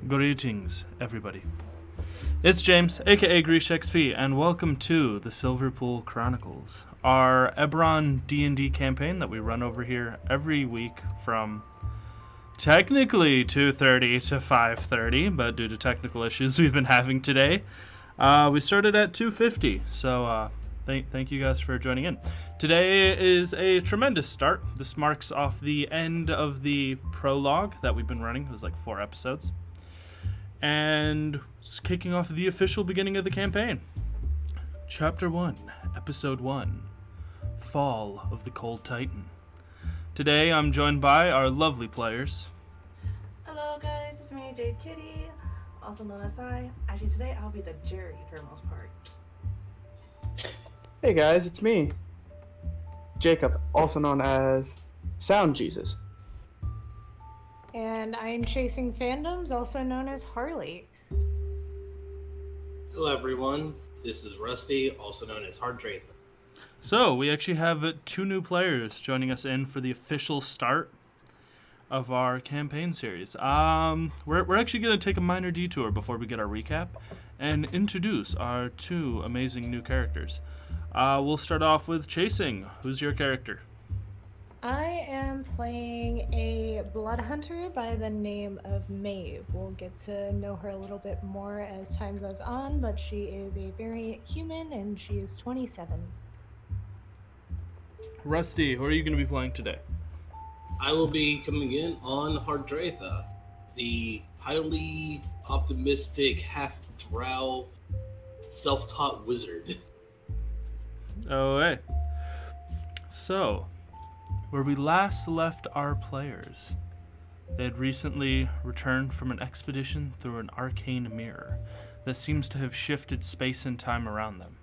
Greetings, everybody. It's James, aka Greesh XP, and welcome to the Silver Pool Chronicles, our Ebron D&D campaign that we run over here every week from technically 2:30 to 5:30, but due to technical issues we've been having today, we started at 2:50, so thank you guys for joining in. Today is a tremendous start. This marks off the end of the prologue that we've been running. It was like 4 episodes. And it's kicking off the official beginning of the campaign. Chapter 1, Episode 1, Fall of the Cold Titan. Today I'm joined by our lovely players. Hello guys, it's me, Jade Kitty, also known as Sai. Actually today I'll be the jury for the most part. Hey guys, it's me, Jacob, also known as Sound Jesus. And I'm Chasing Fandoms, also known as Harley. Hello everyone, this is Rusty, also known as Hard Draith. So we actually have 2 new players joining us in for the official start of our campaign series. We're actually going to take a minor detour before we get our recap and introduce our 2 amazing new characters. We'll start off with Chasing. Who's your character? I am playing a blood hunter by the name of Maeve. We'll get to know her a little bit more as time goes on, but she is a very human and she is 27. Rusty, who are you going to be playing today? I will be coming in on Hard Draith, the highly optimistic, half-drow, self-taught wizard. Oh, hey. So, where we last left our players, they had recently returned from an expedition through an arcane mirror that seems to have shifted space and time around them.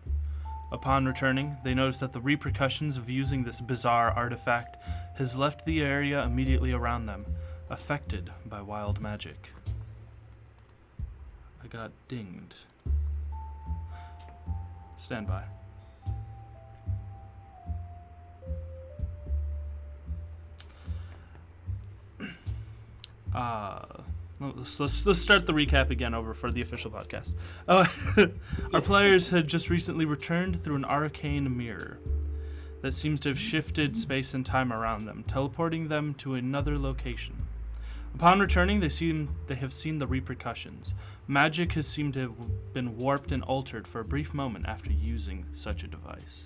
Upon returning, they noticed that the repercussions of using this bizarre artifact has left the area immediately around them affected by wild magic. I got dinged. Stand by. Let's start the recap again over for the official podcast. Our players had just recently returned through an arcane mirror that seems to have shifted space and time around them, teleporting them to another location. Upon returning, they have seen the repercussions. Magic has seemed to have been warped and altered for a brief moment after using such a device.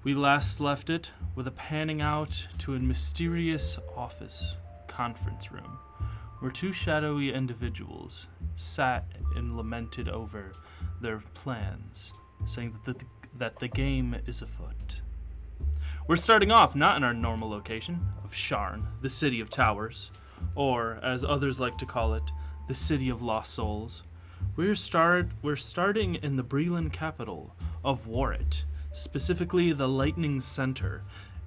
We last left it with a panning out to a mysterious office conference room where 2 shadowy individuals sat and lamented over their plans, saying that the game is afoot. We're starting off not in our normal location of Sharn, the City of Towers, or as others like to call it, the City of Lost Souls. We're starting in the Breland capital of Warrit, specifically the Lightning Center,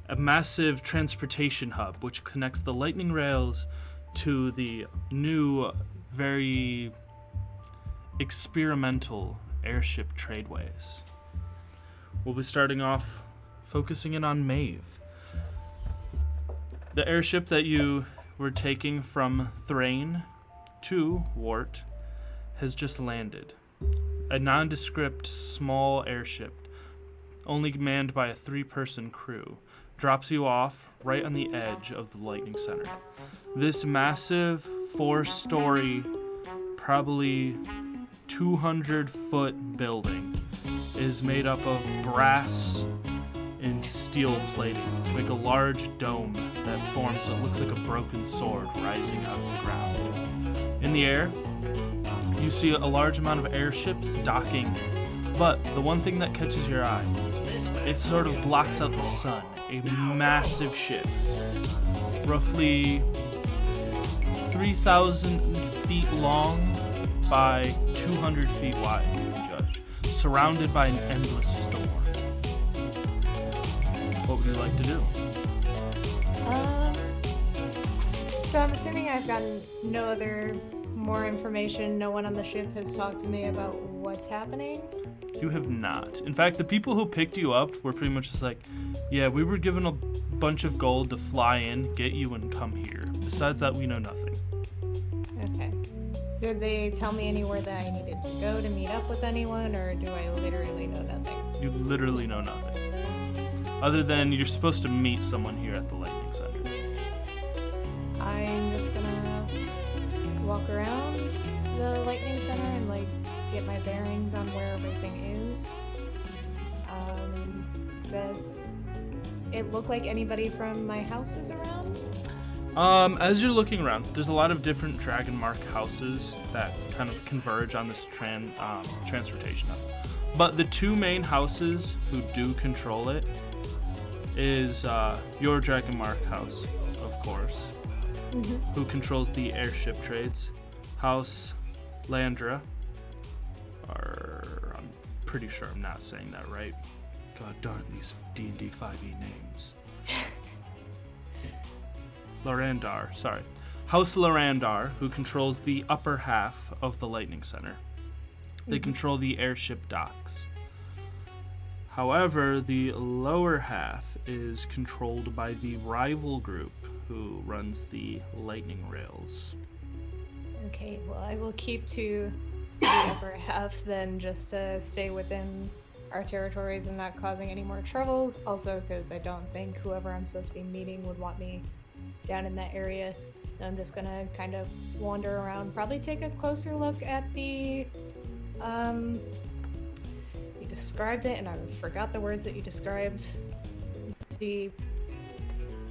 a massive transportation hub which connects the lightning rails to the new, very experimental airship tradeways. We'll be starting off focusing in on Maeve. The airship that you were taking from Thrain to Wart has just landed. A nondescript small airship, only manned by a 3-person crew, drops you off right on the edge of the Lightning Center. This massive 4-story, probably 200-foot building is made up of brass and steel plating to make a large dome that forms what looks like a broken sword rising out of the ground. In the air, you see a large amount of airships docking, but the one thing that catches your eye, it sort of blocks out the sun. A massive ship, roughly 3,000 feet long by 200 feet wide, you can judge, surrounded by an endless storm. What would you like to do? So I'm assuming I've gotten more information. No one on the ship has talked to me about what's happening. You have not. In fact, the people who picked you up were pretty much just like, yeah, we were given a bunch of gold to fly in, get you, and come here. Besides that, we know nothing. Did they tell me anywhere that I needed to go to meet up with anyone, or do I literally know nothing? You literally know nothing. Other than you're supposed to meet someone here at the Lightning Center. I'm just gonna walk around the Lightning Center and like get my bearings on where everything is. Does it look like anybody from my house is around? As you're looking around, there's a lot of different Dragon Mark houses that kind of converge on this transportation hub. But the two main houses who do control it is your Dragon Mark house, of course, who controls the airship trades. House Landra, or I'm pretty sure I'm not saying that right. God darn these D&D 5e names. Lorandar, sorry. House Lorandar, who controls the upper half of the Lightning Center. They control the airship docks. However, the lower half is controlled by the rival group who runs the lightning rails. Okay, well, I will keep to the upper half then, just to stay within our territories and not causing any more trouble. Also, because I don't think whoever I'm supposed to be meeting would want me down in that area. And I'm just gonna kind of wander around, probably take a closer look at the, you described it and I forgot the words that you described. The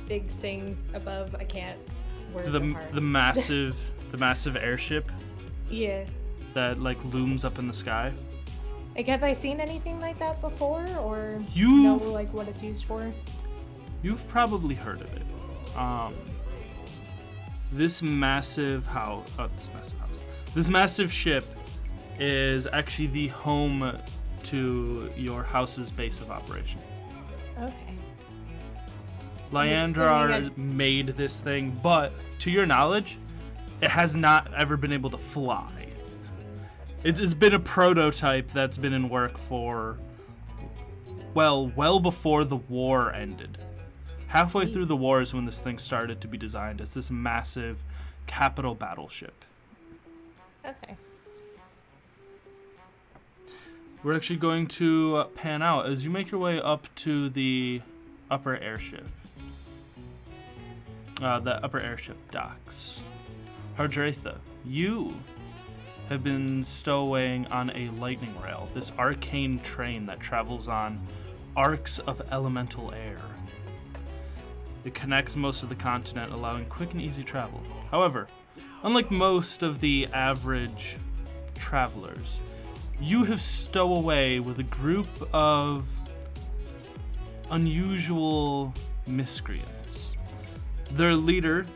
big thing above, I can't, words are hard. The massive airship Yeah. that like looms up in the sky. Like, have I seen anything like that before, or You've- know like what it's used for? You've probably heard of it. This massive ship is actually the home to your house's base of operation. Okay. Lyandrar made this thing, but to your knowledge, it has not ever been able to fly. It's been a prototype that's been in work for, well before the war ended. Halfway through the war is when this thing started to be designed as this massive capital battleship. Okay. We're actually going to pan out as you make your way up to the upper airship. The upper airship docks. Hardratha, you have been stowawaying on a lightning rail, this arcane train that travels on arcs of elemental air. It connects most of the continent, allowing quick and easy travel. However, unlike most of the average travelers, you have stowaway with a group of unusual miscreants. Their leader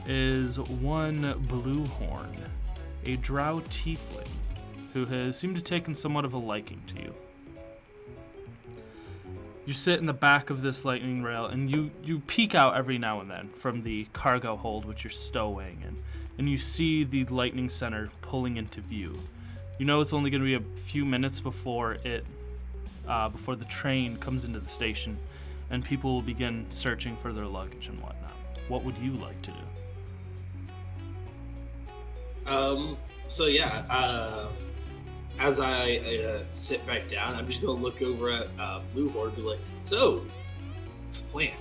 is one Bluehorn, a drow tiefling who has seemed to taken somewhat of a liking to you. You sit in the back of this lightning rail and you peek out every now and then from the cargo hold which you're stowawaying in, and you see the lightning center pulling into view. You know it's only going to be a few minutes before before the train comes into the station and people will begin searching for their luggage and whatnot. What would you like to do? As I sit back down, I'm just gonna look over at Bluehorn and be like, so, what's the plan?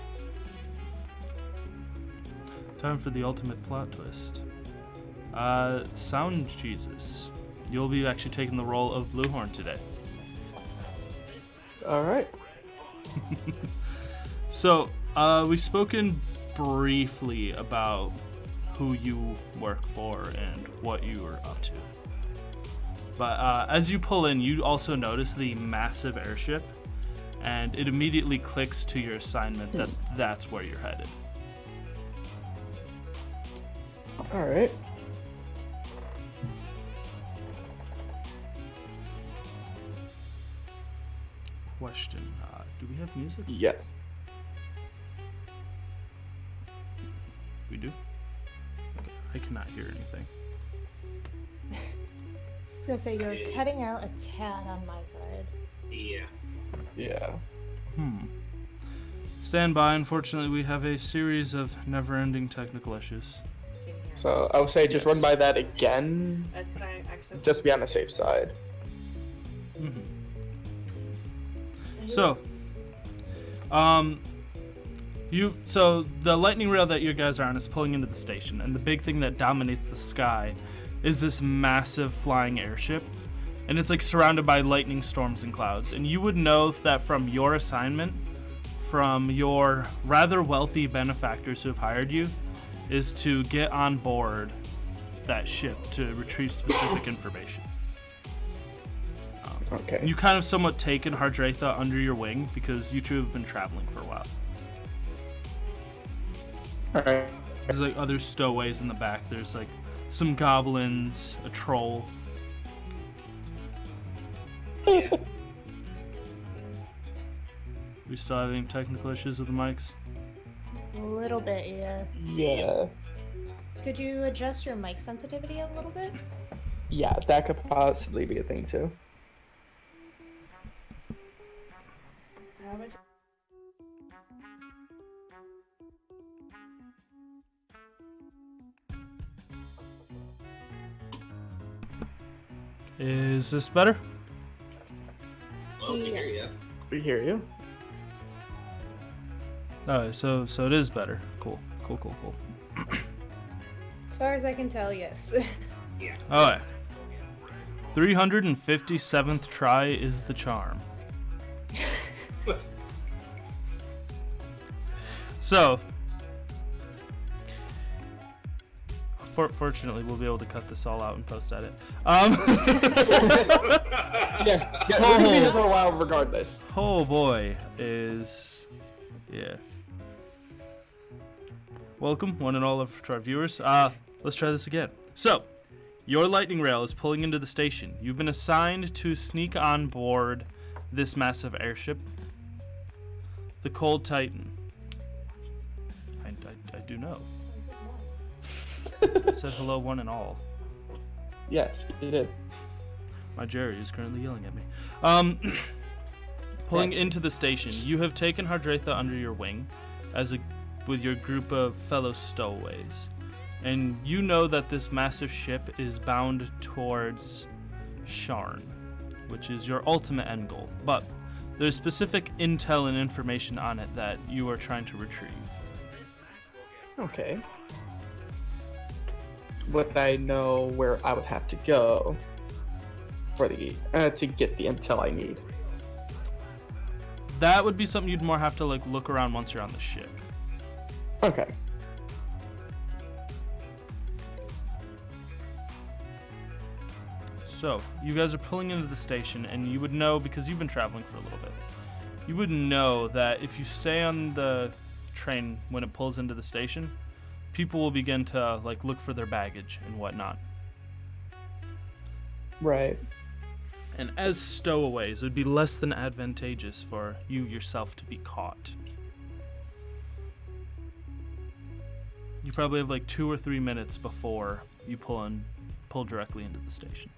Time for the ultimate plot twist. Sound Jesus. You'll be actually taking the role of Bluehorn today. All right. So, we've spoken briefly about who you work for and what you are up to. But as you pull in, you also notice the massive airship, and it immediately clicks to your assignment that that's where you're headed. All right. Question, do we have music? Yeah. We do? Okay, I cannot hear anything. I was gonna say you're cutting out a tad on my side. Yeah. Yeah. Stand by. Unfortunately, we have a series of never-ending technical issues. So I would say just run by that again, Can I actually? just to be on the safe side. Mm-hmm. He So, so the lightning rail that you guys are on is pulling into the station, and the big thing that dominates the sky is this massive flying airship, and it's like surrounded by lightning storms and clouds. And you would know that from your assignment, from your rather wealthy benefactors who have hired you, is to get on board that ship to retrieve specific information. Okay. You kind of somewhat taken Hardratha under your wing because you two have been traveling for a while. Alright. There's like other stowaways in the back. There's like some goblins, a troll. We still having technical issues with the mics? A little bit, yeah. Yeah. Could you adjust your mic sensitivity a little bit? Yeah, that could possibly be a thing too. How much? Is this better? Well, we hear ya. We hear you. Oh, so it is better. Cool. As far as I can tell, yes. Yeah. Alright. 357th try is the charm. So, fortunately, we'll be able to cut this all out and post edit. Yeah, we're gonna be here for a while regardless. Oh boy, yeah. Welcome, one and all to our viewers. Let's try this again. So, your lightning rail is pulling into the station. You've been assigned to sneak on board this massive airship, the Cold Titan. I do know. I said hello, one and all. Yes, you did. My Jerry is currently yelling at me. Pulling into the station, you have taken Hardratha under your wing, with your group of fellow stowaways, and you know that this massive ship is bound towards Sharn, which is your ultimate end goal. But there's specific intel and information on it that you are trying to retrieve. Okay. Would I know where I would have to go for the to get the intel I need? That would be something you'd more have to like look around once you're on the ship. Okay. So, you guys are pulling into the station, and you would know, because you've been traveling for a little bit, you would know that if you stay on the train when it pulls into the station, people will begin to like look for their baggage and whatnot. Right. And as stowaways, it would be less than advantageous for you yourself to be caught. You probably have like 2 or 3 minutes before you pull directly into the station.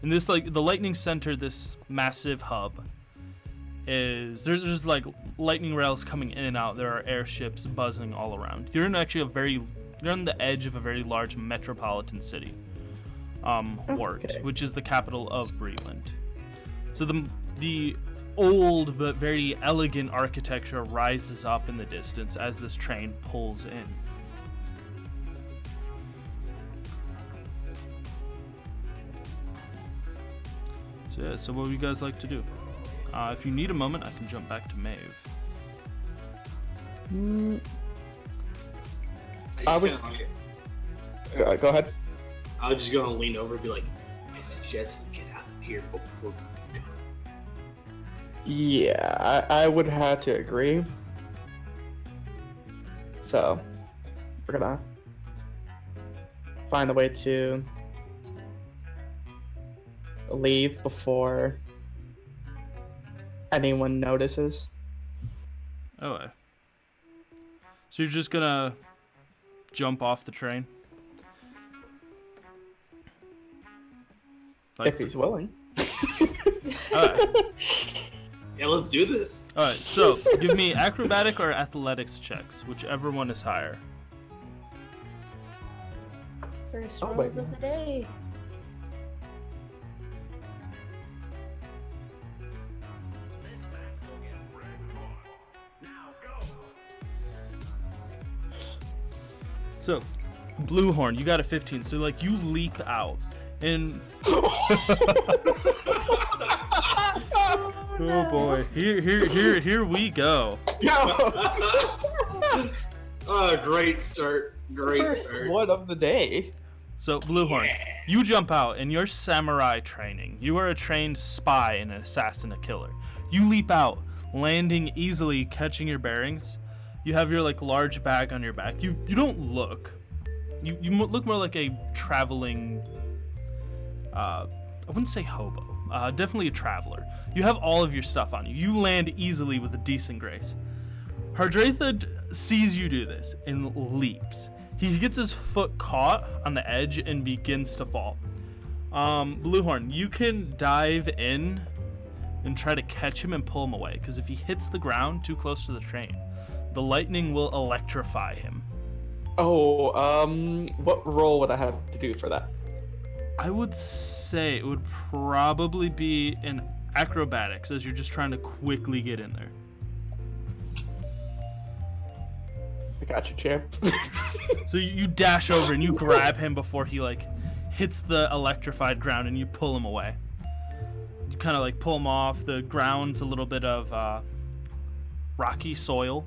And this, like, the lightning center, this massive hub, there's like lightning rails coming in and out. There are airships buzzing all around. You're in actually you're on the edge of a very large metropolitan city, Wart, which is the capital of Breland. So the old but very elegant architecture rises up in the distance as this train pulls in. So yeah, so what would you guys like to do? If you need a moment, I can jump back to Maeve. Go ahead. I was just gonna lean over and be like, I suggest we get out of here before we go. Yeah, I would have to agree. So, we're gonna find a way to leave before anyone notices. Okay. So you're just gonna jump off the train? If he's willing. Alright. Yeah, let's do this. Alright, so give me acrobatic or athletics checks, whichever one is higher. First Oh, rolls baby. of the day. So, Bluehorn, you got a 15. So, like, you leap out. And. Oh boy. Here we go. Oh, great start. Great First start. one of the day. So, Bluehorn, you jump out in your samurai training. You are a trained spy and an assassin, a killer. You leap out, landing easily, catching your bearings. You have your like large bag on your back. You don't look. You look more like a traveling. I wouldn't say hobo. Definitely a traveler. You have all of your stuff on you. You land easily with a decent grace. Hardratha sees you do this and leaps. He gets his foot caught on the edge and begins to fall. Bluehorn, you can dive in and try to catch him and pull him away, because if he hits the ground too close to the train, the lightning will electrify him. Oh, what roll would I have to do for that? I would say it would probably be in acrobatics, as you're just trying to quickly get in there. I got you, champ. So you dash over and you grab him before he like hits the electrified ground, and you pull him away. You kind of like pull him off. The ground's a little bit of rocky soil.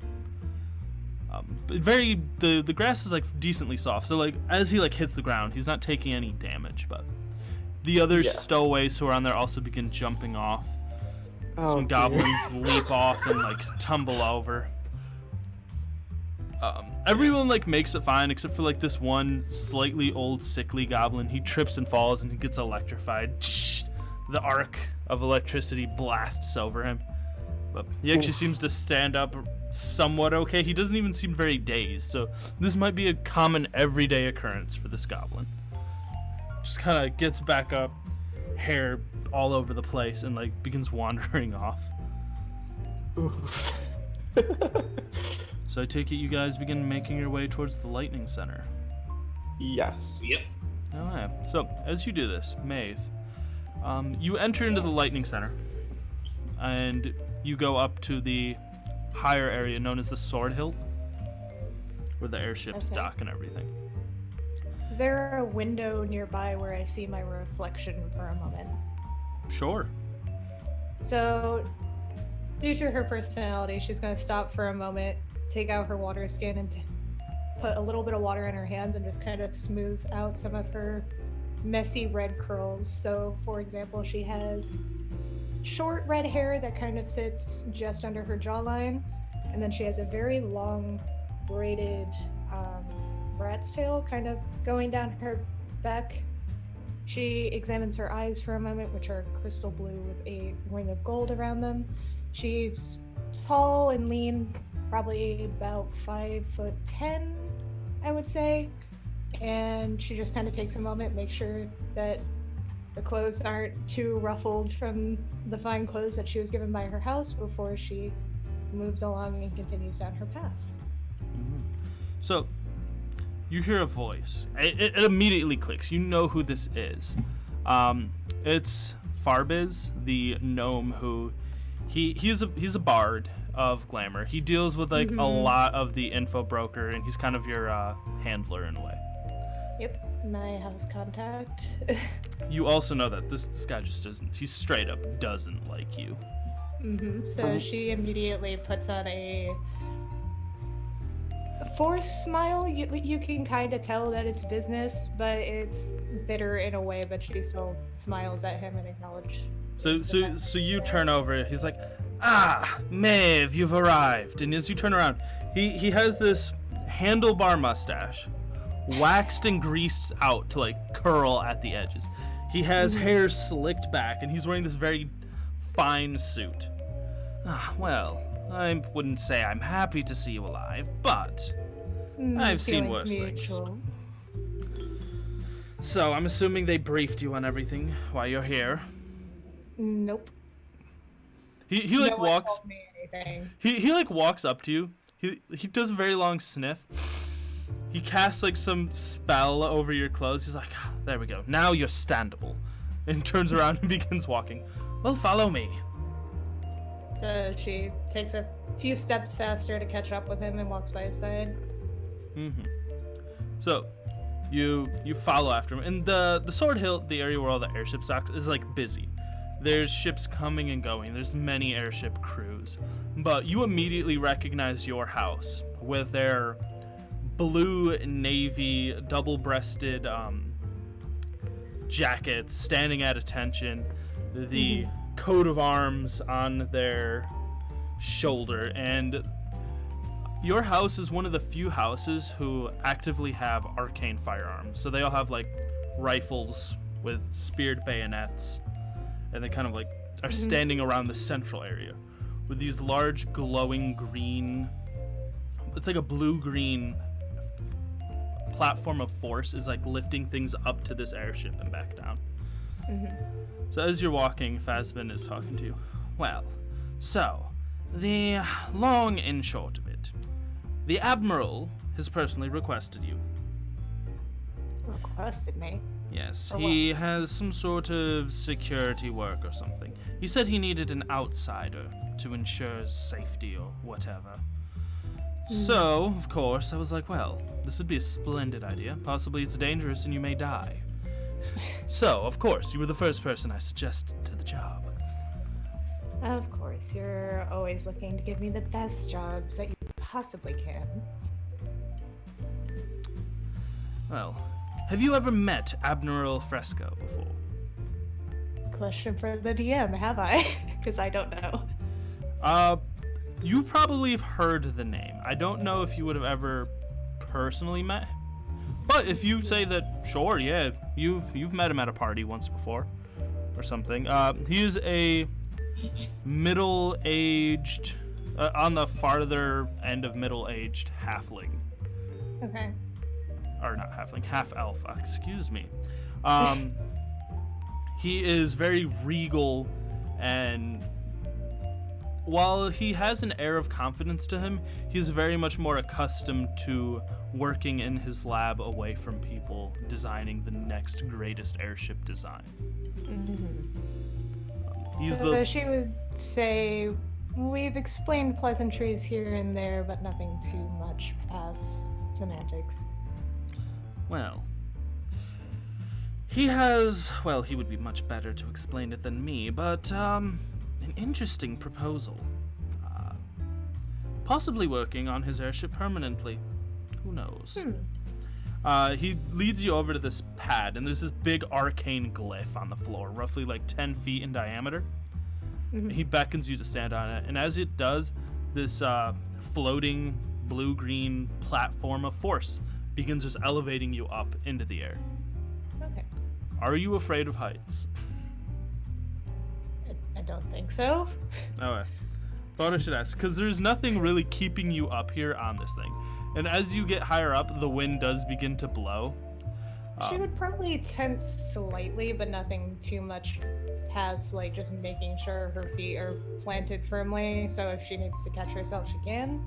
The grass is like decently soft. So like as he like hits the ground, he's not taking any damage. But the other stowaways who are on there also begin jumping off. Some goblins leap off and like tumble over. Everyone like makes it fine except for like this one slightly old sickly goblin. He trips and falls and he gets electrified. The arc of electricity blasts over him, but he actually seems to stand up somewhat okay. He doesn't even seem very dazed, so this might be a common everyday occurrence for this goblin. Just kind of gets back up, hair all over the place, and like begins wandering off. So I take it you guys begin making your way towards the lightning center. Yes. Yep. Oh yeah. So as you do this, Maeve, you enter into the lightning center, and you go up to the higher area known as the Sword Hilt, where the airships dock and everything. Is there a window nearby where I see my reflection for a moment? Sure. So, due to her personality, she's going to stop for a moment, take out her water skin, and put a little bit of water in her hands and just kind of smooths out some of her messy red curls. So, for example, she has short red hair that kind of sits just under her jawline, and then she has a very long braided rat's tail kind of going down her back. She examines her eyes for a moment, which are crystal blue with a ring of gold around them. She's tall and lean, probably about 5'10", I would say. And she just kind of takes a moment, make sure that the clothes aren't too ruffled from the fine clothes that she was given by her house before she moves along and continues down her path. So you hear a voice. It immediately clicks. You know who this is. It's Farbiz, the gnome who he's a bard of glamour. He deals with like a lot of the info broker, and he's kind of your handler in a way. Yep, my house contact. You also know that this guy just doesn't. He straight up doesn't like you. So she immediately puts on a forced smile. You can kind of tell that it's business, but it's bitter in a way. But she still smiles at him and acknowledges. So you turn over. He's like, "Ah, Maeve, you've arrived." And as you turn around, he has this handlebar mustache, waxed and greased out to like curl at the edges. He has hair slicked back, and he's wearing this very fine suit. Well, I wouldn't say I'm happy to see you alive, but I've seen worse things. So I'm assuming they briefed you on everything while you're here. Nope. He like No one walks. told me anything. He like walks up to you. He does a very long sniff, he casts like some spell over your clothes. He's like, there we go. Now you're standable. And turns around and begins walking. Well, follow me. So she takes a few steps faster to catch up with him and walks by his side. Mm-hmm. So, you follow after him. And the Sword Hill, the area where all the airships dock, is like busy. There's ships coming and going. There's many airship crews. But you immediately recognize your house with their blue navy double-breasted jackets standing at attention, the coat of arms on their shoulder, and your house is one of the few houses who actively have arcane firearms. So they all have like rifles with speared bayonets, and they kind of like are standing around the central area with these large glowing green, it's like a blue-green platform of force is like lifting things up to this airship and back down. So as you're walking, Phasbin is talking to you. Well, so the long and short of it, the Admiral has personally requested you. Requested me? Yes, For he has some sort of security work or something. He said he needed an outsider to ensure safety or whatever. So, of course, I was like, well, this would be a splendid idea. Possibly it's dangerous and you may die. So, of course, you were the first person I suggested to the job. Of course, you're always looking to give me the best jobs that you possibly can. Well, have you ever met Admiral Fresco before? Question for the DM, have I? Because I don't know. You probably have heard the name. I don't know if you would have ever personally met him. But if you say that, sure, yeah, you've met him at a party once before or something. He is a middle-aged, on the farther end of middle-aged halfling. Okay. Or not halfling, half-elf, excuse me. He is very regal, and while he has an air of confidence to him, he's very much more accustomed to working in his lab away from people, designing the next greatest airship design. So she would say, we've explained pleasantries here and there, but nothing too much past semantics. Well, he would be much better to explain it than me, but, an interesting proposal. Possibly working on his airship permanently. Who knows? He leads you over to this pad, and there's this big arcane glyph on the floor, roughly like 10 feet in diameter. He beckons you to stand on it, and as it does, this floating blue-green platform of force begins just elevating you up into the air. Okay. Are you afraid of heights? I don't think so. Okay. Thought I should ask, because there's nothing really keeping you up here on this thing. And as you get higher up, the wind does begin to blow. She would probably tense slightly, but nothing too much past, like, just making sure her feet are planted firmly, so if she needs to catch herself, she can.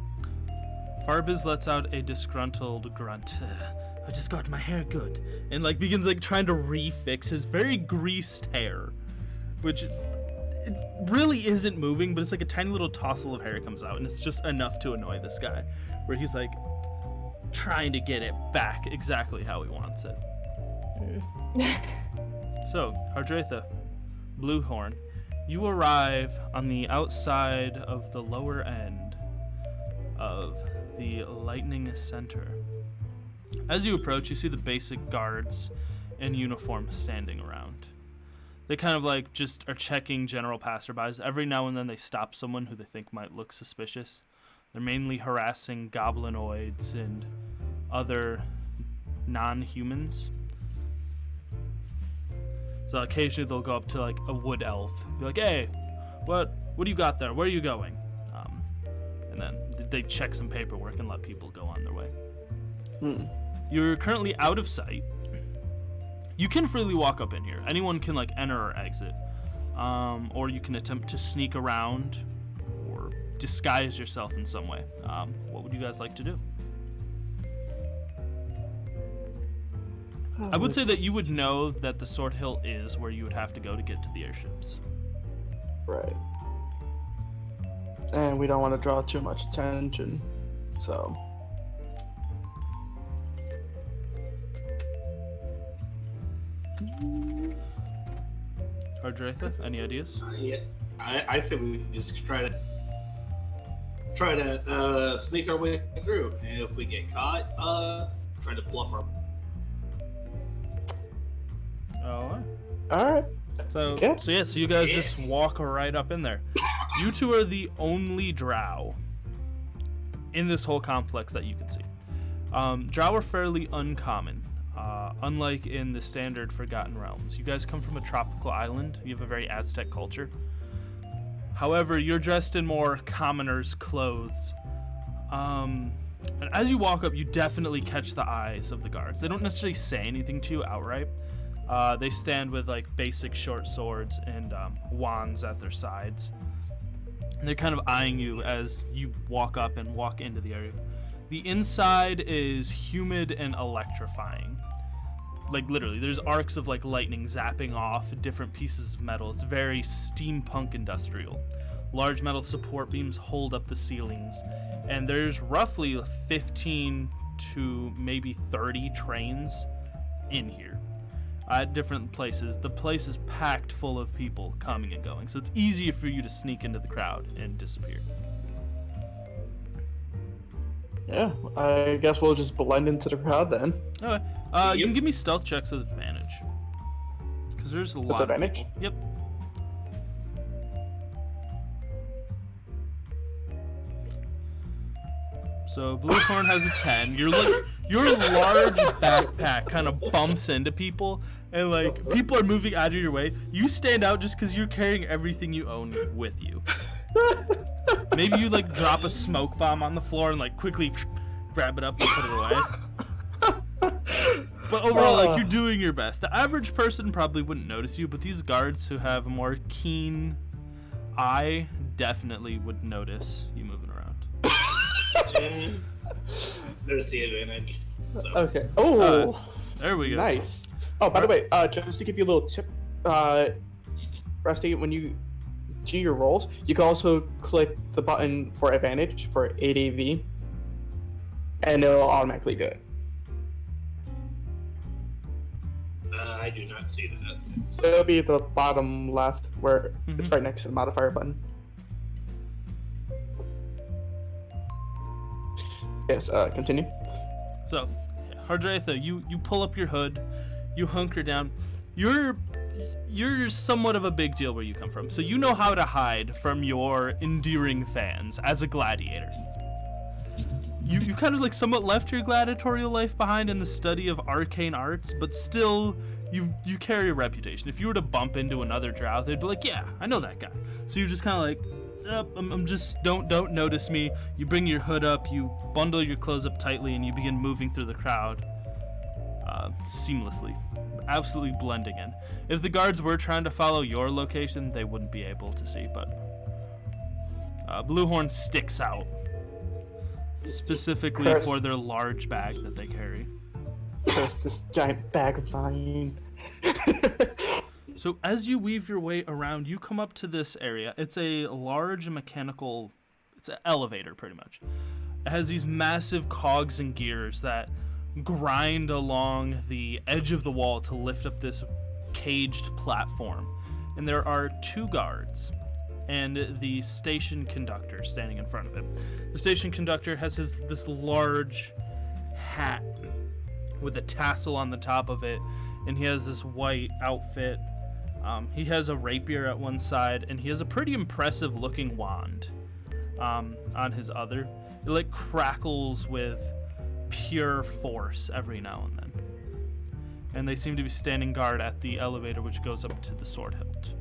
Farbiz lets out a disgruntled grunt. I just got my hair good. And, like, begins, like, trying to refix his very greased hair. Which, it really isn't moving, but it's like a tiny little tossle of hair comes out, and it's just enough to annoy this guy. Where he's, like, trying to get it back exactly how he wants it. So, Hardratha, Bluehorn, you arrive on the outside of the lower end of the Lightning Center. As you approach, you see the basic guards in uniform standing around. They kind of like just are checking general passerbys. Every now and then they stop someone who they think might look suspicious. They're mainly harassing goblinoids and other non-humans. So occasionally they'll go up to like a wood elf, be like, "Hey, what do you got there? Where are you going?" And then they check some paperwork and let people go on their way. You're currently out of sight. You can freely walk up in here. Anyone can like enter or exit, or you can attempt to sneak around or disguise yourself in some way. What would you guys like to do? I would say that you would know that the Sword Hill is where you would have to go to get to the airships. Right. And we don't want to draw too much attention, so. Ardratha, any ideas? Yeah, I say we just try to sneak our way through, and if we get caught, try to bluff our. Oh. All right. So Yeah. so you guys just walk right up in there. You two are the only drow in this whole complex that you can see. Drow are fairly uncommon, unlike in the standard Forgotten Realms. You guys come from a tropical island. You have a very Aztec culture. However, you're dressed in more commoners' clothes. And as you walk up, you definitely catch the eyes of the guards. They don't necessarily say anything to you outright. They stand with like basic short swords and wands at their sides. And they're kind of eyeing you as you walk up and walk into the area. The inside is humid and electrifying. Like literally, there's arcs of like lightning zapping off different pieces of metal. It's very steampunk industrial. Large metal support beams hold up the ceilings. And there's roughly 15 to maybe 30 trains in here. At different places. The place is packed full of people coming and going, so it's easier for you to sneak into the crowd and disappear. Yeah, I guess we'll just blend into the crowd then. Okay. You can give me stealth checks with advantage. Because there's a lot With advantage? of people. Yep. So Bluehorn has a 10. Your large backpack kind of bumps into people, and like people are moving out of your way. You stand out just because you're carrying everything you own with you. Maybe you like drop a smoke bomb on the floor and like quickly grab it up and put it away. But overall, like you're doing your best. The average person probably wouldn't notice you, but these guards who have a more keen eye definitely would notice you moving around. There's the advantage. So. Okay. Oh, there we go. Nice. Oh, by the way, just to give you a little tip, Rusty, when you do your rolls, you can also click the button for advantage for ADV, and it'll automatically do it. I do not see that. So it'll be at the bottom left, where it's right next to the modifier button. Yes, continue. So, Hardratha, you pull up your hood, you hunker down. You're somewhat of a big deal where you come from, so you know how to hide from your endearing fans as a gladiator. You kind of like somewhat left your gladiatorial life behind in the study of arcane arts, but still you carry a reputation. If you were to bump into another drow, they'd be like, yeah, I know that guy. So you're just kind of like, I'm just don't notice me. You bring your hood up, you bundle your clothes up tightly, and you begin moving through the crowd seamlessly, absolutely blending in. If the guards were trying to follow your location, they wouldn't be able to see, but Bluehorn sticks out specifically for their large bag that they carry. There's this giant bag of lying. So as you weave your way around, you come up to this area. It's a large mechanical, it's an elevator pretty much. It has these massive cogs and gears that grind along the edge of the wall to lift up this caged platform. And there are two guards and the station conductor standing in front of it. The station conductor has this large hat with a tassel on the top of it, and he has this white outfit. He has a rapier at one side, and he has a pretty impressive looking wand on his other. It like crackles with pure force every now and then. And they seem to be standing guard at the elevator which goes up to the sword hilt.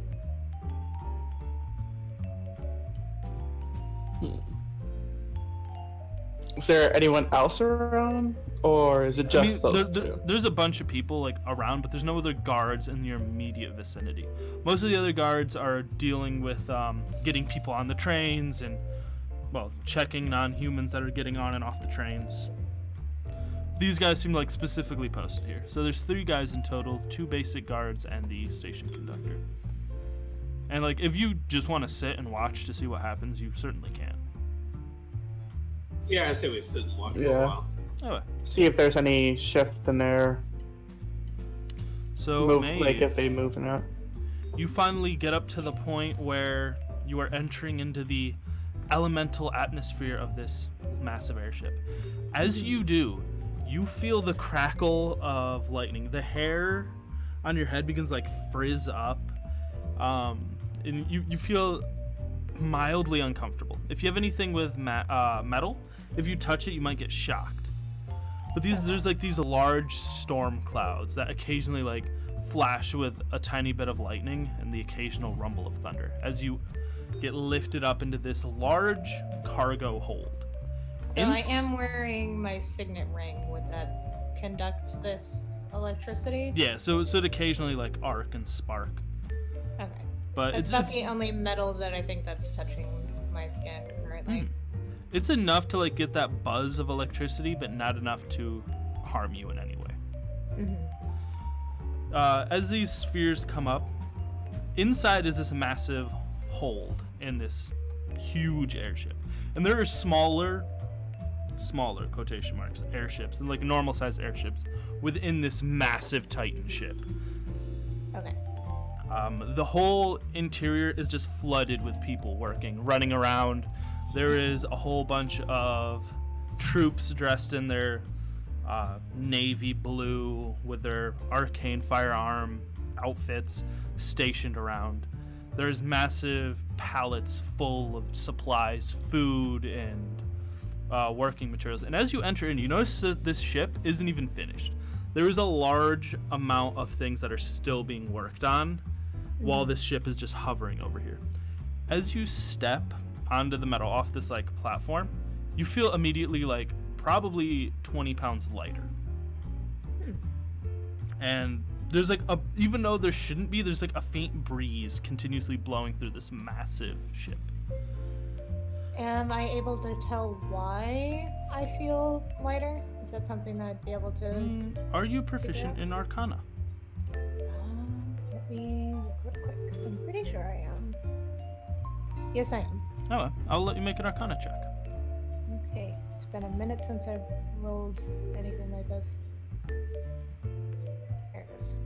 Is there anyone else around, or is it just those two? There's a bunch of people like around, but there's no other guards in your immediate vicinity. Most of the other guards are dealing with getting people on the trains and, well, checking non-humans that are getting on and off the trains. these guys seem like specifically posted here. So there's 3 guys in total, 2 basic guards and the station conductor. And like, if you just want to sit and watch to see what happens, you certainly can. Yeah, I say we sit and watch for Yeah. a while. Oh, See if there's any shift in their so move, Maeve, like if they move or not. you finally get up to the point where you are entering into the elemental atmosphere of this massive airship. As you do, you feel the crackle of lightning. The hair on your head begins like frizz up, and you feel mildly uncomfortable. If you have anything with metal, if you touch it, you might get shocked. But there's like these large storm clouds that occasionally like flash with a tiny bit of lightning and the occasional rumble of thunder as you get lifted up into this large cargo hold. So I am wearing my signet ring. Would that conduct this electricity? Yeah, so it occasionally like arc and spark. Okay. But It's not the only metal that I think that's touching my skin currently. it's enough to like get that buzz of electricity, but not enough to harm you in any way. As these spheres come up, inside is this massive hold in this huge airship, and there are smaller quotation marks airships and like normal sized airships within this massive Titan ship. Okay. The whole interior is just flooded with people working, running around. There is a whole bunch of troops dressed in their navy blue with their arcane firearm outfits stationed around. There's massive pallets full of supplies, food, and working materials. And as you enter in, you notice that this ship isn't even finished. There is a large amount of things that are still being worked on while this ship is just hovering over here. As you step onto the metal off this like platform, you feel immediately like probably 20 pounds lighter. And there's like even though there shouldn't be, there's like a faint breeze continuously blowing through this massive ship. Am I able to tell why I feel lighter? Is that something that I'd be able to... Are you proficient in Arcana? Let me look real quick. I'm pretty sure I am. Yes, I am. Oh, well, I'll let you make an Arcana check. Okay. It's been a minute since I've rolled anything like this. There it is.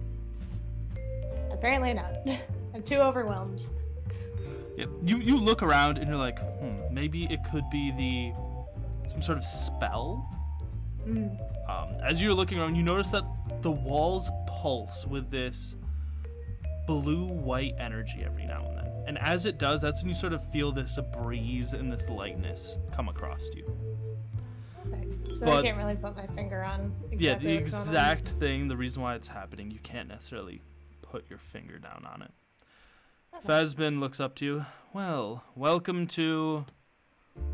Apparently not. I'm too overwhelmed. Yep. You look around and you're like, maybe it could be some sort of spell. As you're looking around, you notice that the walls pulse with this blue-white energy every now and then. And as it does, that's when you sort of feel this breeze and this lightness come across you. Okay. So But- I can't really put my finger on exactly Yeah, the what's going on. exact thing, the reason why it's happening, you can't necessarily put your finger down on it. Fazbin looks up to you. Well, welcome to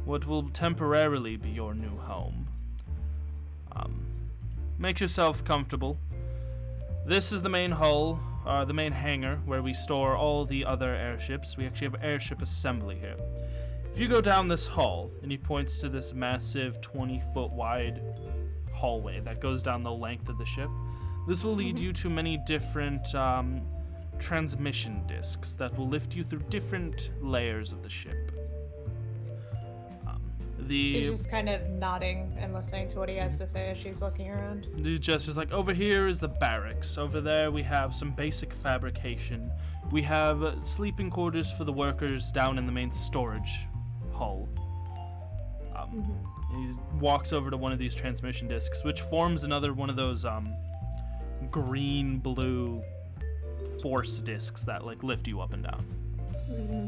what will temporarily be your new home. Make yourself comfortable. This is the main hull, the main hangar, where we store all the other airships. We actually have airship assembly here. If you go down this hall, and he points to this massive 20-foot wide hallway that goes down the length of the ship, this will lead you to many different transmission discs that will lift you through different layers of the ship. She's just kind of nodding and listening to what he has to say as she's looking around. The gesture's like, over here is the barracks. Over there we have some basic fabrication. We have sleeping quarters for the workers down in the main storage hull. He walks over to one of these transmission discs, which forms another one of those green-blue force discs that like lift you up and down.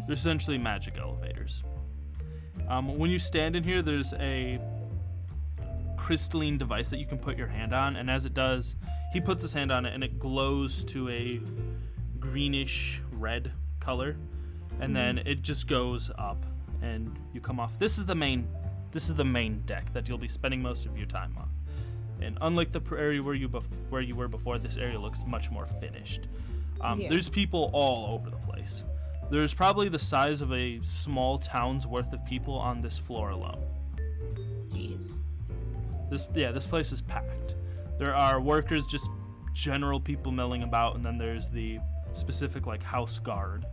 They're essentially magic elevators. When you stand in here, there's a crystalline device that you can put your hand on, and as it does, he puts his hand on it and it glows to a greenish red color, and then it just goes up and you come off. This is the main deck that you'll be spending most of your time on. And unlike the area where you were before, this area looks much more finished. There's people all over the place. There's probably the size of a small town's worth of people on this floor alone. Jeez. This place is packed. There are workers, just general people milling about, and then there's the specific like house guard.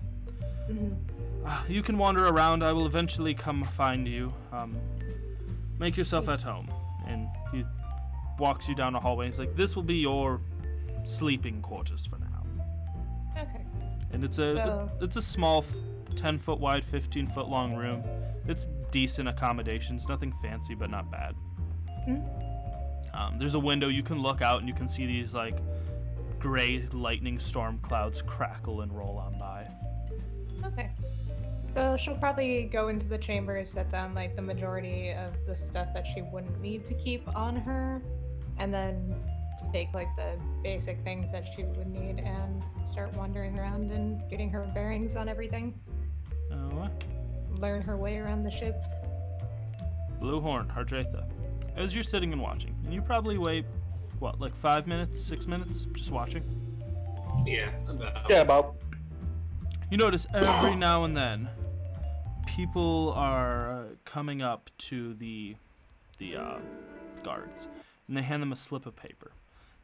You can wander around. I will eventually come find you. Make yourself at home. And he walks you down a hallway. He's like, this will be your sleeping quarters for now. Okay. And it's a small 10-foot wide, 15-foot long room. It's decent accommodations, nothing fancy, but not bad. There's a window. You can look out and you can see these like gray lightning storm clouds crackle and roll on by. Okay. So she'll probably go into the chamber, set down like the majority of the stuff that she wouldn't need to keep on her, and then take like the basic things that she would need and start wandering around and getting her bearings on everything. Learn her way around the ship. Blue Horn, Hardratha. As you're sitting and watching, and you probably wait, what, like 5 minutes, 6 minutes, just watching? Yeah, about. Yeah, about. You notice every now and then, people are coming up to the guards, and they hand them a slip of paper.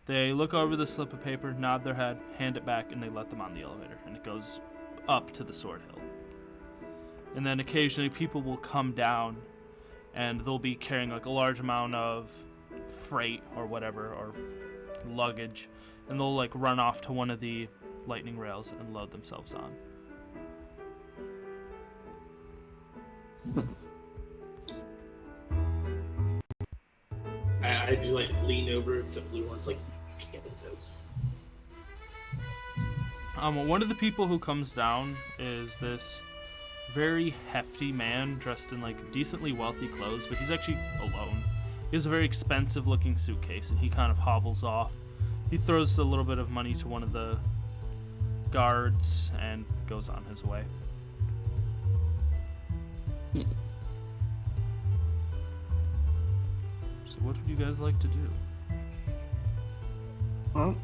They look over the slip of paper, nod their head, hand it back, and they let them on the elevator, and it goes up to the Sword Hill. And then occasionally people will come down, and they'll be carrying like a large amount of freight or whatever, or luggage, and they'll like run off to one of the lightning rails and load themselves on. I just like lean over to Blue Horn's like, get those. One of the people who comes down is this very hefty man dressed in like decently wealthy clothes, but he's actually alone. He has a very expensive looking suitcase, and he kind of hobbles off. He throws a little bit of money to one of the guards and goes on his way. So what would you guys like to do? Well,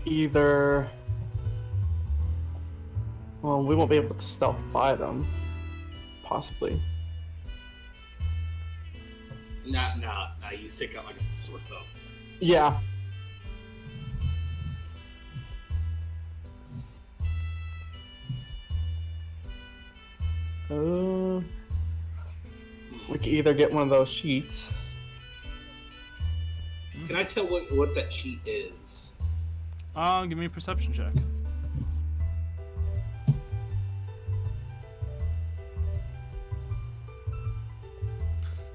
either. Well, we won't be able to stealth by them. Possibly. Nah, you stick out like a sword though. Yeah. We could either get one of those sheets. Can I tell what that sheet is? Give me a perception check.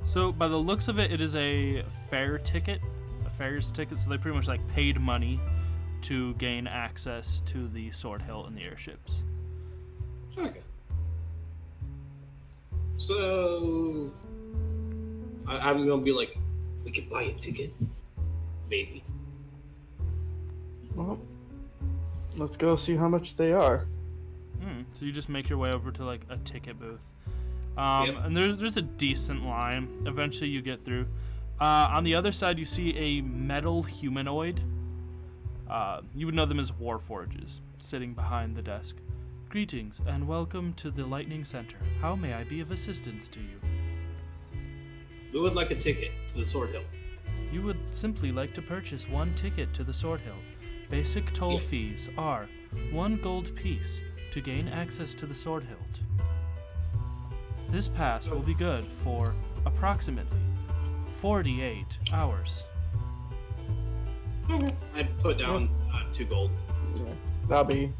So, by the looks of it, it is a fare ticket, a fares ticket, so they pretty much like paid money to gain access to the Sword Hill and the airships. Okay. So, I'm gonna be like, we could buy a ticket, maybe. Well, let's go see how much they are. So you just make your way over to like a ticket booth. Yep. And there's a decent line. Eventually you get through. On the other side you see a metal humanoid. You would know them as Warforges, sitting behind the desk. Greetings and welcome to the Lightning Center. How may I be of assistance to you? We would like a ticket to the Sword Hill. You would simply like to purchase one ticket to the Sword Hill. Basic toll Yes. fees are 1 gold piece to gain access to the Sword Hill. This pass will be good for approximately 48 hours. I'd put down 2 gold. Yeah, that'll be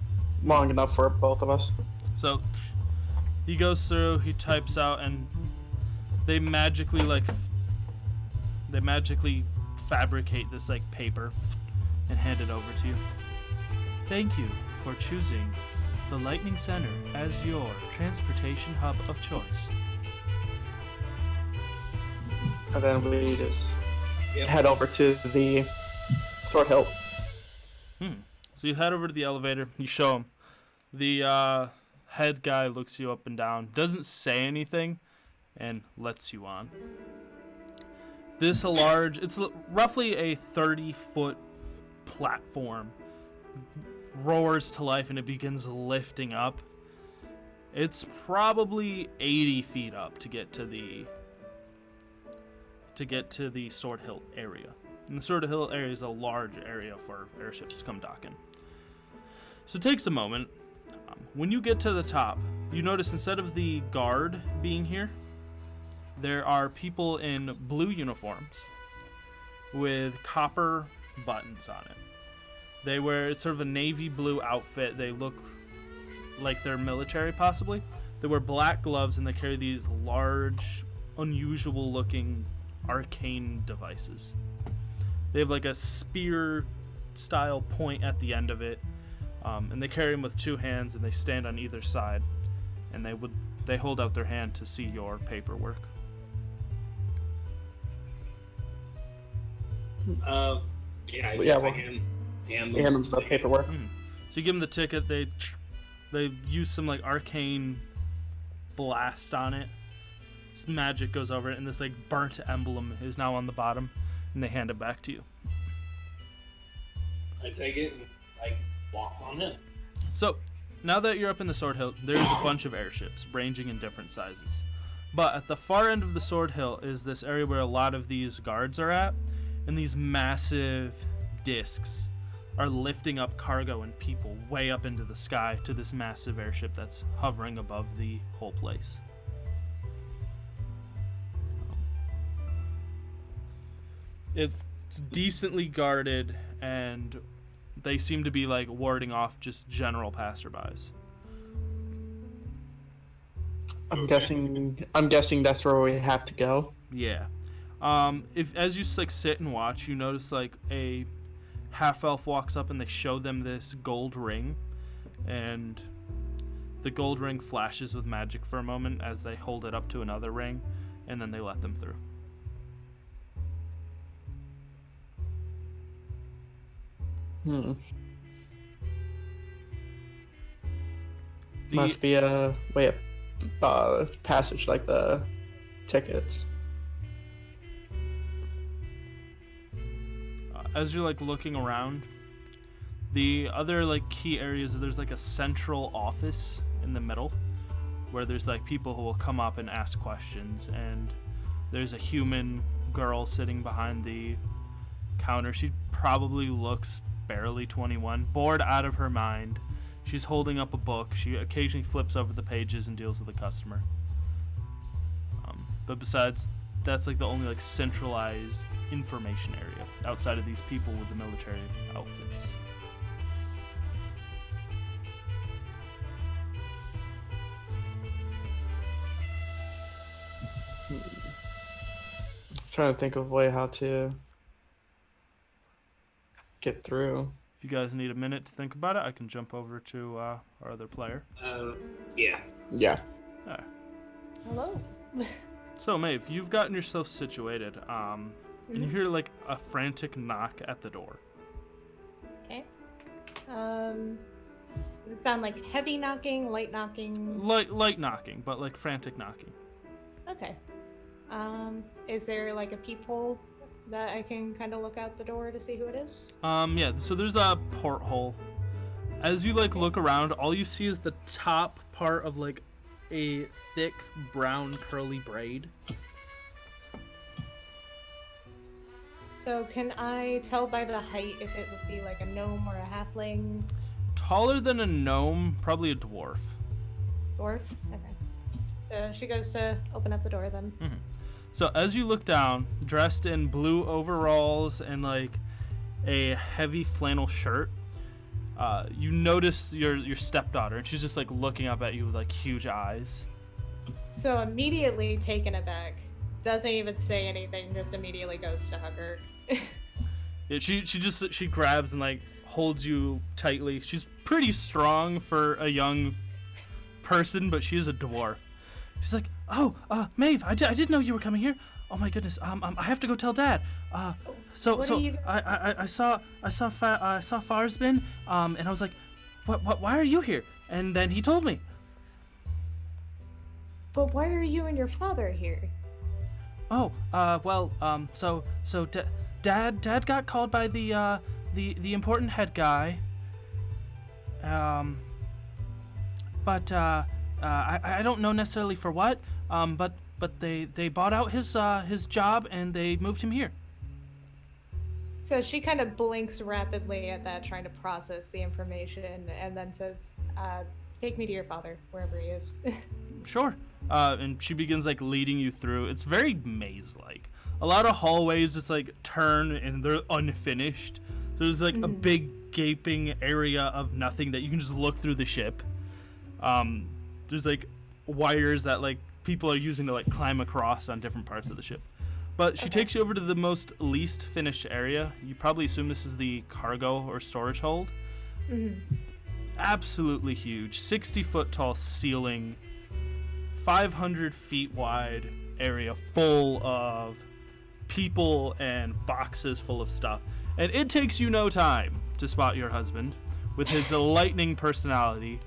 long enough for both of us. So he goes through, he types out, and they magically fabricate this like paper and hand it over to you. Thank you for choosing the Lightning Center as your transportation hub of choice. And then we just Yep. head over to the Sword Hill. So you head over to the elevator, you show him. The head guy looks you up and down, doesn't say anything, and lets you on. It's roughly a 30-foot platform, roars to life, and it begins lifting up. It's probably 80 feet up to get to to get to the Sword Hill area. And the Sword Hill area is a large area for airships to come dock in. So it takes a moment. When you get to the top, you notice instead of the guard being here, there are people in blue uniforms with copper buttons on it. They wear, it's sort of a navy blue outfit. They look like they're military, possibly. They wear black gloves and they carry these large, unusual looking arcane devices. They have like a spear style point at the end of it, and they carry them with two hands and they stand on either side, and they hold out their hand to see your paperwork. I Yeah, well, hand hand them the paperwork. So you give them the ticket. They use some like arcane blast on it. Magic goes over it, and this like burnt emblem is now on the bottom, and they hand it back to you. I take it and I walk on in. So now that you're up in the Sword Hill, there's a bunch of airships ranging in different sizes. But at the far end of the Sword Hill is this area where a lot of these guards are at, and these massive discs are lifting up cargo and people way up into the sky to this massive airship that's hovering above the whole place. It's decently guarded, and they seem to be like warding off just general passerbys. I'm guessing that's where we have to go. Yeah. If as you like sit and watch, you notice like a half elf walks up and they show them this gold ring, and the gold ring flashes with magic for a moment as they hold it up to another ring, and then they let them through. Must be a way of passage like the tickets. As you're like looking around, the other like key areas, there's like a central office in the middle where there's like people who will come up and ask questions, and there's a human girl sitting behind the counter. She probably looks barely 21, bored out of her mind. She's holding up a book. She occasionally flips over the pages and deals with the customer. But besides, that's like the only like centralized information area outside of these people with the military outfits. Trying to think of a way how to get through. If you guys need a minute to think about it, I can jump over to our other player. Yeah. Yeah. Alright. Hello. So, Maeve, you've gotten yourself situated, and you hear like a frantic knock at the door. Okay. Does it sound like heavy knocking, light knocking? Light knocking, but like frantic knocking. Okay. Is there like a peephole that I can kind of look out the door to see who it is? Yeah, so there's a porthole. As you like look around, all you see is the top part of like a thick brown curly braid. So can I tell by the height if it would be like a gnome or a halfling? Taller than a gnome, probably a dwarf. Dwarf? Okay. She goes to open up the door then. So as you look down, dressed in blue overalls and like a heavy flannel shirt, you notice your stepdaughter, and she's just like looking up at you with like huge eyes. So immediately taken aback, doesn't even say anything, just immediately goes to hug her. Yeah, she grabs and like holds you tightly. She's pretty strong for a young person, but she is a dwarf. She's like, "Oh, Maeve, I didn't know you were coming here. Oh my goodness. I have to go tell Dad. I saw Farsbin, and I was like, what? Why are you here? And then he told me. But why are you and your father here? Oh, so Dad got called by the important head guy. But I don't know necessarily for what. But but they bought out his job and they moved him here. So she kind of blinks rapidly at that, trying to process the information, and then says, take me to your father, wherever he is. Sure. And she begins like leading you through. It's very maze-like. A lot of hallways just like turn and they're unfinished. There's like a big gaping area of nothing that you can just look through the ship. There's like wires that like people are using to like climb across on different parts of the ship. But she takes you over to the least finished area. You probably assume this is the cargo or storage hold. Absolutely huge. 60-foot tall ceiling. 500 feet wide area full of people and boxes full of stuff. And it takes you no time to spot your husband with his lightning personality,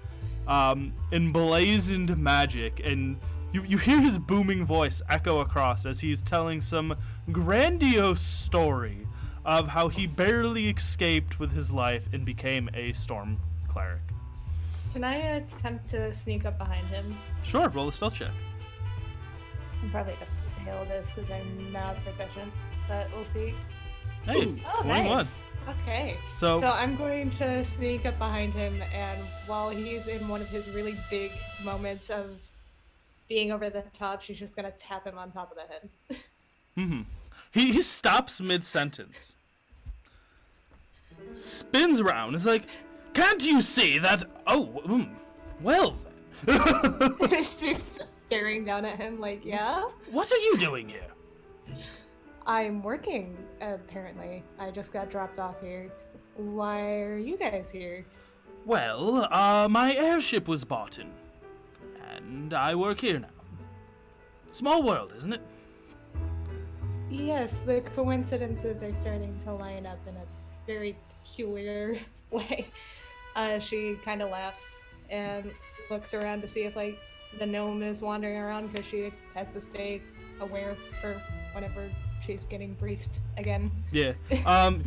emblazoned magic, and you hear his booming voice echo across as he's telling some grandiose story of how he barely escaped with his life and became a storm cleric. Can I attempt to sneak up behind him? Sure, roll a stealth check. I'm probably gonna fail this because I'm not proficient, but we'll see. Hey, Oh, 21. nice. Okay. So I'm going to sneak up behind him, and while he's in one of his really big moments of being over the top, she's just gonna tap him on top of the head. he stops mid-sentence. Spins around. Is like, can't you see that? Oh, well then. She's just staring down at him like, yeah? What are you doing here? I'm working, apparently. I just got dropped off here. Why are you guys here? Well, my airship was bought in, and I work here now. Small world, isn't it? Yes, the coincidences are starting to line up in a very peculiar way. She kind of laughs and looks around to see if, like, the gnome is wandering around because she has to stay aware for whenever she's getting briefed again. Yeah.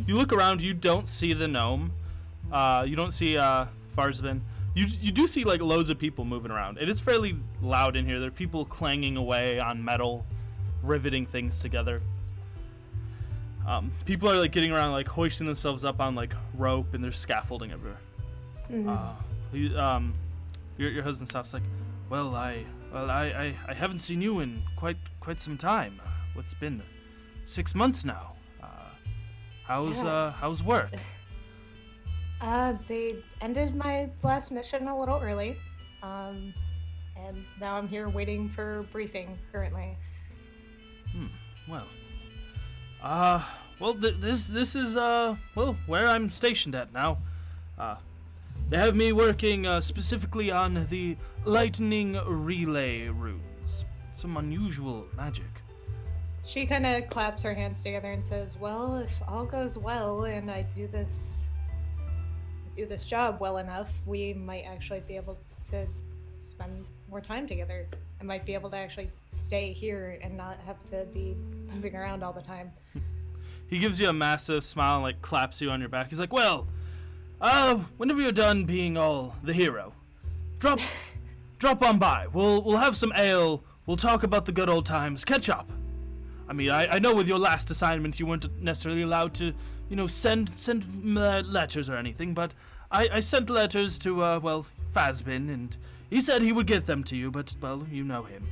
You look around, you don't see the gnome. You don't see Farzbin. You do see like loads of people moving around. It is fairly loud in here. There are people clanging away on metal, riveting things together. People are like getting around, like hoisting themselves up on like rope, and there's scaffolding everywhere. Your husband stops like, well, I haven't seen you in quite some time. What's been 6 months now? How's work? They ended my last mission a little early, and now I'm here waiting for briefing currently. This is where I'm stationed at now. They have me working specifically on the lightning relay runes. Some unusual magic. She kind of claps her hands together and says, well, if all goes well and I do this job well enough, we might actually be able to spend more time together. I might be able to actually stay here and not have to be moving around all the time. He gives you a massive smile and like claps you on your back. He's like, well, whenever you're done being all the hero, drop on by. We'll have some ale. We'll talk about the good old times. Catch up. I mean, I know with your last assignment you weren't necessarily allowed to, send letters or anything, but I sent letters to, Fazbin, and he said he would get them to you, but, well, you know him.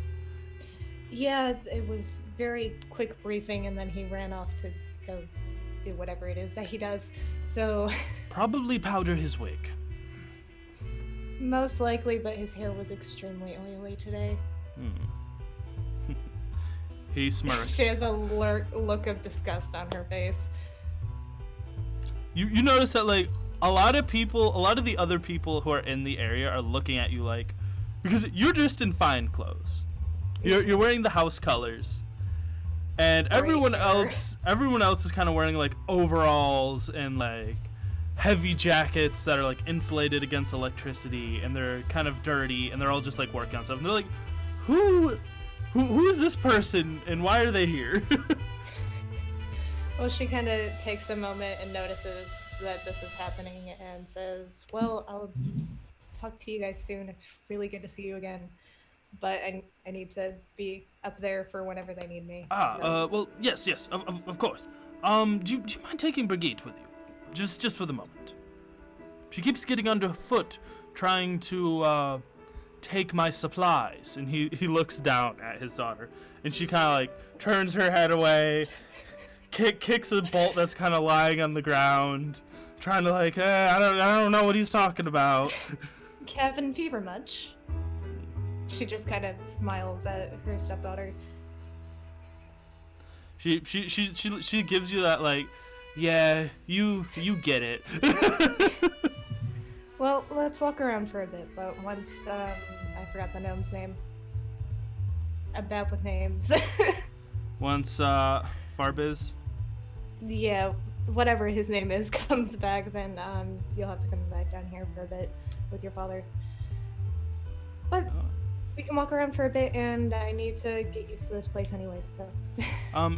Yeah, it was very quick briefing, and then he ran off to go do whatever it is that he does, so... Probably powder his wig. Most likely, but his hair was extremely oily today. He smirks. She has a look of disgust on her face. You notice that, like, a lot of the other people who are in the area are looking at you like, because you're dressed in fine clothes. You're wearing the house colors. And everyone else is kind of wearing like overalls and like heavy jackets that are like insulated against electricity, and they're kind of dirty, and they're all just like working on stuff. And they're like, who is this person and why are they here? Well, she kind of takes a moment and notices that this is happening and says, well, I'll talk to you guys soon. It's really good to see you again. but I need to be up there for whenever they need me. Well, yes, of course. Do you mind taking Brigitte with you? Just for the moment. She keeps getting underfoot, trying to, take my supplies. And he looks down at his daughter, and she kind of, like, turns her head away, kicks a bolt that's kind of lying on the ground, trying to, like, I don't know what he's talking about. Cabin fever much? She just kind of smiles at her stepdaughter. She gives you that, like, yeah, you get it. Well, let's walk around for a bit, but once, I forgot the gnome's name. I'm bad with names. Once, Farbiz? Yeah, whatever his name is comes back, then, you'll have to come back down here for a bit with your father. But we can walk around for a bit, and I need to get used to this place anyways, so...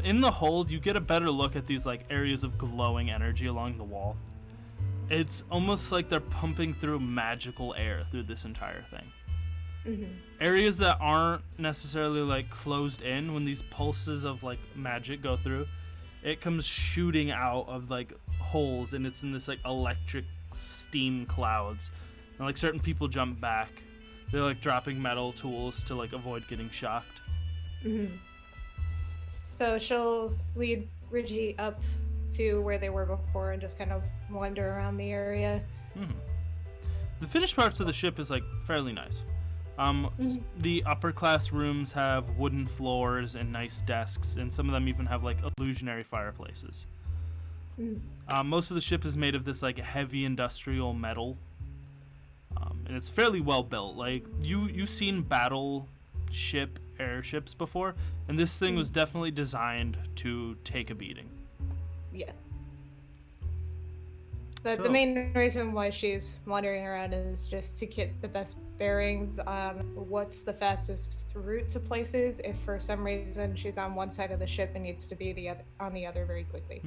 In the hold, you get a better look at these, like, areas of glowing energy along the wall. It's almost like they're pumping through magical air through this entire thing. Mm-hmm. Areas that aren't necessarily, like, closed in, when these pulses of, like, magic go through, it comes shooting out of, like, holes, and it's in this, like, electric steam clouds. And, like, certain people jump back. They're, like, dropping metal tools to, like, avoid getting shocked. Mm-hmm. So she'll lead Reggie up to where they were before and just kind of wander around the area. Mm-hmm. The finished parts of the ship is, like, fairly nice. The upper class rooms have wooden floors and nice desks, and some of them even have, like, illusionary fireplaces. Most of the ship is made of this, like, heavy industrial metal, and it's fairly well built. Like, you've seen battleship airships before, and this thing was definitely designed to take a beating. Yeah. But the main reason why she's wandering around is just to get the best bearings on what's the fastest route to places if for some reason she's on one side of the ship and needs to be on the other very quickly.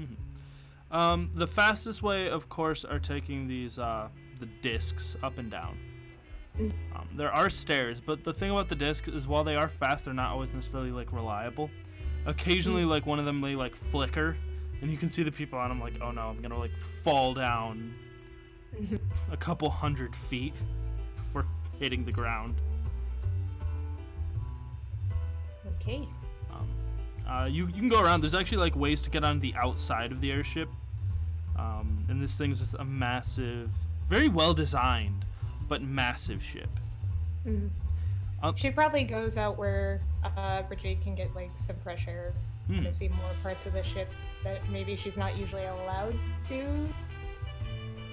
The fastest way, of course, are taking these the discs up and down. There are stairs, but the thing about the disc is while they are fast, they're not always necessarily, like, reliable. Occasionally, like, one of them may, like, flicker, and you can see the people on them like, oh no, I'm gonna, like, fall down a couple 100 feet before hitting the ground. Okay. You can go around. There's actually, like, ways to get on the outside of the airship. And this thing's just a massive, very well designed, but massive ship. She probably goes out where Bridget can get, like, some fresh air to see more parts of the ship that maybe she's not usually allowed to.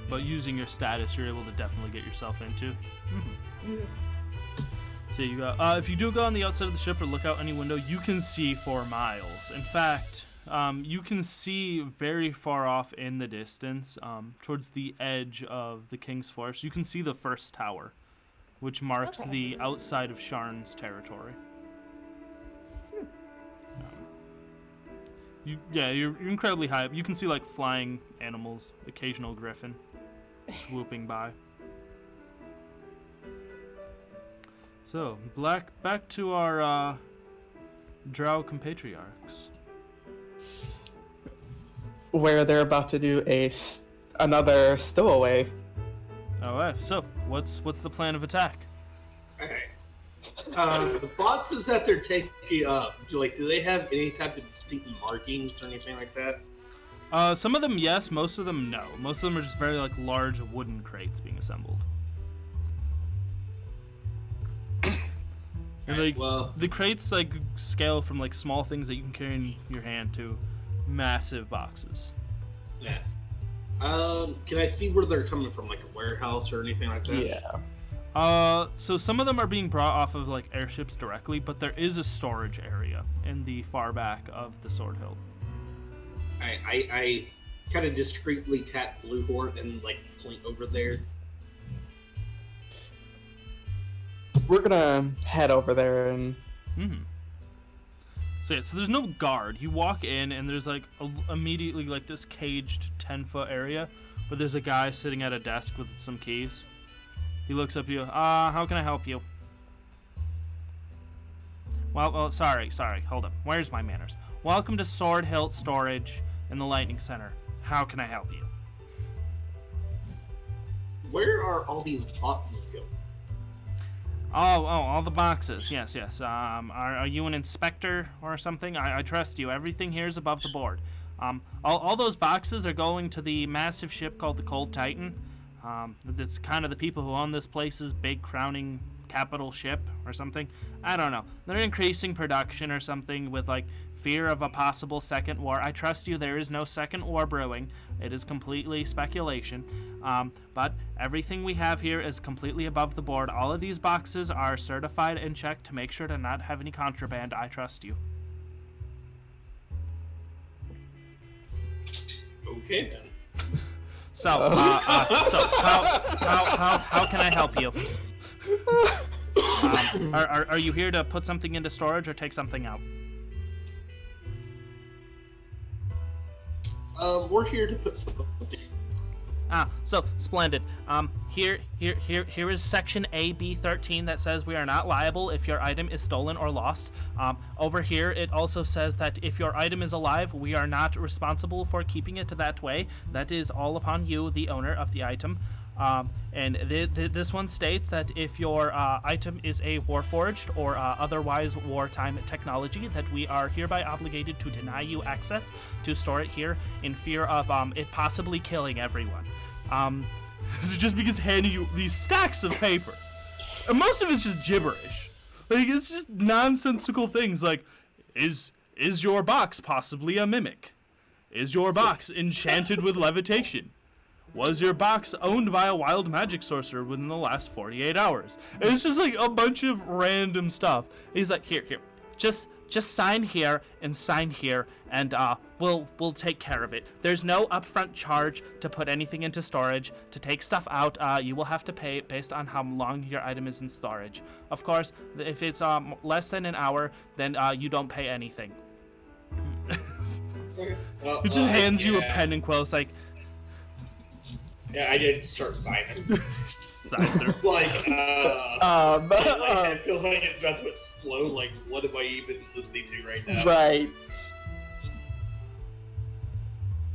But using your status, you're able to definitely get yourself into. So you go. If you do go on the outside of the ship or look out any window, you can see for miles. In fact, you can see very far off in the distance, towards the edge of the King's Forest, you can see the first tower, which marks the outside of Sharn's territory. You're incredibly high up. You can see, like, flying animals, occasional griffin swooping by. So, back to our drow compatriots. Where they're about to do another stowaway. Alright, so what's the plan of attack? Okay. The boxes that they're taking up, do they have any type of distinct markings or anything like that? Some of them yes, most of them no. Most of them are just very, like, large wooden crates being assembled. And, like, the crates, like, scale from, like, small things that you can carry in your hand to massive boxes. Yeah. Can I see where they're coming from, like a warehouse or anything like that? Yeah. So some of them are being brought off of, like, airships directly, but there is a storage area in the far back of the Sword Hill. I kind of discreetly tap Blue Horde and, like, point over there. We're gonna head over there and... So there's no guard. You walk in and there's, like, immediately, like, this caged 10-foot area where there's a guy sitting at a desk with some keys. He looks up at you. How can I help you? Well, sorry. Hold up. Where's my manners? Welcome to Sword Hilt Storage in the Lightning Center. How can I help you? Where are all these boxes going? Oh, all the boxes. Yes. Are you an inspector or something? I trust you. Everything here is above the board. All those boxes are going to the massive ship called the Cold Titan. That's kind of the people who own this place's big crowning capital ship or something. I don't know. They're increasing production or something with like fear of a possible second war. I trust you. There is no second war brewing. It is completely speculation. But everything we have here is completely above the board. All of these boxes are certified and checked to make sure to not have any contraband. I trust you. Okay then. So how can I help you? Are you here to put something into storage or take something out? We're here to put something. So splendid. Here is section AB13 that says we are not liable if your item is stolen or lost. Over here, it also says that if your item is alive, we are not responsible for keeping it that way. That is all upon you, the owner of the item. And this one states that if your item is a warforged or otherwise wartime technology, that we are hereby obligated to deny you access to store it here in fear of it possibly killing everyone. This is just because handing you these stacks of paper. And most of it's just gibberish. Like, it's just nonsensical things like, is your box possibly a mimic? Is your box enchanted with levitation? Was your box owned by a wild magic sorcerer within the last 48 hours? And it's just like a bunch of random stuff. And he's like, here, just sign here, and we'll take care of it. There's no upfront charge to put anything into storage. To take stuff out, you will have to pay based on how long your item is in storage. Of course, if it's less than an hour, then you don't pay anything. He just hands you a pen and quill. It's like, yeah, I did start signing. It's like, it feels like it's about to explode. Like, what am I even listening to right now? Right.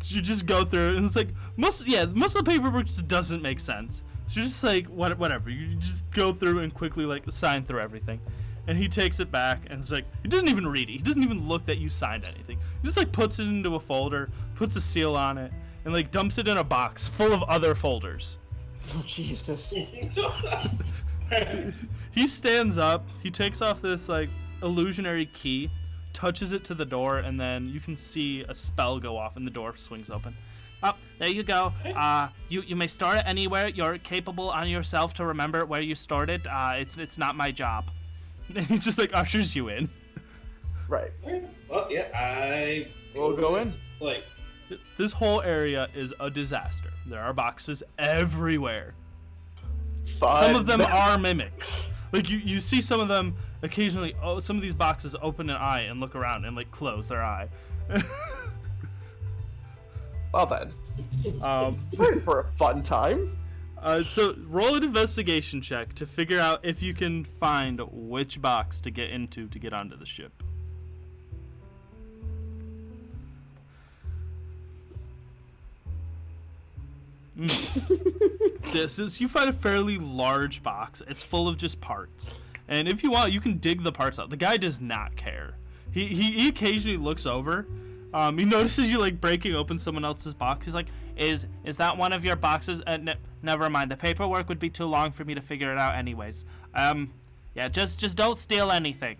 You just go through it, and it's like most of the paperwork just doesn't make sense. So you're just like, whatever. You just go through and quickly like sign through everything, and he takes it back, and it's like he doesn't even read it. He doesn't even look that you signed anything. He just like puts it into a folder, puts a seal on it, and like dumps it in a box full of other folders. Oh, Jesus. He stands up, he takes off this like illusionary key, touches it to the door, and then you can see a spell go off and the door swings open. Oh, there you go. You may store it anywhere. You're capable on yourself to remember where you stored it. It's not my job. And he just like ushers you in. Right. Well, yeah, I We'll go in. Like, this whole area is a disaster. There are boxes everywhere. Fun. Some of them are mimics. Like you see some of them occasionally. Oh, some of these boxes open an eye and look around and like close their eye. Well then. For a fun time. So roll an investigation check to figure out if you can find which box to get into to get onto the ship. Since you find a fairly large box, it's full of just parts. And if you want, you can dig the parts out. The guy does not care. He occasionally looks over. He notices you like breaking open someone else's box. He's like, is that one of your boxes? Never mind. The paperwork would be too long for me to figure it out anyways. Yeah, just don't steal anything.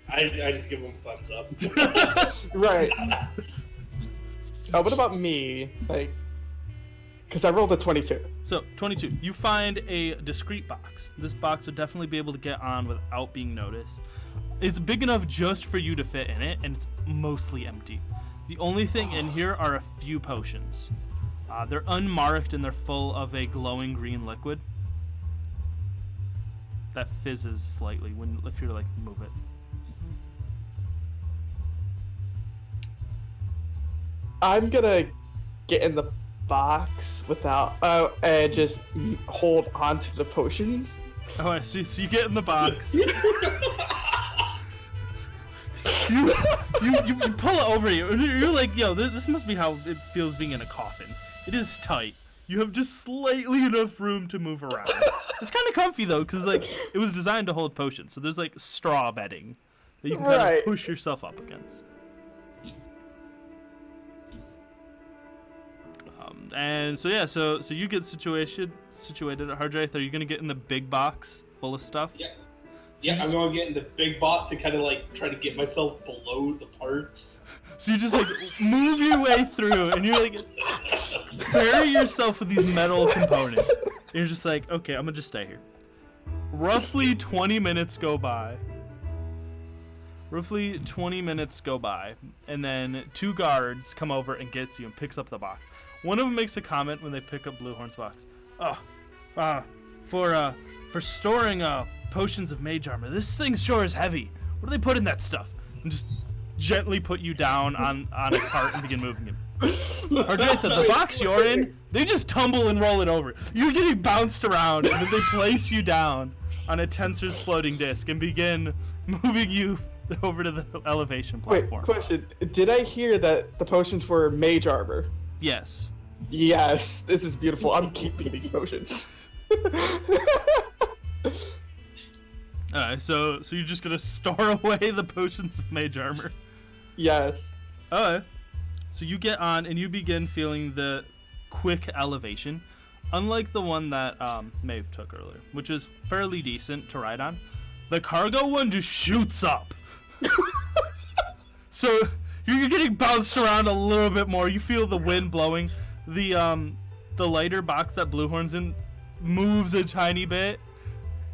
I just give him a thumbs up. Right. What about me? Like, because I rolled a 22. So, 22. You find a discreet box. This box would definitely be able to get on without being noticed. It's big enough just for you to fit in it, and it's mostly empty. The only thing in here are a few potions. They're unmarked, and they're full of a glowing green liquid that fizzes slightly if you like move it. I'm gonna get in the box without and just hold onto the potions Oh, I see. So you get in the box. you pull it over you. You're like, yo, this must be how it feels being in a coffin. It is tight. You have just slightly enough room to move around. It's kind of comfy though, because like it was designed to hold potions. So there's like straw bedding that you can kind of push yourself up against. And so yeah, so you get situated at Hardraith. Are you gonna get in the big box full of stuff? Yeah. Yeah, I'm going to get in the big bot to kind of like try to get myself below the parts. So you just like move your way through, and you're like bury yourself with these metal components. And you're just like, okay, I'm gonna just stay here. Roughly 20 minutes go by. And then 2 guards come over and gets you and picks up the box. One of them makes a comment when they pick up Bluehorn's box. For storing potions of mage armor, this thing sure is heavy. What do they put in that stuff? And just gently put you down on a cart and begin moving it. Hardraith, the box you're in, they just tumble and roll it over. You're getting bounced around, and then they place you down on a tensor's floating disc and begin moving you over to the elevation platform. Wait, question. Did I hear that the potions were mage armor? Yes. Yes, this is beautiful. I'm keeping these potions. Alright, so you're just gonna store away the potions of mage armor? Yes. Alright. So you get on and you begin feeling the quick elevation. Unlike the one that Maeve took earlier, which is fairly decent to ride on, the cargo one just shoots up. So you're getting bounced around a little bit more. You feel the wind blowing. The lighter box that Bluehorn's in moves a tiny bit.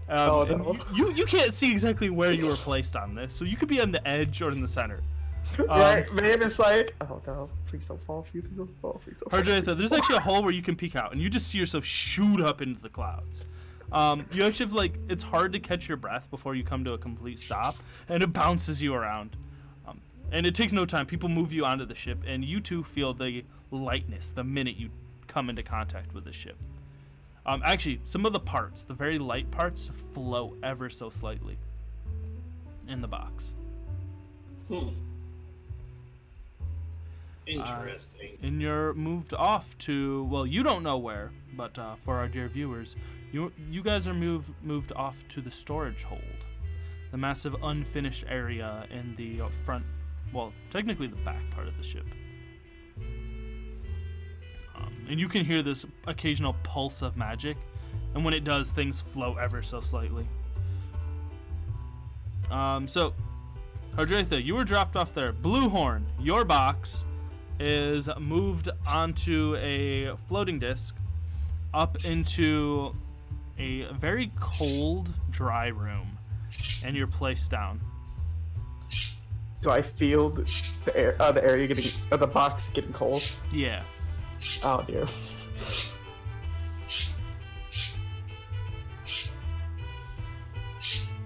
No. You can't see exactly where you were placed on this, so you could be on the edge or in the center. Right, Maeve is like, oh no, please don't fall, please don't fall, please don't fall. Hardraith, there's actually a hole where you can peek out, and you just see yourself shoot up into the clouds. You actually have, like, it's hard to catch your breath before you come to a complete stop, and it bounces you around. And it takes no time. People move you onto the ship, and you too feel the lightness the minute you come into contact with the ship. Actually, some of the parts, the very light parts, float ever so slightly in the box. Interesting. And you're moved off to, well, you don't know where, but for our dear viewers, you guys are moved off to the storage hold, the massive unfinished area in the front, well, technically the back part of the ship. And you can hear this occasional pulse of magic, and when it does, things float ever so slightly. So, Hardraith, you were dropped off there. Bluehorn, your box is moved onto a floating disc up into a very cold, dry room, and you're placed down. Do I feel the area getting, the box getting cold? Yeah. Oh dear.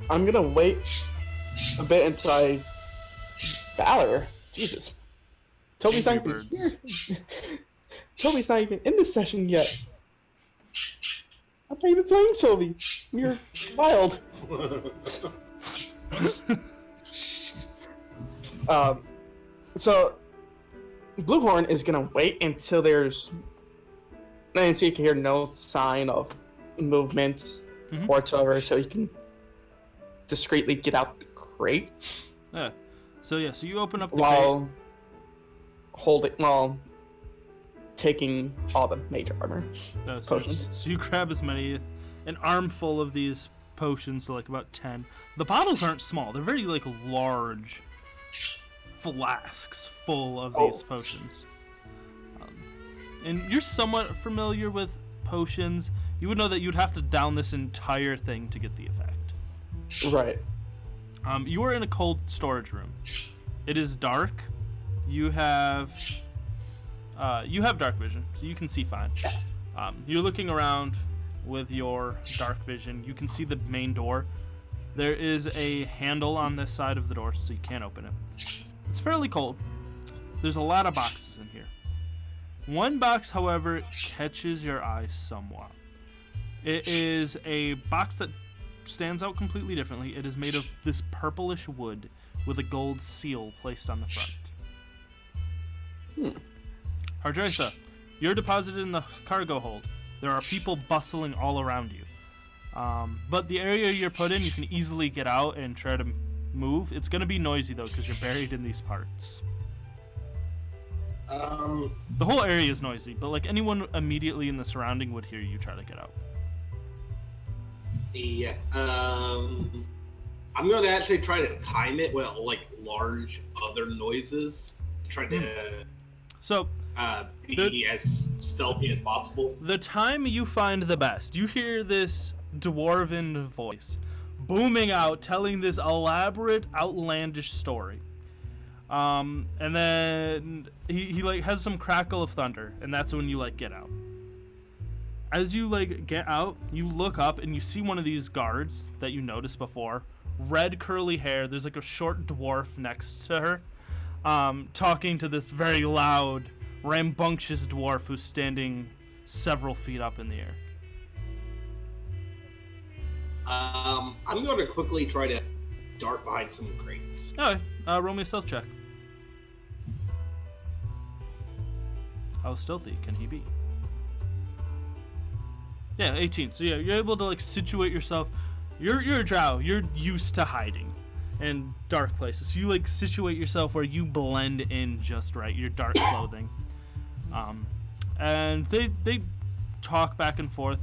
I'm gonna wait a bit until I... Valor? Jesus. Toby's not even here. Toby's not even in this session yet. I'm not even playing Toby. You're wild. So Bluehorn is gonna wait until you can hear no sign of movement whatsoever, so you can discreetly get out the crate. Yeah. So you open up the while taking all the mage armor potions. So you grab an armful of these potions, so like about 10. The bottles aren't small; they're very like large flasks full of these potions. And you're somewhat familiar with potions. You would know that you'd have to down this entire thing to get the effect. Right. You are in a cold storage room. It is dark. You have dark vision, so you can see fine. You're looking around with your dark vision. You can see the main door. There is a handle on this side of the door, so you can't open it. It's fairly cold. There's a lot of boxes in here. One box, however, catches your eye somewhat. It is a box that stands out completely differently. It is made of this purplish wood with a gold seal placed on the front. Ardresa, you're deposited in the cargo hold. There are people bustling all around you. But the area you're put in, you can easily get out and try to move. It's going to be noisy, though, because you're buried in these parts. The whole area is noisy, but like anyone immediately in the surrounding would hear you try to get out. Yeah. I'm going to actually try to time it with like large other noises. Try to be as stealthy as possible. The time you find the best, you hear this dwarven voice booming out, telling this elaborate, outlandish story. And then he like has some crackle of thunder, and that's when you like get out. As you like get out, you look up and you see one of these guards that you noticed before. Red curly hair. There's like a short dwarf next to her, talking to this very loud, rambunctious dwarf who's standing several feet up in the air. I'm going to quickly try to dart behind some crates. Okay, roll me a stealth check. How stealthy can he be? Yeah, 18. So yeah, you're able to like situate yourself. You're a drow. You're used to hiding in dark places. So you like situate yourself where you blend in just right. Your dark clothing. And they talk back and forth.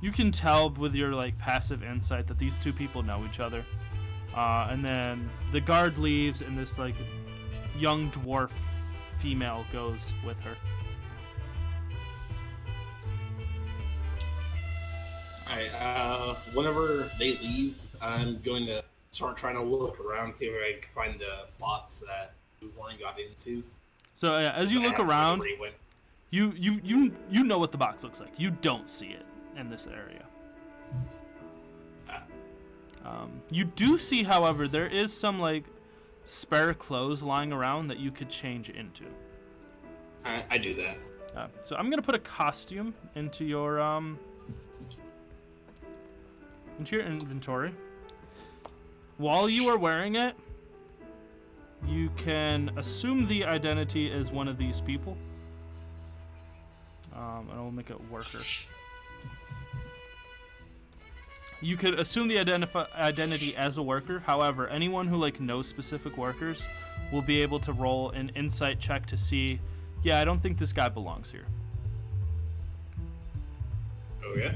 You can tell with your like passive insight that these two people know each other. And then the guard leaves, and this like young dwarf female goes with her. Alright, whenever they leave, I'm going to start trying to look around, see if I can find the bots that one got into. So yeah, as you look around, you know what the box looks like. You don't see it in this area. You do see, however, there is some like spare clothes lying around that you could change into. I do that. So I'm gonna put a costume into your inventory. While you are wearing it, you can assume the identity as one of these people. And I'll make it worker. You could assume the identity as a worker. However, anyone who like knows specific workers will be able to roll an insight check to see, yeah, I don't think this guy belongs here. Oh yeah.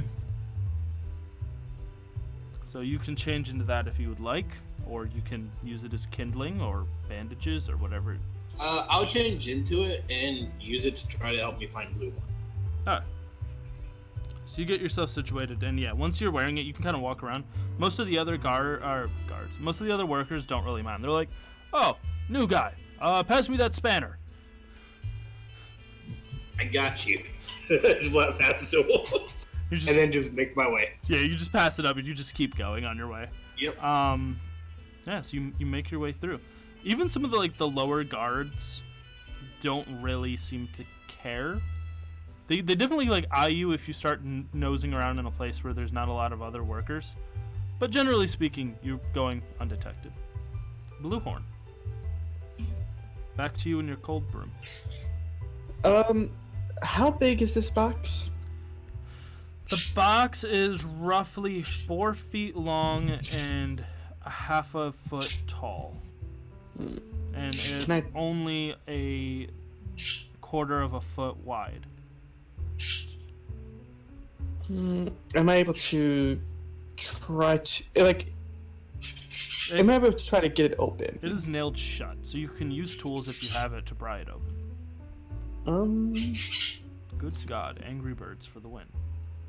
So you can change into that if you would like, or you can use it as kindling or bandages or whatever. I'll change into it and use it to try to help me find blue one. Ah. So you get yourself situated, and yeah, once you're wearing it, you can kind of walk around. Most of the other most of the other workers don't really mind. They're like, "Oh, new guy, pass me that spanner." I got you. Just let pass it to him. And then just make my way. Yeah, you just pass it up, and you just keep going on your way. Yep. Yeah, so you make your way through. Even some of the like the lower guards don't really seem to care. They definitely like eye you if you start nosing around in a place where there's not a lot of other workers. But generally speaking, you're going undetected. Bluehorn. Back to you in your cold broom. How big is this box? The box is roughly 4 feet long and a half a foot tall. And it's only a quarter of a foot wide. Am I able to try to am I able to try to get it open? It is nailed shut, so you can use tools if you have it to pry it open. Good God, Angry Birds for the win.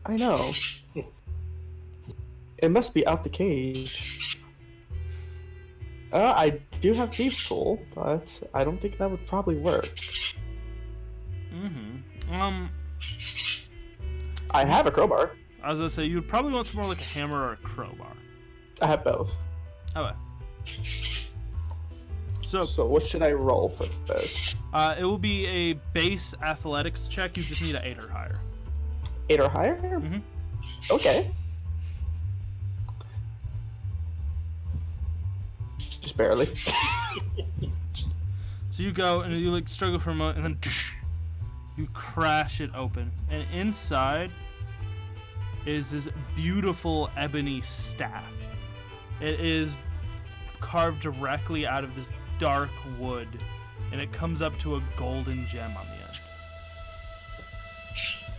I know. It must be out the cage. I do have Thieves' Tool, but I don't think that would probably work. I have a crowbar. I was gonna say, you'd probably want some more like a hammer or a crowbar. I have both. Okay. So what should I roll for this? It will be a base athletics check. You just need an 8 or higher. 8 or higher? Mm-hmm. Okay. Just barely. So you go and you like struggle for a moment, and then you crash it open, and inside is this beautiful ebony staff. It is carved directly out of this dark wood, and it comes up to a golden gem on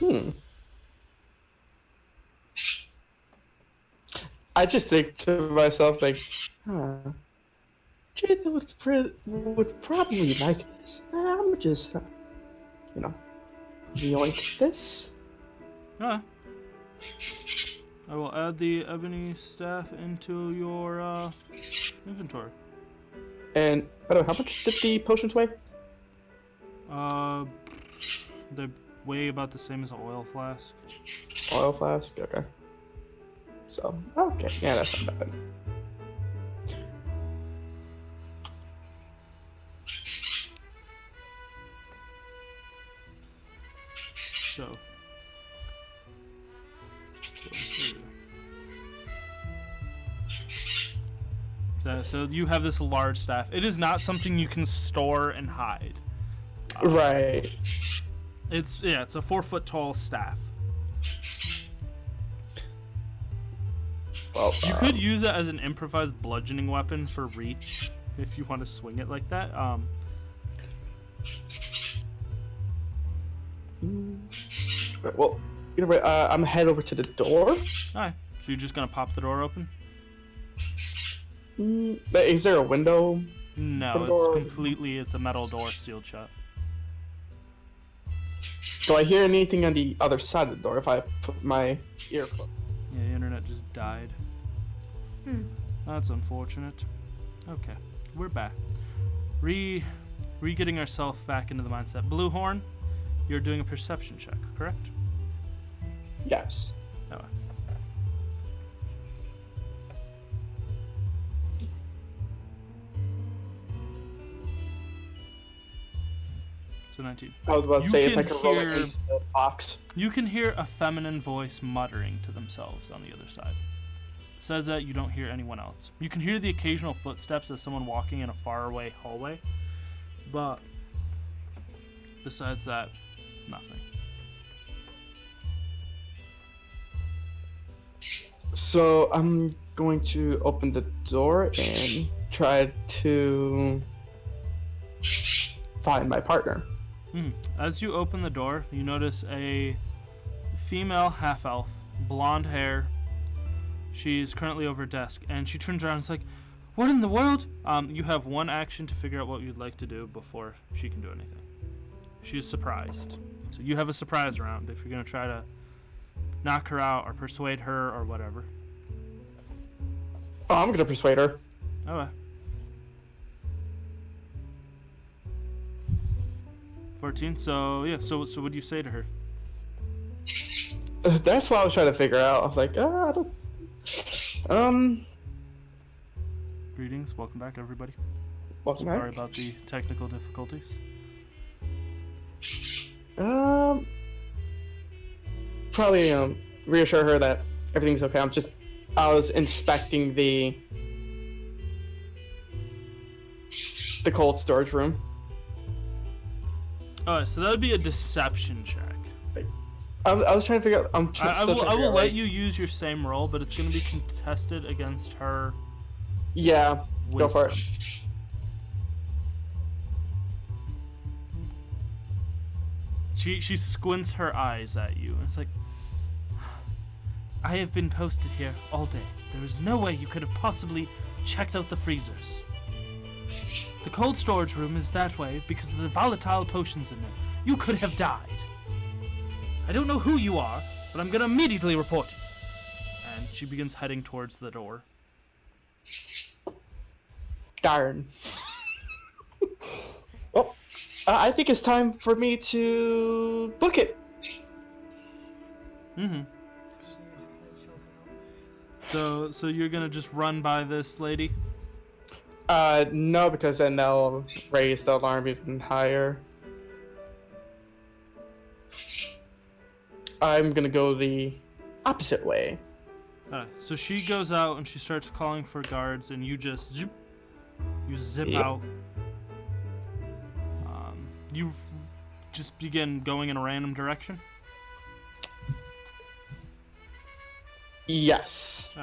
the end. I just think to myself, like, Jathan would probably like this. I'm just, yoink this. I will add the ebony staff into your inventory. And, by the way, how much did the potions weigh? They weigh about the same as an oil flask. Oil flask? Okay. So, okay. Yeah, that's not bad. So you have this large staff. It is not something you can store and hide. Right. It's a 4-foot tall staff. Well, you could use it as an improvised bludgeoning weapon for reach if you want to swing it like that. Well, I'm gonna head over to the door. Alright, so you're just gonna pop the door open? Is there a window? No, it's a metal door sealed shut. Do I hear anything on the other side of the door if I put my ear close? Yeah, the internet just died. That's unfortunate. Okay, we're back. Getting ourselves back into the mindset. Bluehorn, you're doing a perception check, correct? Yes. Oh. So 19. I was about to say if I can could roll it hear- into the box. You can hear a feminine voice muttering to themselves on the other side. Says that you don't hear anyone else. You can hear the occasional footsteps of someone walking in a faraway hallway, but besides that, nothing. So I'm going to open the door and try to find my partner. As you open the door, you notice a female half-elf, blonde hair. She's currently over a desk, and she turns around and is like, "What in the world?" You have one action to figure out what you'd like to do before she can do anything. She is surprised. So you have a surprise round if you're going to try to knock her out or persuade her or whatever. Oh, I'm going to persuade her. Okay. 14. So yeah. So what do you say to her? That's what I was trying to figure out. I was like, I don't... Greetings. Welcome back, everybody. Welcome Sorry back. about the technical difficulties. Probably reassure her that everything's okay. I was inspecting the cold storage room. Alright, so that would be a deception check. I was trying to figure out. I will let you use your same roll, but it's going to be contested against her. Yeah, go for it. She squints her eyes at you, and it's like, I have been posted here all day. There is no way you could have possibly checked out the freezers. The cold storage room is that way because of the volatile potions in them. You could have died. I don't know who you are, but I'm gonna immediately report you. And she begins heading towards the door. Darn. Well, I think it's time for me to book it. So you're gonna just run by this lady? No, because then they'll raise the alarm even higher. I'm gonna go the opposite way. So she goes out and she starts calling for guards, and you just zoop, You zip Yep. out. You just begin going in a random direction. Yes.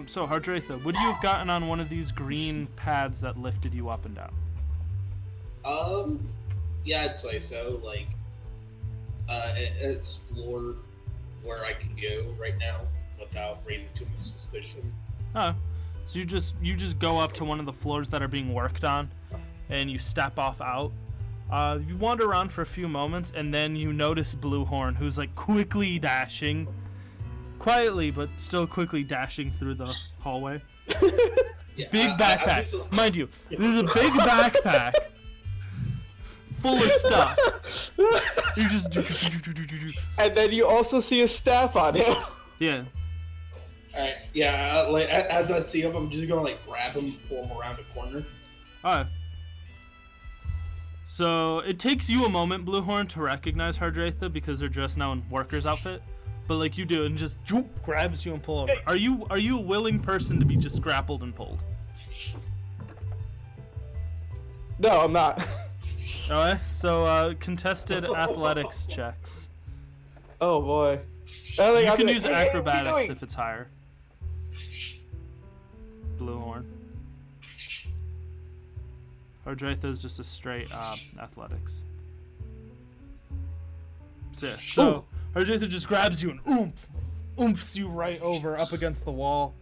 So Hardratha, would you have gotten on one of these green pads that lifted you up and down? Yeah, I'd say so. Like, explore where I can go right now without raising too much suspicion. Oh, so you just go up to one of the floors that are being worked on, and you step off out. You wander around for a few moments, and then you notice Bluehorn, who's like quietly dashing but still quickly dashing through the hallway. Yeah, Big backpack, mind you. This is a big backpack full of stuff. You just And then you also see a staff on him. yeah. Alright, yeah, like, as I see him, I'm just gonna, like, grab him, pull him around the corner. Alright. So it takes you a moment, Bluehorn, to recognize Hardratha because they're dressed now in workers' outfit. But like you do, and just grabs you and pull over. Are you a willing person to be just grappled and pulled? No, I'm not. Alright, so contested athletics checks. Oh boy. You can use acrobatics if it's higher. Bluehorn. Hardratha is just a straight athletics. So yeah. So Hardratha just grabs you and oomphs you right over up against the wall,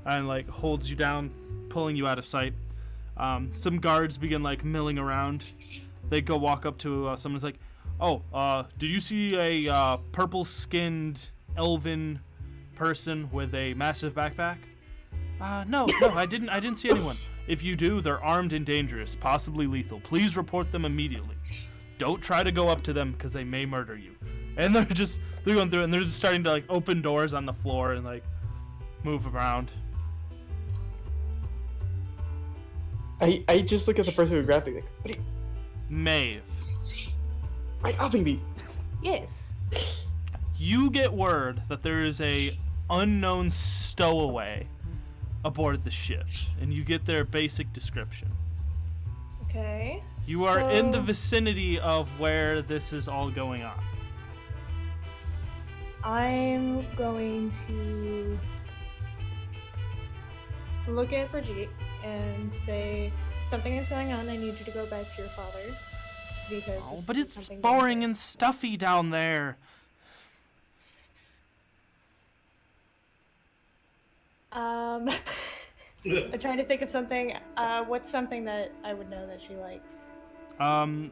and like holds you down, pulling you out of sight. Some guards begin like milling around. They go walk up to someone's like, "Oh, did you see a purple-skinned elven person with a massive backpack?" No, I didn't see anyone. If you do, they're armed and dangerous, possibly lethal. Please report them immediately. Don't try to go up to them because they may murder you. And they're going through it, and they're just starting to like open doors on the floor and like move around. I just look at the person who's grabbing like, what are you? Maeve, Right, helping me. Yes. you get word that there is a unknown stowaway aboard the ship, and you get their basic description. Okay. You are in the vicinity of where this is all going on. I'm going to look at Brigitte and say, something is going on. I need you to go back to your father. Because But it's boring and stuffy down there. I'm trying to think of something. What's something that I would know that she likes?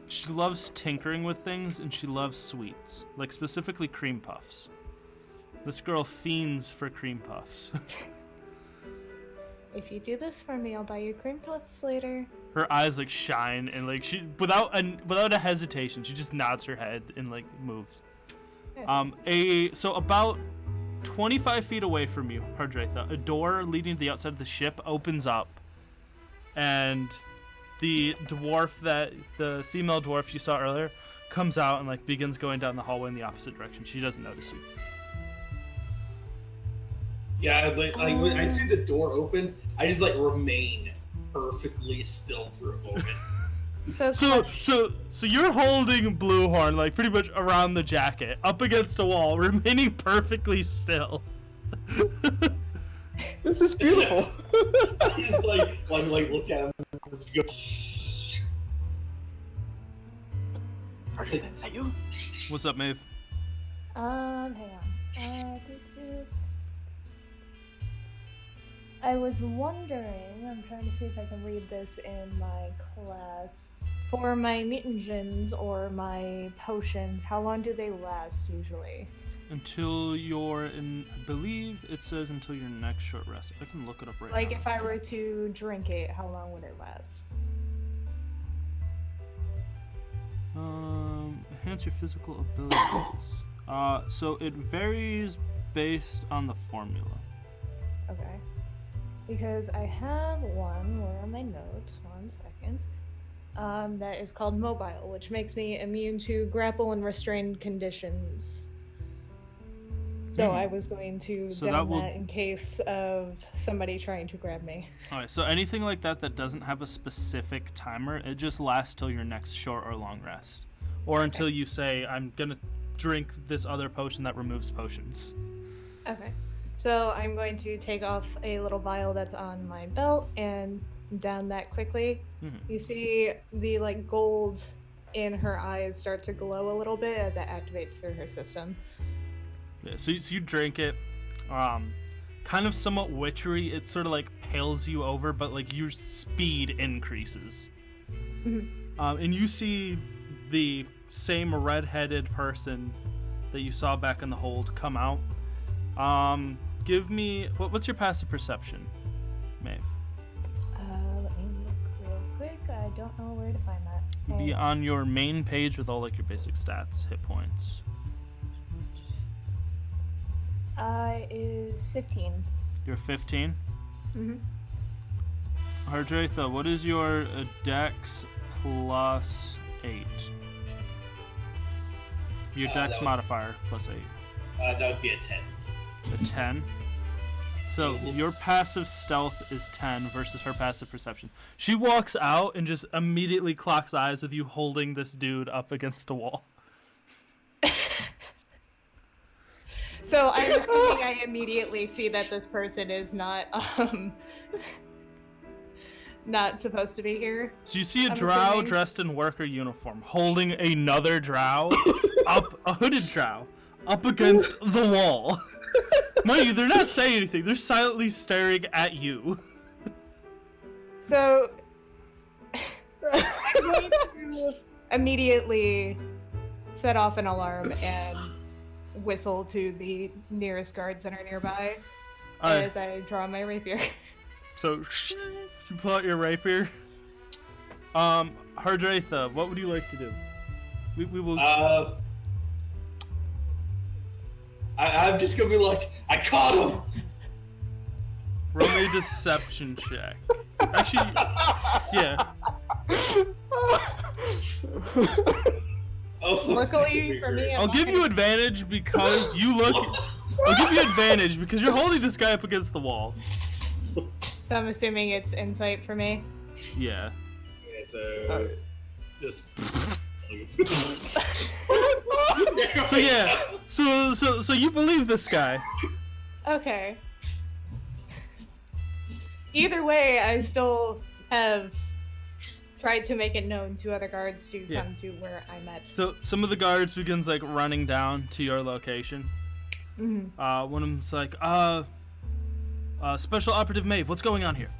She loves tinkering with things, and she loves sweets, like specifically cream puffs. This girl fiends for cream puffs. If you do this for me, I'll buy you cream puffs later. Her eyes like shine, and like she without a hesitation, she just nods her head and like moves. So about 25 feet away from you, Hardratha, a door leading to the outside of the ship opens up, and the female dwarf you saw earlier comes out and like begins going down the hallway in the opposite direction. She doesn't notice you. Yeah, like when I see the door open, I just like remain perfectly still for a moment. So you're holding Bluehorn like pretty much around the jacket, up against a wall, remaining perfectly still. This is beautiful. I just like look at him and just go. Is that you? What's up, Maeve? Hang on. I was wondering, I'm trying to see if I can read this in my class. For my mutagens or my potions, how long do they last usually? Until you're in, I believe it says until your next short rest. I can look it up right now. Like if I were to drink it, how long would it last? Enhance your physical abilities. So it varies based on the formula. Okay. Because I have one, where are my notes? 1 second. That is called Mobile, which makes me immune to grapple and restrained conditions. So I was going to So down that will- that in case of somebody trying to grab me. All right. So anything like that that doesn't have a specific timer, it just lasts till your next short or long rest, or until you say, "I'm gonna drink this other potion that removes potions." Okay. So I'm going to take off a little vial that's on my belt and down that quickly. You see the like gold in her eyes start to glow a little bit as it activates through her system. Yeah. So you drink it. Kind of somewhat witchery. It sort of like pales you over, but like your speed increases. And you see the same red-headed person that you saw back in the hold come out. Give me what's your passive perception, Maeve? Let me look real quick. I don't know where to find that. You'd be on your main page with all like your basic stats, hit points. Is 15. You're 15. Hardratha, what is your Dex plus 8? Your Dex modifier plus 8. That would be a 10. A 10. So your passive stealth is 10 versus her passive perception. She walks out and just immediately clocks eyes with you holding this dude up against a wall. So I'm assuming I immediately see that this person is not not supposed to be here. So you see a I'm drow assuming. dressed in worker uniform holding another drow, a hooded drow, up against the wall. Mind you, they're not saying anything. They're silently staring at you. So I'm going to immediately set off an alarm and whistle to the nearest guards that are nearby as I draw my rapier. So you pull out your rapier. Hardratha, what would you like to do? We will. I'm just gonna be like, I caught him. Roll a deception check. Actually, yeah. Oh, Luckily for me, I'll give you advantage because you look. I'll give you advantage because you're holding this guy up against the wall. So I'm assuming it's insight for me. Yeah. Okay, so just. So yeah. So you believe this guy? Okay. Either way, I still have tried to make it known to other guards to Yeah. come to where I'm at. So some of the guards begins like running down to your location. One of them's like, Special Operative Maeve, what's going on here?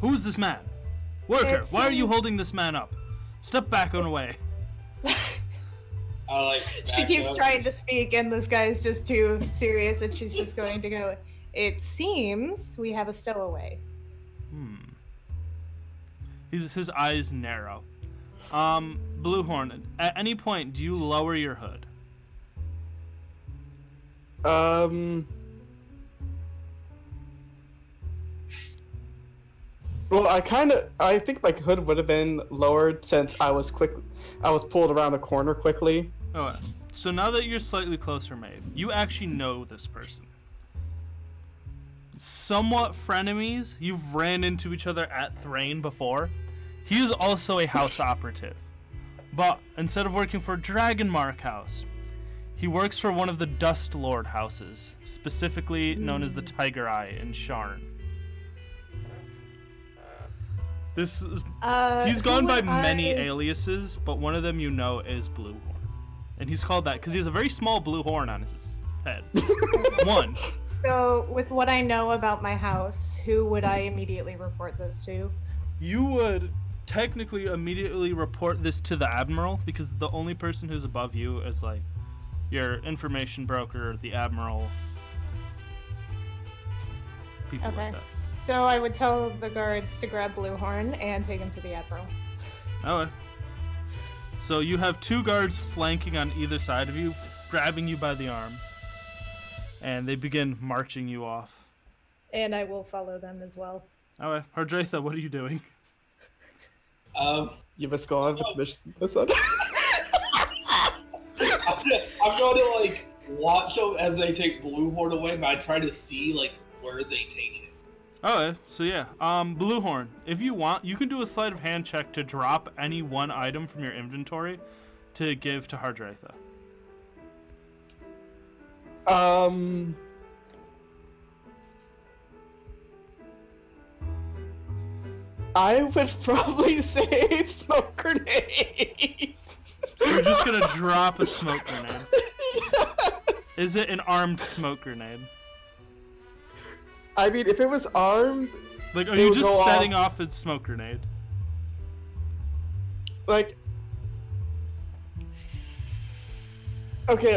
Who is this man? Worker, It why are you seems- holding this man up? Step back and away. She back keeps up. trying to speak, and this guy's just too serious, and she's just going to go, "It seems we have a stowaway." His eyes narrow. Bluehorn, at any point, do you lower your hood? Well, I think my hood would have been lowered since I was pulled around the corner quickly. Okay. So now that you're slightly closer, Maeve, you actually know this person. Somewhat frenemies. You've ran into each other at Thrain before. He is also a house operative. But instead of working for Dragonmark House, he works for one of the Dust Lord houses, specifically known as the Tiger Eye in Sharn. He's gone by many aliases, but one of them you know is Bluehorn. And he's called that because he has a very small blue horn on his head. One. So, with what I know about my house, who would I immediately report this to? You would technically immediately report this to the Admiral because the only person who's above you is like your information broker, the Admiral, people Okay. like that. So I would tell the guards to grab Bluehorn and take him to the Admiral. Okay. So you have two guards flanking on either side of you, grabbing you by the arm, and they begin marching you off. And I will follow them as well. Okay, Hardratha, what are you doing? You must go on with the mission. That's not- I'm going to like watch them as they take Bluehorn away, but I try to see like where they take it. Okay, so yeah, Bluehorn, if you want, you can do a sleight of hand check to drop any one item from your inventory to give to Hardratha. I would probably say smoke grenade. You're just gonna drop a smoke grenade. Yes. Is it an armed smoke grenade? I mean, if it was armed, Like, are it you would just go setting off a smoke grenade? like, okay,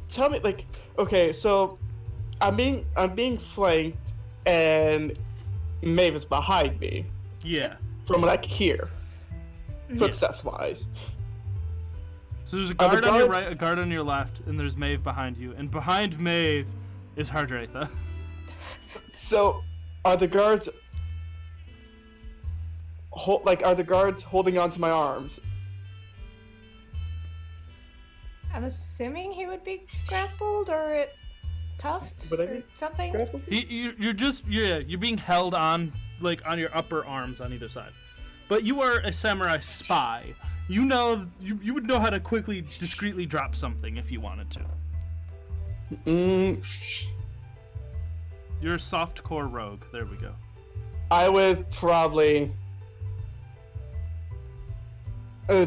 tell me, like, okay, so I'm being flanked, and Maeve is behind me, Yeah. from what I can hear, footsteps wise. So there's a Are the guard on your guards- right, a guard on your left, and there's Maeve behind you. And behind Maeve is Hardratha. So, are the guards, are the guards holding onto my arms? I'm assuming he would be grappled or cuffed Would I or be something. Grappled? You're being held on, like, on your upper arms on either side. But you are a samurai spy. You know, you would know how to quickly, discreetly drop something if you wanted to. You're a softcore rogue. There we go. I would probably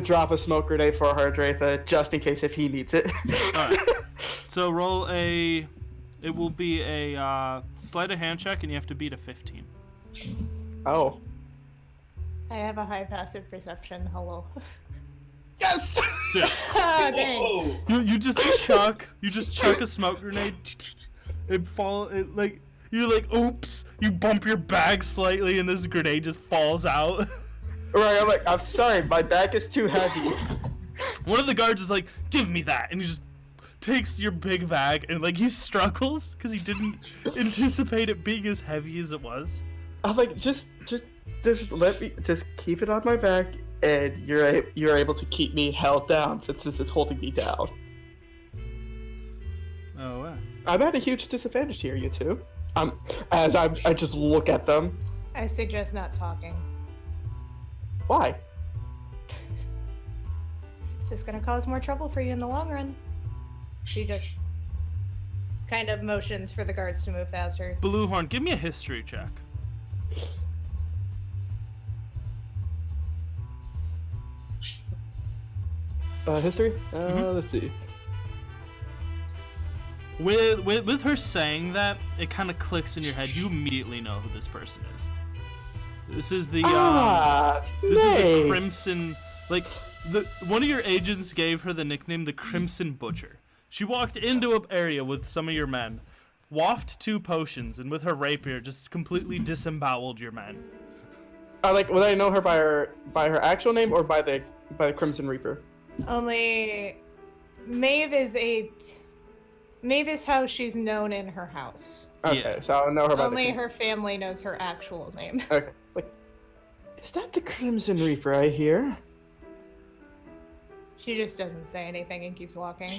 drop a smoke grenade for Hardratha just in case if he needs it. Alright. So roll a... It will be a sleight of hand check, and you have to beat a 15. Oh. I have a high passive perception. Hello. Yes! So yeah, Ah, dang. Whoa! you just chuck a smoke grenade. You're like, oops. You bump your bag slightly, and this grenade just falls out. Right, I'm like, I'm sorry, my bag is too heavy. One of the guards is like, give me that, and he just takes your big bag, and like he struggles because he didn't anticipate it being as heavy as it was. I'm like, just let me, just keep it on my back, and you're able to keep me held down since this is holding me down. Oh wow. I'm at a huge disadvantage here, you two. I just look at them. I suggest not talking. Why? It's just gonna cause more trouble for you in the long run. She just kind of motions for the guards to move faster. Bluehorn, give me a history check. History? Let's see. With her saying that, it kind of clicks in your head. You immediately know who this person is. This is the this is the Crimson. Like one of your agents gave her the nickname the Crimson Butcher. She walked into an area with some of your men, waffed 2 potions, and with her rapier just completely disemboweled your men. Would I know her by her actual name or by the Crimson Reaper? Only Maeve is how she's known in her house. Okay, Yeah. so I'll know her by Only the her family knows her actual name. Okay. Like, is that the Crimson Reaper I hear? She just doesn't say anything and keeps walking.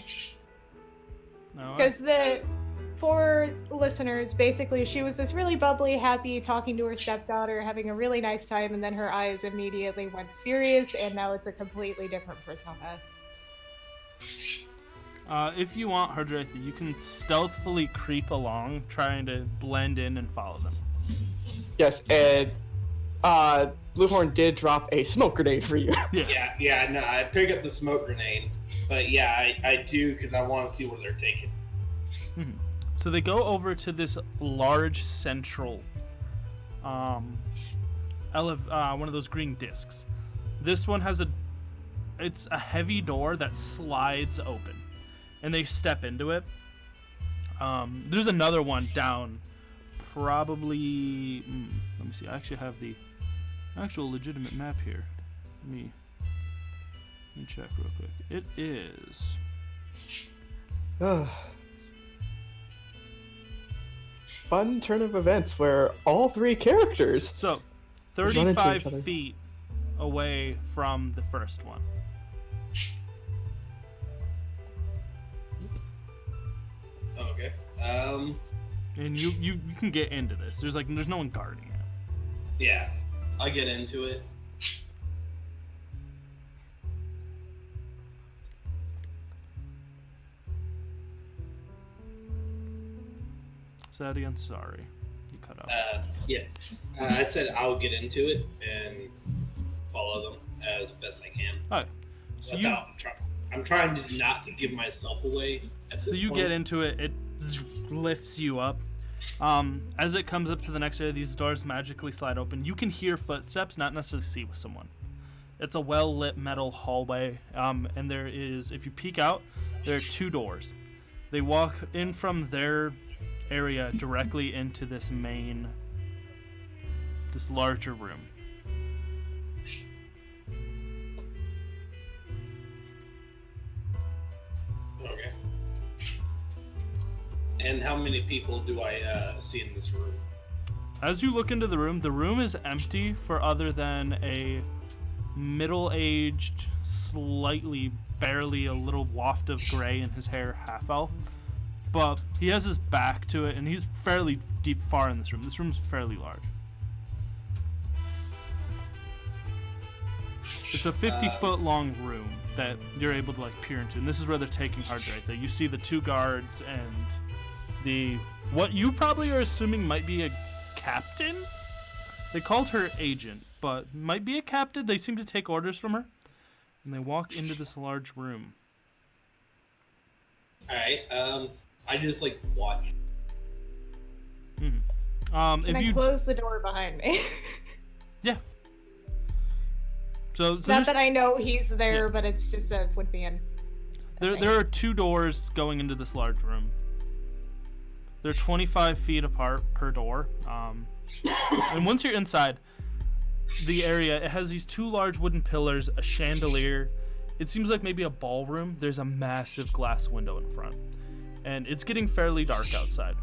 No, Because for listeners, basically, she was this really bubbly, happy, talking to her stepdaughter, having a really nice time, and then her eyes immediately went serious, and now it's a completely different persona. if you want, Hardratha, you can stealthily creep along, trying to blend in and follow them. Yes, and Bluehorn did drop a smoke grenade for you. Yeah, no, I pick up the smoke grenade, but yeah, I do because I want to see where they're taking. So they go over to this large central, one of those green discs. This one has it's a heavy door that slides open, and they step into it. There's another one down, probably. Let me see. I actually have the actual legitimate map here. Let me check real quick. It is. Fun turn of events where all 3 characters. So, run into each 35 other. feet away from the first one. And you can get into this. There's no one guarding it. Yeah, I get into it. Say that again. Sorry, you cut out. Yeah. I said I'll get into it and follow them as best I can. All right. So I'm trying just not to give myself away. So you get into it. It lifts you up. As it comes up to the next area, these doors magically slide open. You can hear footsteps, not necessarily see with someone. It's a well-lit metal hallway, and there is, if you peek out, there are 2 doors. They walk in from their area directly into this larger room. Okay. And how many people do I see in this room? As you look into the room is empty for other than a middle-aged, slightly, barely a little waft of gray in his hair half-elf. But he has his back to it, and he's fairly deep far in this room. This room's fairly large. It's a 50-foot long room that you're able to peer into, and this is where they're taking part right there. You see the 2 guards and what you probably are assuming might be a captain. They called her agent, but might be a captain. They seem to take orders from her, and they walk into this large room. All right. I just watch. Mm-hmm. Can I close the door behind me? Yeah. So not that I know he's there, but it's just would be in. There are 2 doors going into this large room. They're 25 feet apart per door. And once you're inside the area, it has these 2 large wooden pillars, a chandelier. It seems like maybe a ballroom. There's a massive glass window in front. And it's getting fairly dark outside.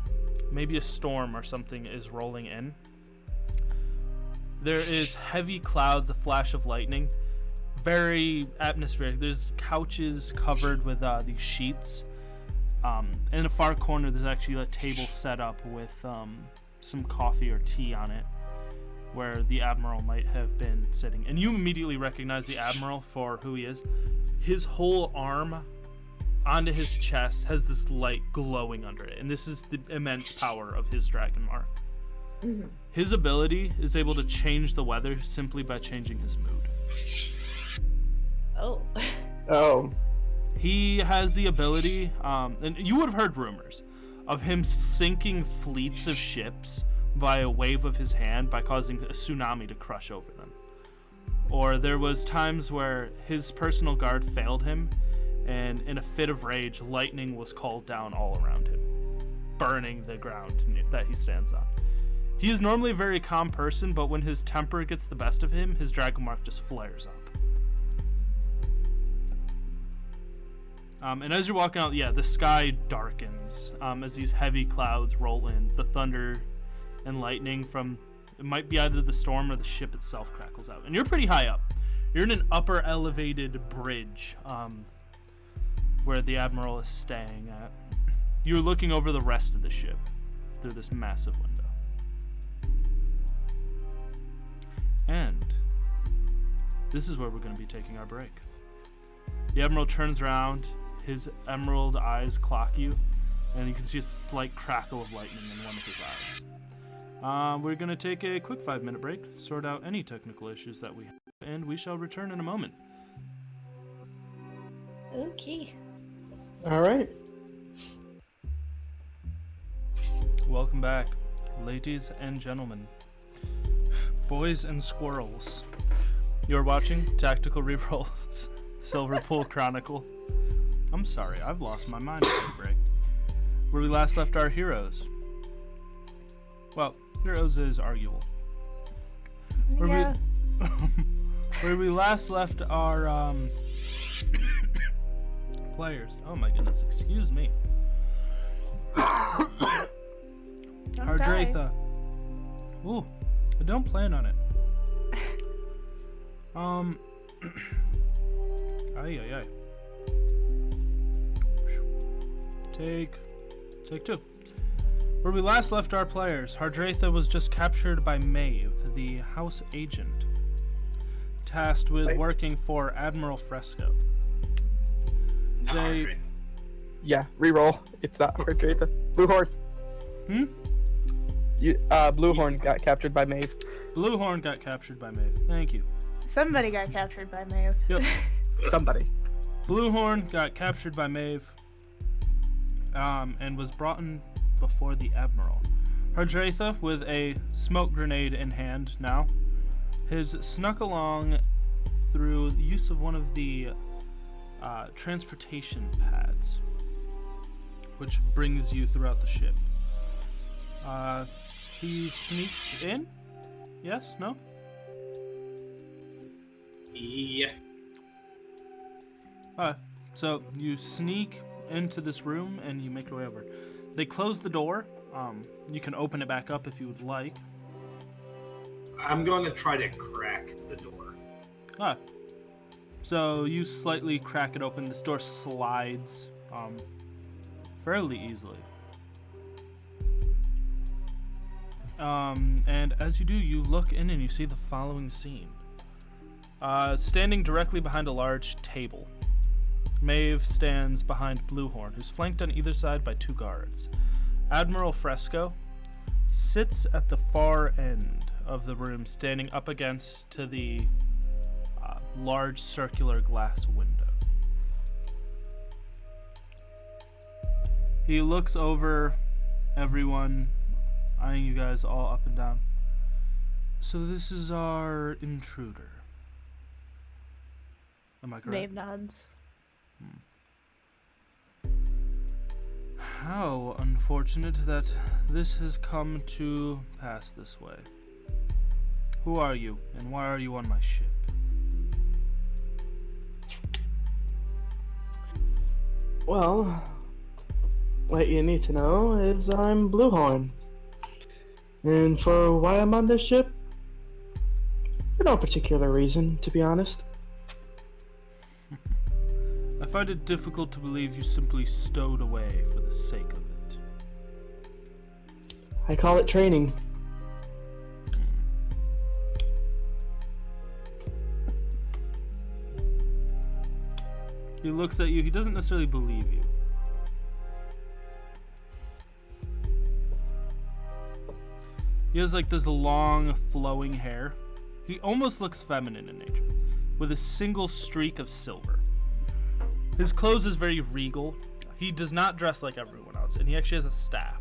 Maybe a storm or something is rolling in. There is heavy clouds, a flash of lightning. Very atmospheric. There's couches covered with these sheets. In the far corner, there's actually a table set up with some coffee or tea on it, where the Admiral might have been sitting. And you immediately recognize the Admiral for who he is. His whole arm onto his chest has this light glowing under it, and this is the immense power of his dragon mark. Mm-hmm. His ability is able to change the weather simply by changing his mood. Oh. He has the ability, and you would have heard rumors of him sinking fleets of ships by a wave of his hand by causing a tsunami to crush over them. Or there was times where his personal guard failed him, and in a fit of rage, lightning was called down all around him, burning the ground that he stands on. He is normally a very calm person, but when his temper gets the best of him, his dragon mark just flares up. And as you're walking out, the sky darkens as these heavy clouds roll in. The thunder and lightning from, it might be either the storm or the ship itself, crackles out. And you're pretty high up. You're in an upper elevated bridge where the Admiral is staying at. You're looking over the rest of the ship through this massive window. And this is where we're going to be taking our break. The Admiral turns around. His emerald eyes clock you, and you can see a slight crackle of lightning in one of his eyes. We're going to take a quick 5-minute break, sort out any technical issues that we have, and we shall return in a moment. Okay. All right. Welcome back, ladies and gentlemen, boys and squirrels. You're watching Tactical Rerolls, Silver Pool Chronicle. I'm sorry, I've lost my mind at the break. Where we last left our heroes. Well, heroes is arguable. Yeah. Where we last left our players. Oh my goodness, excuse me. Hardratha. Ooh, I don't plan on it. Ay. Take 2. Where we last left our players, Hardratha was just captured by Maeve, the house agent, tasked with working for Admiral Fresco. They... Yeah, reroll. It's not Hardratha. Bluehorn. Bluehorn got captured by Maeve. Bluehorn got captured by Maeve. Thank you. Somebody got captured by Maeve. Yep. Somebody. Bluehorn got captured by Maeve, and was brought in before the Admiral. Hardratha, with a smoke grenade in hand now, has snuck along through the use of one of the transportation pads, which brings you throughout the ship. He sneaked in? Yes? No? Yeah. So you sneak into this room and you make your way over. They close the door. You can open it back up if you would like. I'm going to try to crack the door. So you slightly crack it open. This door slides fairly easily. And as you do, you look in and you see the following scene. Standing directly behind a large table, Maeve stands behind Bluehorn, who's flanked on either side by 2 guards. Admiral Fresco sits at the far end of the room, standing up against to the large circular glass window. He looks over everyone, eyeing you guys all up and down. So this is our intruder. Am I correct? Maeve nods. How unfortunate that this has come to pass this way. Who are you, and why are you on my ship? Well, what you need to know is I'm Bluehorn. And for why I'm on this ship? For no particular reason, to be honest. I find it difficult to believe you simply stowed away for the sake of it. I call it training. He looks at you. He doesn't necessarily believe you. He has like this long flowing hair. He almost looks feminine in nature, with a single streak of silver. His clothes is very regal. He does not dress like everyone else, and he actually has a staff.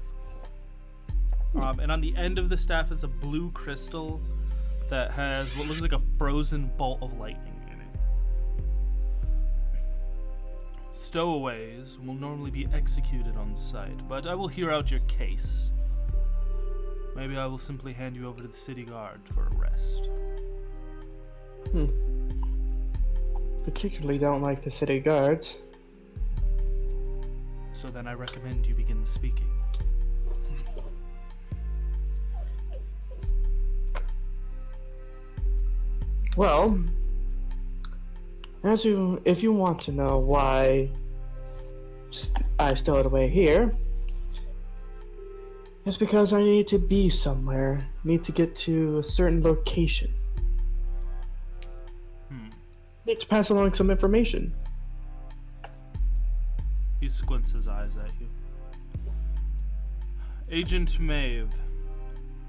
And on the end of the staff is a blue crystal that has what looks like a frozen bolt of lightning in it. Stowaways will normally be executed on sight, but I will hear out your case. Maybe I will simply hand you over to the city guard for a rest. Particularly don't like the city guards. So then I recommend you begin speaking. Well, if you want to know why I stowed away here, it's because I need to be somewhere. Need to get to a certain location. Need to pass along some information. He squints his eyes at you. Agent Maeve,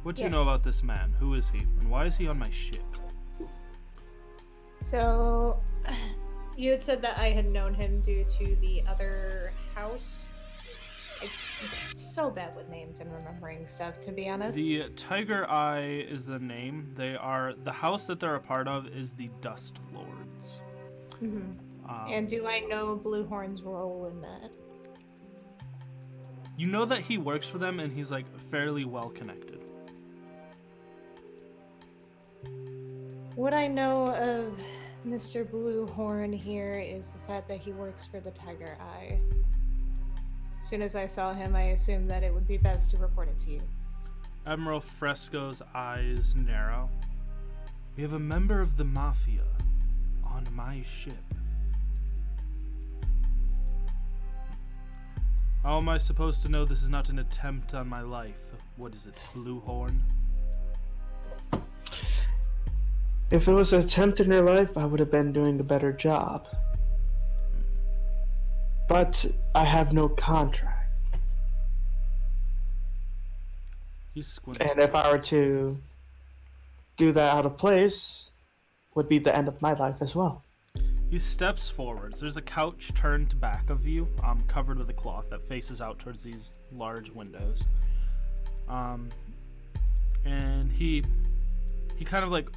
what do you know about this man? Who is he? And why is he on my ship? So, you had said that I had known him due to the other house. I'm so bad with names and remembering stuff, to be honest. The Tiger Eye is the name. The house that they're a part of is the Dust Lords. And do I know Bluehorn's role in that? You know that he works for them and he's like fairly well connected. What I know of Mr. Bluehorn here is the fact that he works for the Tiger Eye. As soon as I saw him, I assumed that it would be best to report it to you. Admiral Fresco's eyes narrow. We have a member of the Mafia on my ship. How am I supposed to know this is not an attempt on my life? What is it, Blue Horn? If it was an attempt in your life, I would have been doing a better job. But I have no contract. He squints. And if I were to do that out of place, would be the end of my life as well. He steps forwards. There's a couch turned back of you, covered with a cloth that faces out towards these large windows. And he kind of like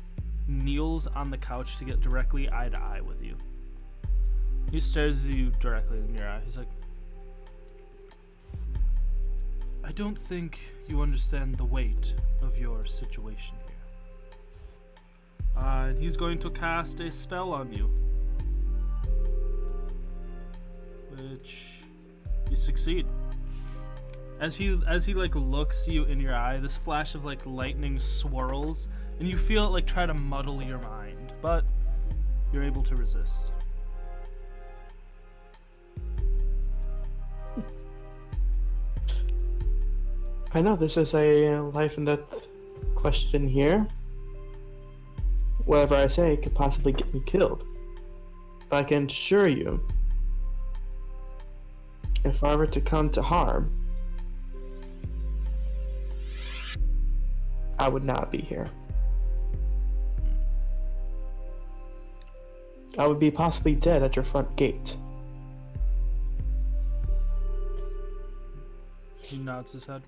kneels on the couch to get directly eye to eye with you. He stares at you directly in your eye. He's like, I don't think you understand the weight of your situation here. And he's going to cast a spell on you, which you succeed. As he like looks you in your eye, this flash of like lightning swirls, and you feel it like try to muddle your mind, but you're able to resist. I know this is a life and death question here. Whatever I say could possibly get me killed. But I can assure you, if I were to come to harm, I would not be here. I would be possibly dead at your front gate. He nods his head.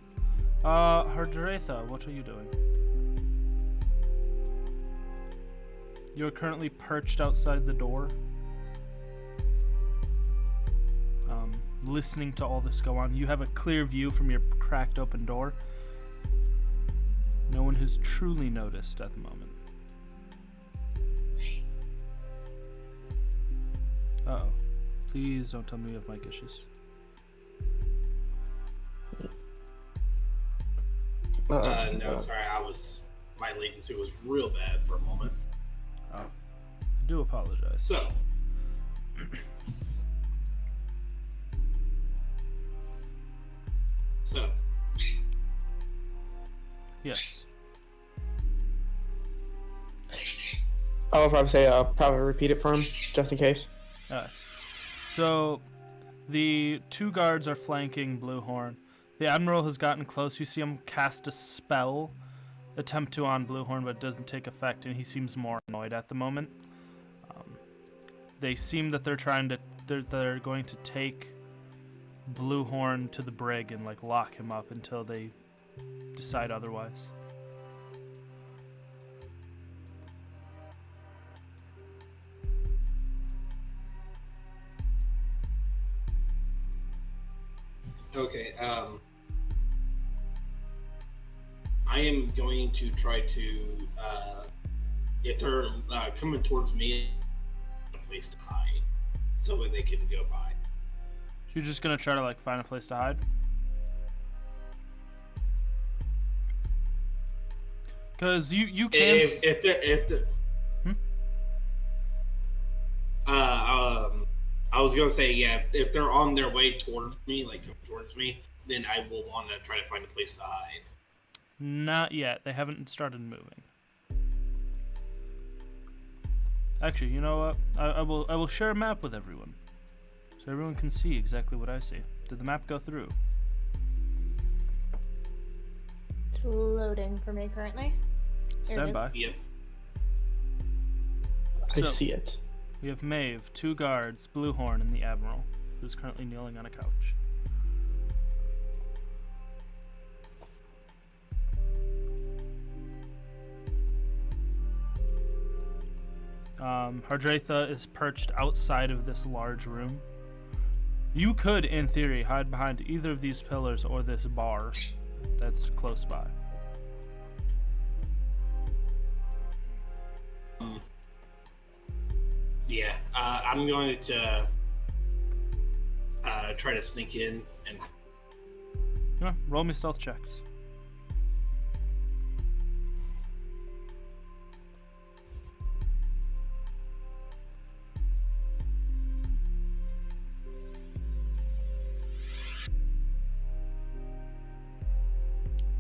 Hardretha, what are you doing? You're currently perched outside the door, listening to all this go on. You have a clear view from your cracked open door. No one has truly noticed at the moment. Uh-oh. Please don't tell me you have mic issues. No, sorry, my latency was real bad for a moment. Oh, I do apologize. So. Yes. I'll probably say, probably repeat it for him, just in case. So, the two guards are flanking Bluehorn. The Admiral has gotten close. You see him cast a spell, attempt to on Bluehorn, but it doesn't take effect, and he seems more annoyed at the moment. They seem that they're going to take Bluehorn to the brig and like lock him up until they decide otherwise. Okay, I am going to try to, if they're coming towards me, a place to hide, so that they can go by. So you're just gonna try to like find a place to hide? Because you can. If they're I was gonna say, yeah, if they're on their way towards me, like coming towards me, then I will want to try to find a place to hide. Not yet. They haven't started moving. Actually, you know what? I will share a map with everyone, so everyone can see exactly what I see. Did the map go through? It's loading for me currently. Stand by. Yep. I see it. We have Maeve, two guards, Bluehorn, and the Admiral, who's currently kneeling on a couch. Hardretha is perched outside of this large room. You could, in theory, hide behind either of these pillars or this bar that's close by. Yeah, I'm going to try to sneak in and. Yeah, roll me stealth checks.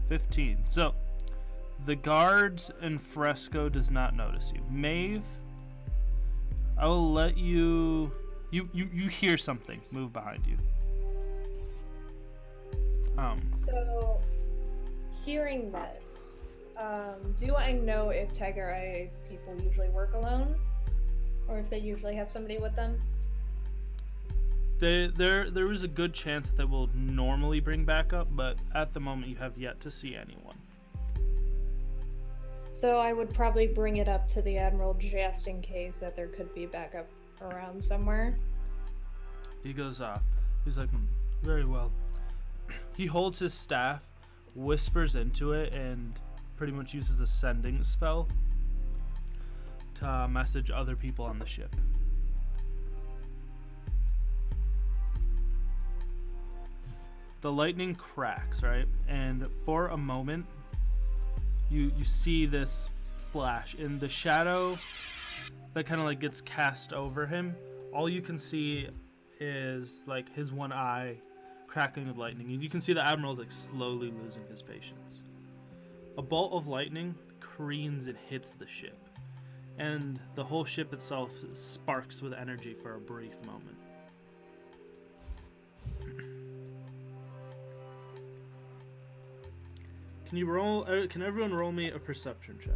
15. So, the guards and Fresco does not notice you. Maeve, I will let you... You hear something move behind you. So, hearing that, do I know if Tiger Eye people usually work alone? Or if they usually have somebody with them? There is a good chance that they will normally bring backup, but at the moment you have yet to see anyone. So I would probably bring it up to the Admiral just in case that there could be backup around somewhere. He goes, he's like, very well. He holds his staff, whispers into it, and pretty much uses the sending spell to message other people on the ship. The lightning cracks, right? And for a moment, you see this flash. In the shadow that kind of like gets cast over him, all you can see is like his one eye crackling with lightning. And you can see the Admiral's like slowly losing his patience. A bolt of lightning careens and hits the ship. And the whole ship itself sparks with energy for a brief moment. Can you roll? Can everyone roll me a perception check?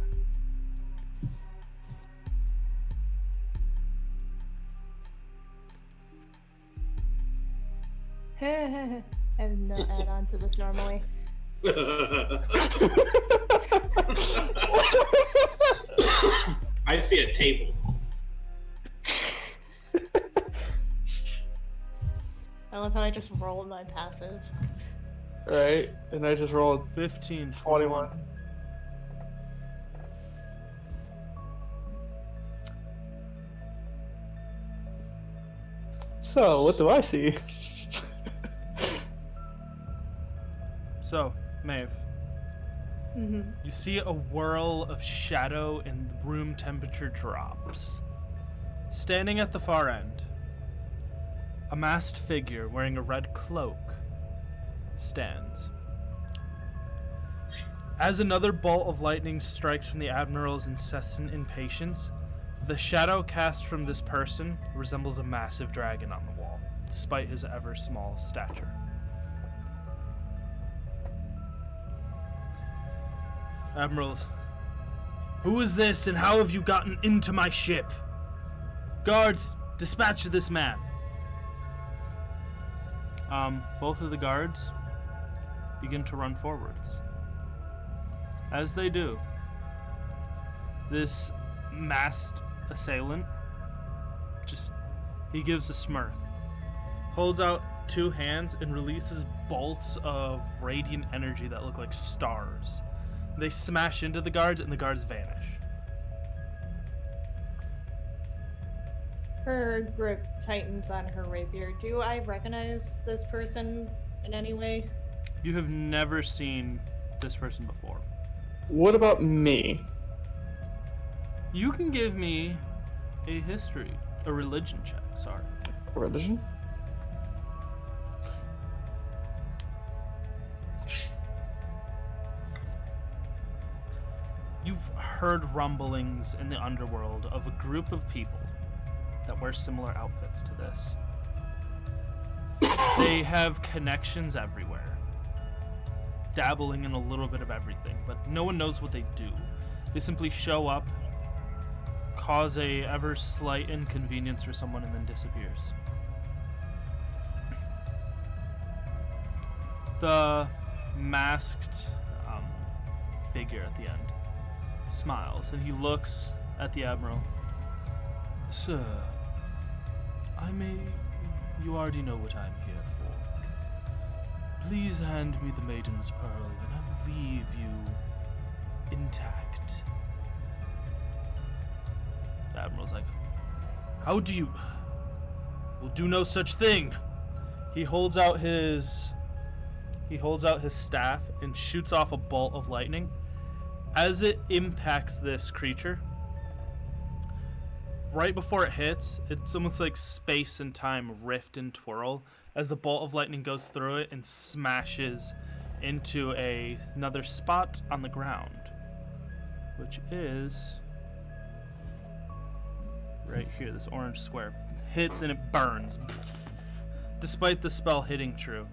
I have no add-on to this normally. I see a table. I love how I just rolled my passive. Right, and I just rolled 15, 21. So, what do I see? So, Maeve, you see a whirl of shadow and room temperature drops. Standing at the far end, a masked figure wearing a red cloak stands. As another bolt of lightning strikes from the Admiral's incessant impatience, the shadow cast from this person resembles a massive dragon on the wall, despite his ever-small stature. Admirals, who is this and how have you gotten into my ship? Guards, dispatch this man. Both of the guards begin to run forwards. As they do, this masked assailant he gives a smirk, holds out two hands and releases bolts of radiant energy that look like stars. They smash into the guards and the guards vanish. Her grip tightens on her rapier. Do I recognize this person in any way? You have never seen this person before. What about me? You can give me a religion check, sorry. Religion? You've heard rumblings in the underworld of a group of people that wear similar outfits to this. They have connections everywhere, dabbling in a little bit of everything, but no one knows what they do. They simply show up, cause a ever slight inconvenience for someone, and then disappears. The masked figure at the end smiles, and he looks at the Admiral. Sir, you already know what I'm here for. Please hand me the Maiden's Pearl, and I will leave you intact. The Admiral's like, how do you... We'll do no such thing. He holds out his staff and shoots off a bolt of lightning. As it impacts this creature, right before it hits, it's almost like space and time rift and twirl as the bolt of lightning goes through it and smashes into another spot on the ground, which is right here. This orange square hits and it burns. Despite the spell hitting true,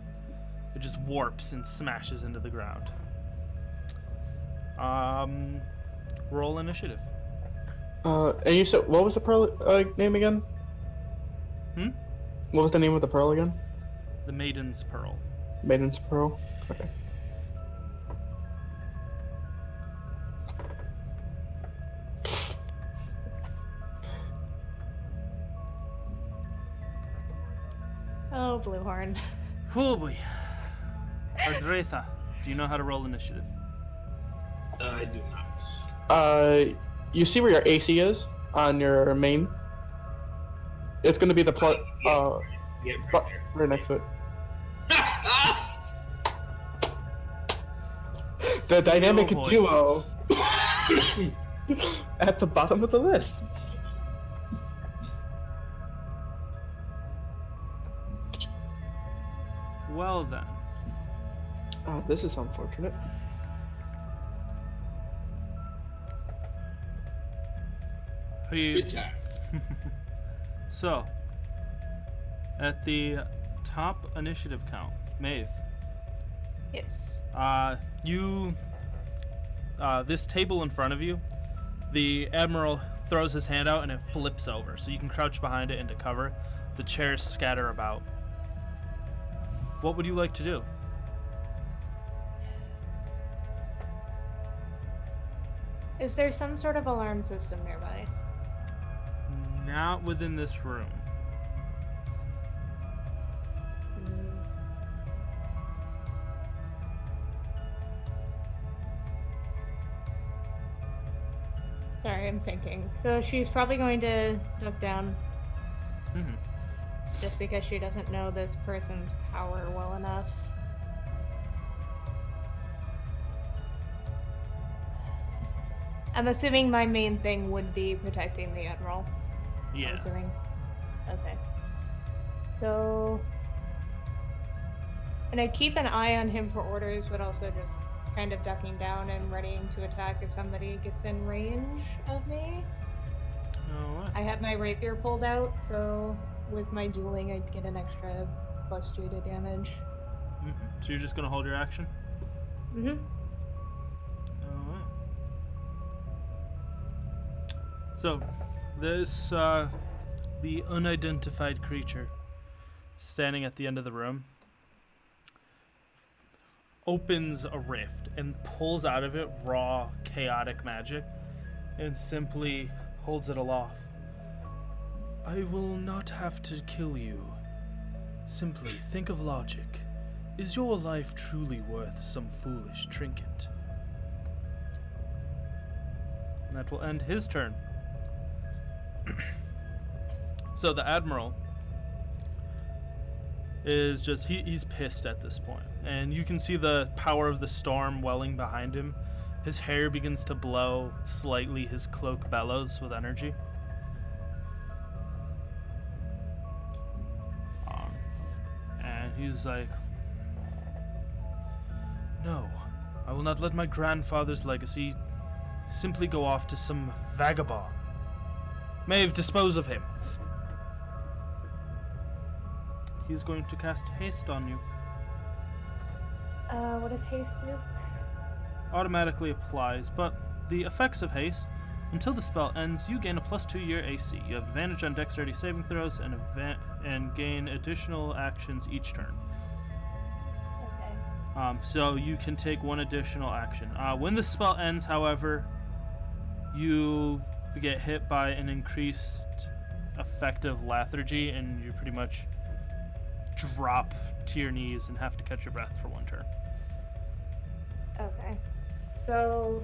it just warps and smashes into the ground. Roll initiative. And you said, what was the pearl name again? What was the name of the pearl again? The Maiden's Pearl. Maiden's Pearl? Okay. Oh, Bluehorn. Oh boy. Ardretha, do you know how to roll initiative? I do not. You see where your AC is on your main? It's gonna be the Yeah, right there. right next to it. The dynamic boy. duo at the bottom of the list. Well then. Oh, this is unfortunate. Who you? Good times. So, at the top initiative count, Maeve, Yes. this table in front of you, the Admiral throws his hand out and it flips over, so you can crouch behind it into cover. The chairs scatter about. What would you like to do? Is there some sort of alarm system nearby? Not within this room. Sorry, I'm thinking. So she's probably going to duck down Mm-hmm. just because she doesn't know this person's power well enough. I'm assuming my main thing would be protecting the Admiral. I'm Yeah. assuming. Okay. So... And I keep an eye on him for orders, but also just kind of ducking down and readying to attack if somebody gets in range of me. Alright. I have my rapier pulled out, so with my dueling, I'd get an extra +2 to damage. Mm-hmm. So you're just gonna hold your action? Mm-hmm. Alright. So, this, the unidentified creature standing at the end of the room opens a rift and pulls out of it raw, chaotic magic and simply holds it aloft. I will not have to kill you. Simply think of logic. Is your life truly worth some foolish trinket? And that will end his turn. So the Admiral is just, he's pissed at this point. And you can see the power of the storm welling behind him. His hair begins to blow slightly, his cloak bellows with energy. And he's like, no, I will not let my grandfather's legacy simply go off to some vagabond. Maeve, dispose of him. He's going to cast haste on you. What does haste do? Automatically applies, but the effects of haste, until the spell ends, you gain a +2 year AC. You have advantage on dexterity saving throws and gain additional actions each turn. Okay. So you can take one additional action. When the spell ends, however, you get hit by an increased effective lethargy, and you pretty much drop to your knees and have to catch your breath for one turn. Okay. So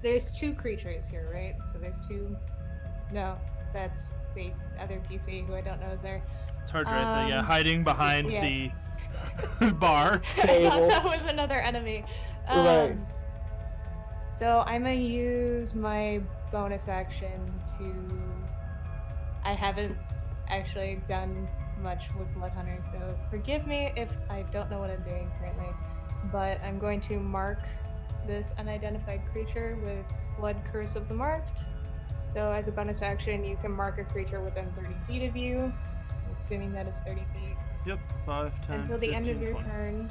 there's two creatures here, right? So there's two. No, that's the other PC who I don't know is there. It's hard to write that, yeah, hiding behind yeah. the bar. I thought Table. that was another enemy. Right. So I'm gonna use my bonus action to. I haven't actually done much with Bloodhunter, so forgive me if I don't know what I'm doing currently. but I'm going to mark this unidentified creature with Blood Curse of the Marked. So as a bonus action, you can mark a creature within 30 feet of you, assuming that is 30 feet. Yep, 5, 10, Until the 15, end of your 20. turn,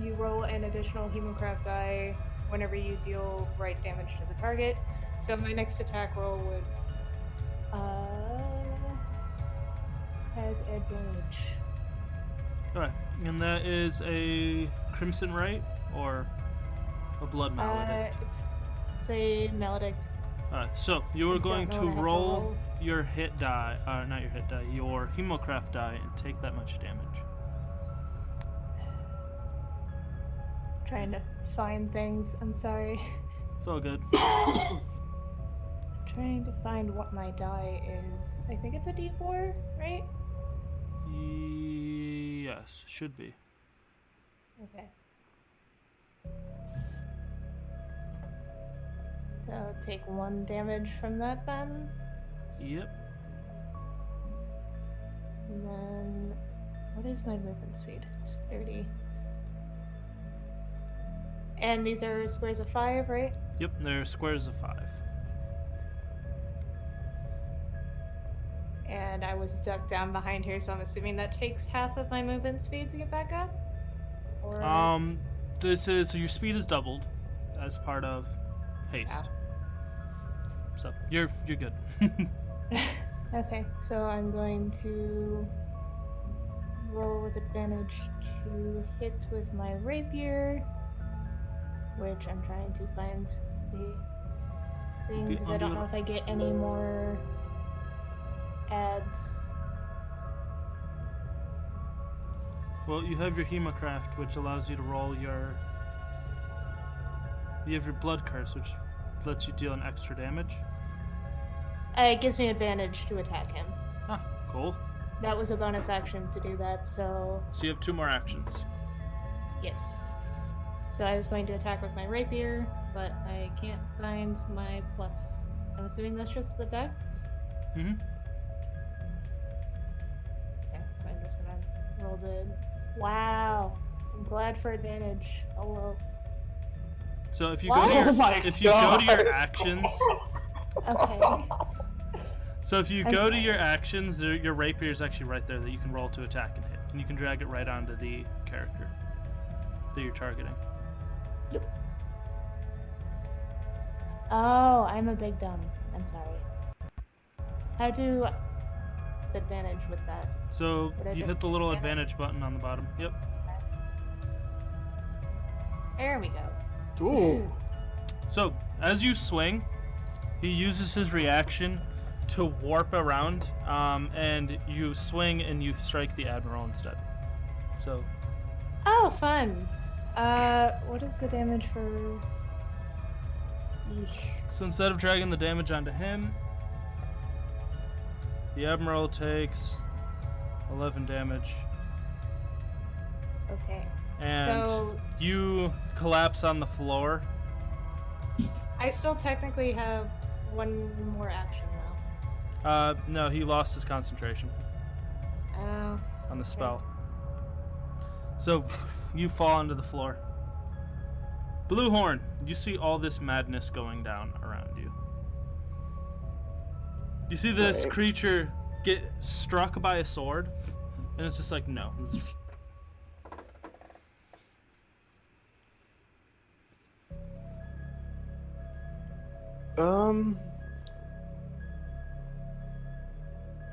you roll an additional Hemocraft die whenever you deal right damage to the target. So my next attack roll would has advantage. Alright, and that is a Crimson Rite or a Blood Maledict? It's a maledict. Alright, so you are going know to what I have to roll roll. your hit die, not your hit die, your Hemocraft die and take that much damage. Trying to find things. I'm sorry. It's all good. Trying to find what my die is. I think it's a D4, right? Yes, should be. Okay. So take 1 damage from that then. Yep. And then what is my movement speed? It's 30. And these are squares of 5, right? Yep, they're squares of 5. And I was ducked down behind here, so I'm assuming that takes half of my movement speed to get back up? Or... This is, so your speed is doubled as part of haste. Yeah. So you're good. Okay, so I'm going to roll with advantage to hit with my rapier, which I'm trying to find the thing because I don't know if I get any more adds. Well, you have your Hemocraft, which allows you to roll your... You have your Blood Curse, which lets you deal an extra damage. It gives me advantage to attack him. Ah, cool. That was a bonus action to do that, so... So you have 2 more actions. Yes. So I was going to attack with my rapier, but I can't find my plus. I'm assuming that's just the dex? Mm-hmm. Yeah, so I'm just gonna roll the... Wow! I'm glad for advantage. Oh well. So if you What? go to your, Oh my if you go to your God. actions, Okay. so if you I'm go to sorry. your actions, your rapier is actually right there that you can roll to attack and hit, and you can drag it right onto the character that you're targeting. Oh, I'm a big dumb. I'm sorry. How do advantage with that? So Did I you just hit the little get it? advantage button on the bottom. Yep. There we go. Ooh. So as you swing, he uses his reaction to warp around, and you swing and you strike the admiral instead. So Oh, fun. What is the damage for? Eesh. So instead of dragging the damage onto him, the Admiral takes 11 damage, Okay. and So you collapse on the floor. I still technically have 1 more action though. No, he lost his concentration Oh. on the spell. So you fall onto the floor. Bluehorn, you see all this madness going down around you. You see this Right. creature get struck by a sword, and it's just like, no.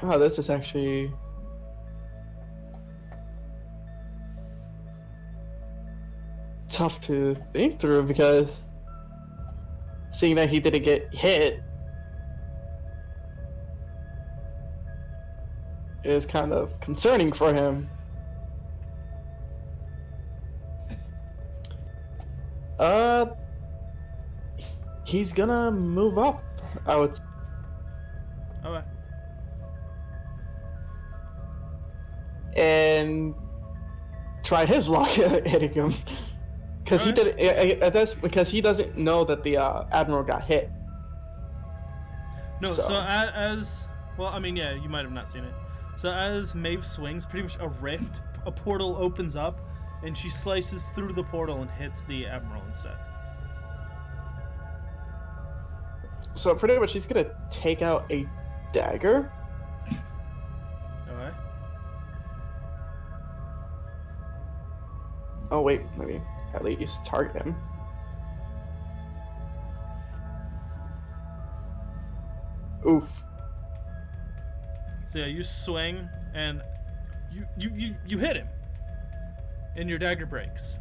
Oh, this is actually tough to think through because seeing that he didn't get hit is kind of concerning for him. He's gonna move up. I would. Okay. And try his luck hitting him, because he Alright. did. That's because he doesn't know that the admiral got hit. No, So- so as well, I mean, yeah, you might have not seen it. So as Maeve swings, pretty much a rift, a portal opens up, and she slices through the portal and hits the Admiral instead. So pretty much she's gonna take out a dagger. Okay. Oh wait, maybe at least target him. Oof. So yeah, you swing and you hit him, and your dagger breaks.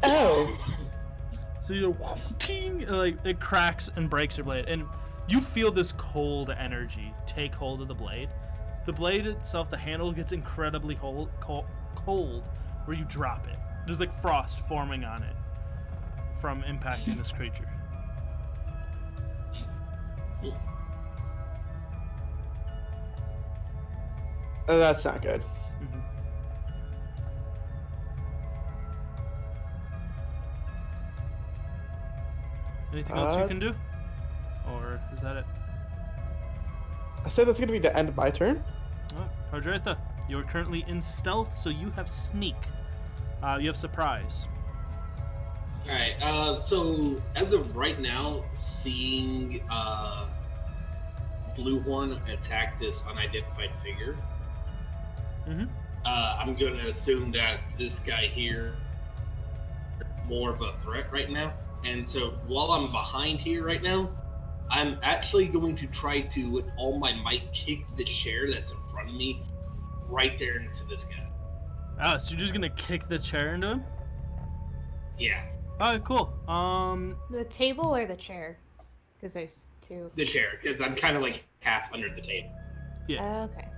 Oh. So you ting, like it cracks and breaks your blade, and you feel this cold energy take hold of the blade. The blade itself, the handle gets incredibly cold where you drop it. There's like frost forming on it from impacting this creature. Oh, that's not good. Mm-hmm. Anything else you can do? Or is that it? I said that's gonna be the end of my turn. Hardretha, you are currently in stealth, so you have sneak. You have surprise. Alright, so as of right now, seeing Bluehorn attack this unidentified figure, I'm going to assume that this guy here is more of a threat right now. And so while I'm behind here right now, I'm actually going to try to, with all my might, kick the chair that's in front of me right there into this guy. Oh, so you're just gonna kick the chair into him? Yeah. Alright, cool. The table or the chair? Because there's two. The chair, because I'm kind of like half under the table. Yeah. Okay.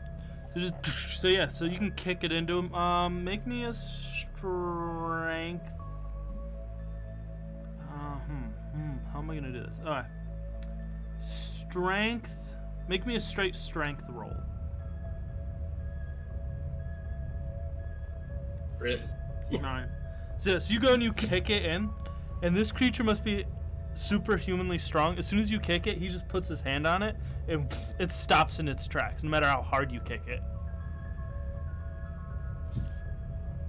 So you can kick it into him. Make me a strength. How am I gonna do this? Alright. Strength. Make me a straight strength roll. Really? Alright. So you go and you kick it in, and this creature must be superhumanly strong. As soon as you kick it, he just puts his hand on it, and it stops in its tracks, no matter how hard you kick it.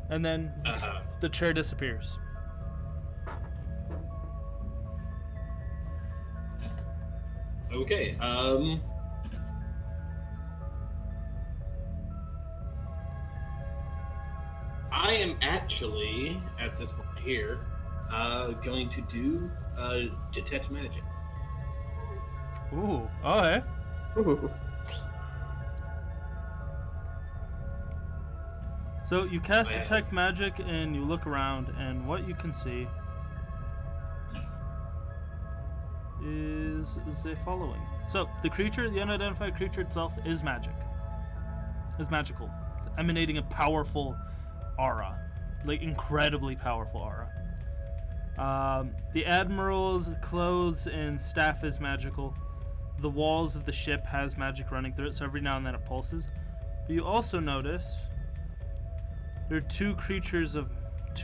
And then the chair disappears. Okay, I am actually, at this point here, going to do Detect Magic. Ooh, okay. Ooh. So you cast Detect Magic and you look around, and what you can see is the following. So the unidentified creature itself is magic. Is magical. It's emanating a powerful aura. Like incredibly powerful aura. The Admiral's clothes and staff is magical. The walls of the ship has magic running through it, so every now and then it pulses. But you also notice there are two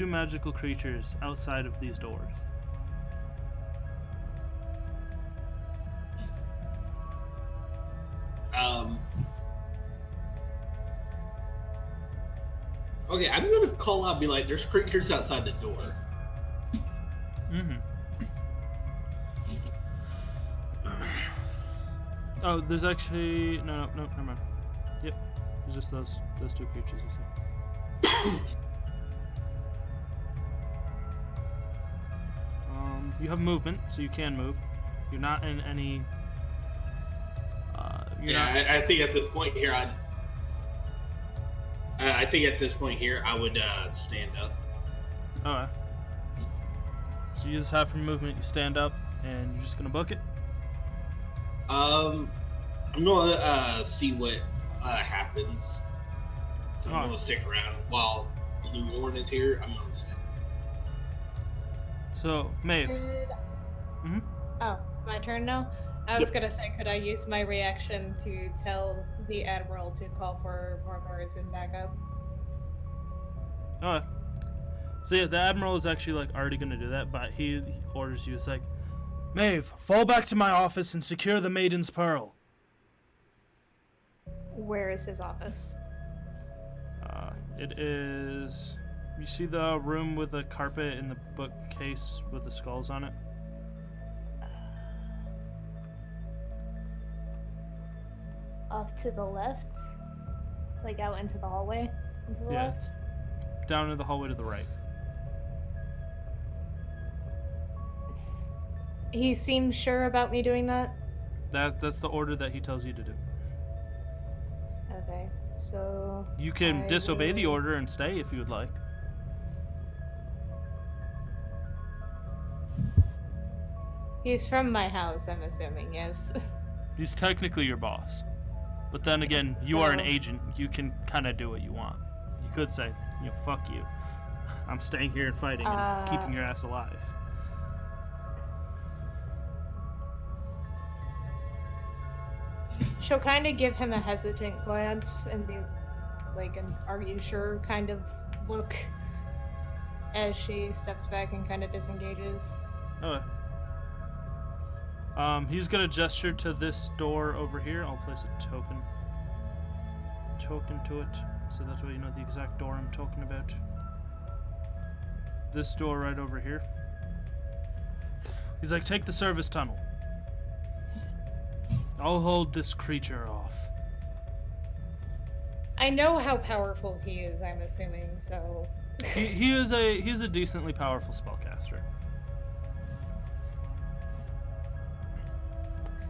magical creatures outside of these doors. Okay, I'm gonna call out and be like, there's creatures outside the door. Oh, there's actually no, never mind. Yep, there's just those two creatures. You have movement, so you can move. You're not in any. I think at this point here, I would stand up. Alright. So you just have for movement, you stand up, and you're just gonna book it? I'm gonna see what happens. So I'm gonna stick around while Bluehorn is here. I'm gonna stay. So, Maeve. Oh, it's my turn now? I was gonna say, could I use my reaction to tell the Admiral to call for more guards and backup? Alright. So yeah, the Admiral is actually like already gonna do that, but he orders you, it's like, Maeve, fall back to my office and secure the Maiden's Pearl. Where is his office? It is... You see the room with the carpet in the bookcase with the skulls on it? Off to the left? Like out into the hallway? Into the Yeah, left? it's down in the hallway to the right. He seems sure about me doing that? That's the order that he tells you to do. Okay, so... You can I disobey the will- order and stay if you would like. He's from my house, I'm assuming, yes. He's technically your boss. But then again, you are an So- agent. You can kind of do what you want. You could say, fuck you. I'm staying here and fighting and keeping your ass alive. She'll kind of give him a hesitant glance and be like an "are you sure" kind of look as she steps back and kind of disengages. Okay. He's gonna gesture to this door over here. I'll place a token to it, so that way you know the exact door I'm talking about. This door right over here. He's like, take the service tunnel. I'll hold this creature off. I know how powerful he is, I'm assuming, so... He's a decently powerful spellcaster.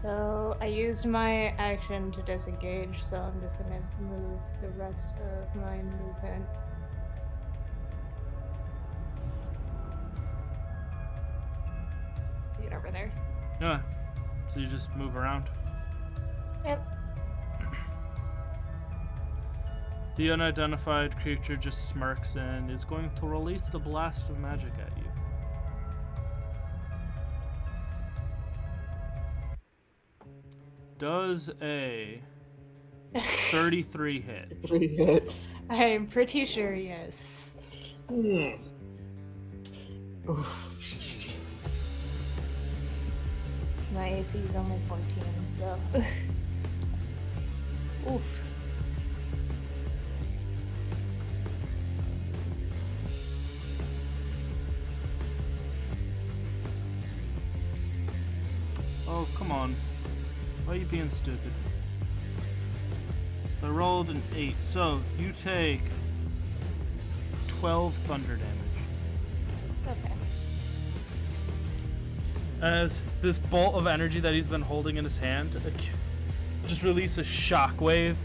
So, I used my action to disengage, so I'm just gonna move the rest of my movement. To get over there. Yeah. So you just move around. Yep. The unidentified creature just smirks and is going to release the blast of magic at you. Does a 33 hit? 3 hit. I'm pretty sure, yes. Oof. My AC is only 14, so... Oof. Oh, come on. Why are you being stupid? So I rolled an 8. So you take 12 thunder damage. Okay. As this bolt of energy that he's been holding in his hand just releases a shockwave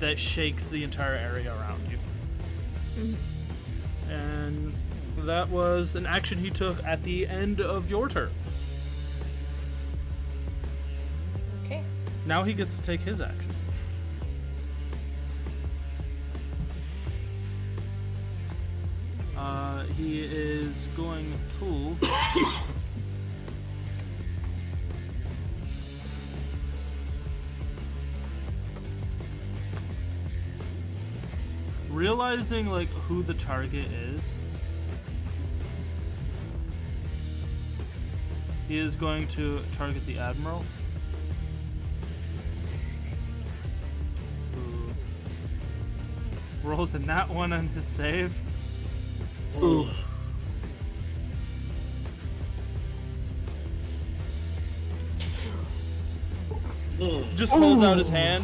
that shakes the entire area around you. And that was an action he took at the end of your turn. Okay. Now he gets to take his action. He is going to... Realizing like who the target is, he is going to target the Admiral. Who rolls a nat 1 on his save. Ooh. Just holds out his hand,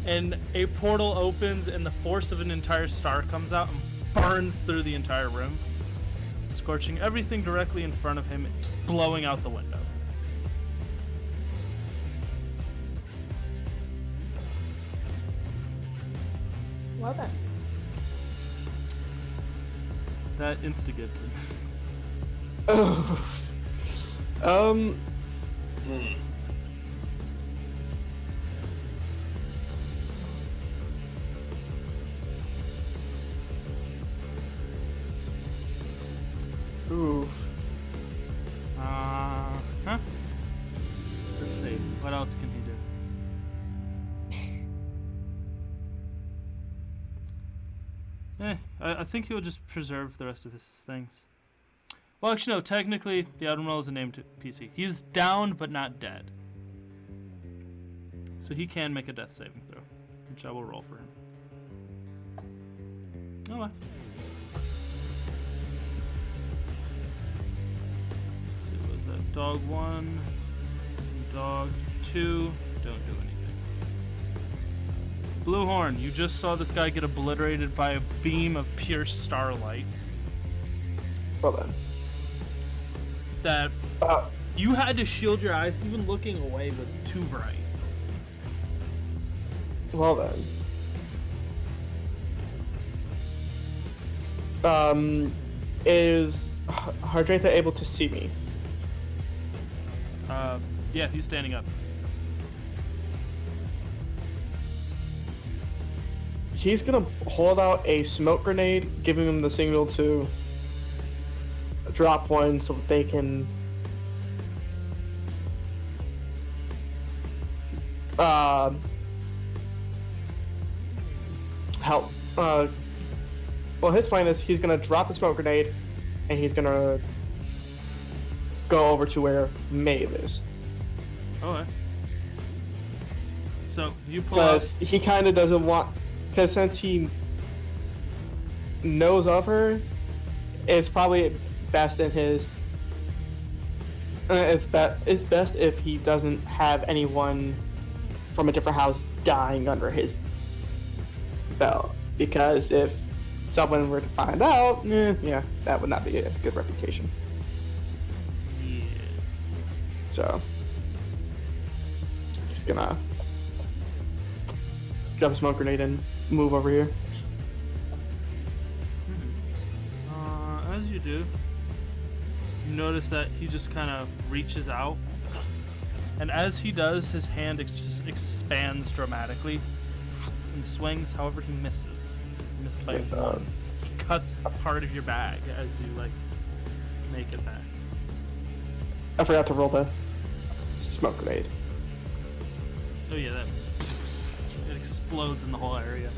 and a portal opens, and the force of an entire star comes out and burns through the entire room, scorching everything directly in front of him, blowing out the window. Well done. That instigated him. Oh. Ooh. Huh? Let's see. What else can he do? I think he'll just preserve the rest of his things. Well, actually, no. Technically, the Admiral is a named PC. He's downed but not dead. So he can make a death saving throw, which I will roll for him. Oh, well. Let's see, was that dog 1, dog 2? Don't do anything. Bluehorn, you just saw this guy get obliterated by a beam of pure starlight. Well then. That you had to shield your eyes. Even looking away was too bright. Well then. Is Hardratha able to see me? Yeah, he's standing up. He's gonna hold out a smoke grenade, giving him the signal to drop one so that they can help. Well, his plan is he's gonna drop the smoke grenade and he's gonna go over to where Maeve is. Okay. So you pull up. Because he kind of doesn't want. Because since he knows of her, it's probably best in his. It's best if he doesn't have anyone from a different house dying under his belt. Because if someone were to find out, yeah, that would not be a good reputation. Yeah. So, just gonna drop a smoke grenade and move over here. As you do, you notice that he just kind of reaches out, and as he does, his hand just expands dramatically and swings. However, he misses. He missed by one. He cuts part of your bag as you make it back. I forgot to roll the smoke grenade. Oh yeah, that it explodes in the whole area,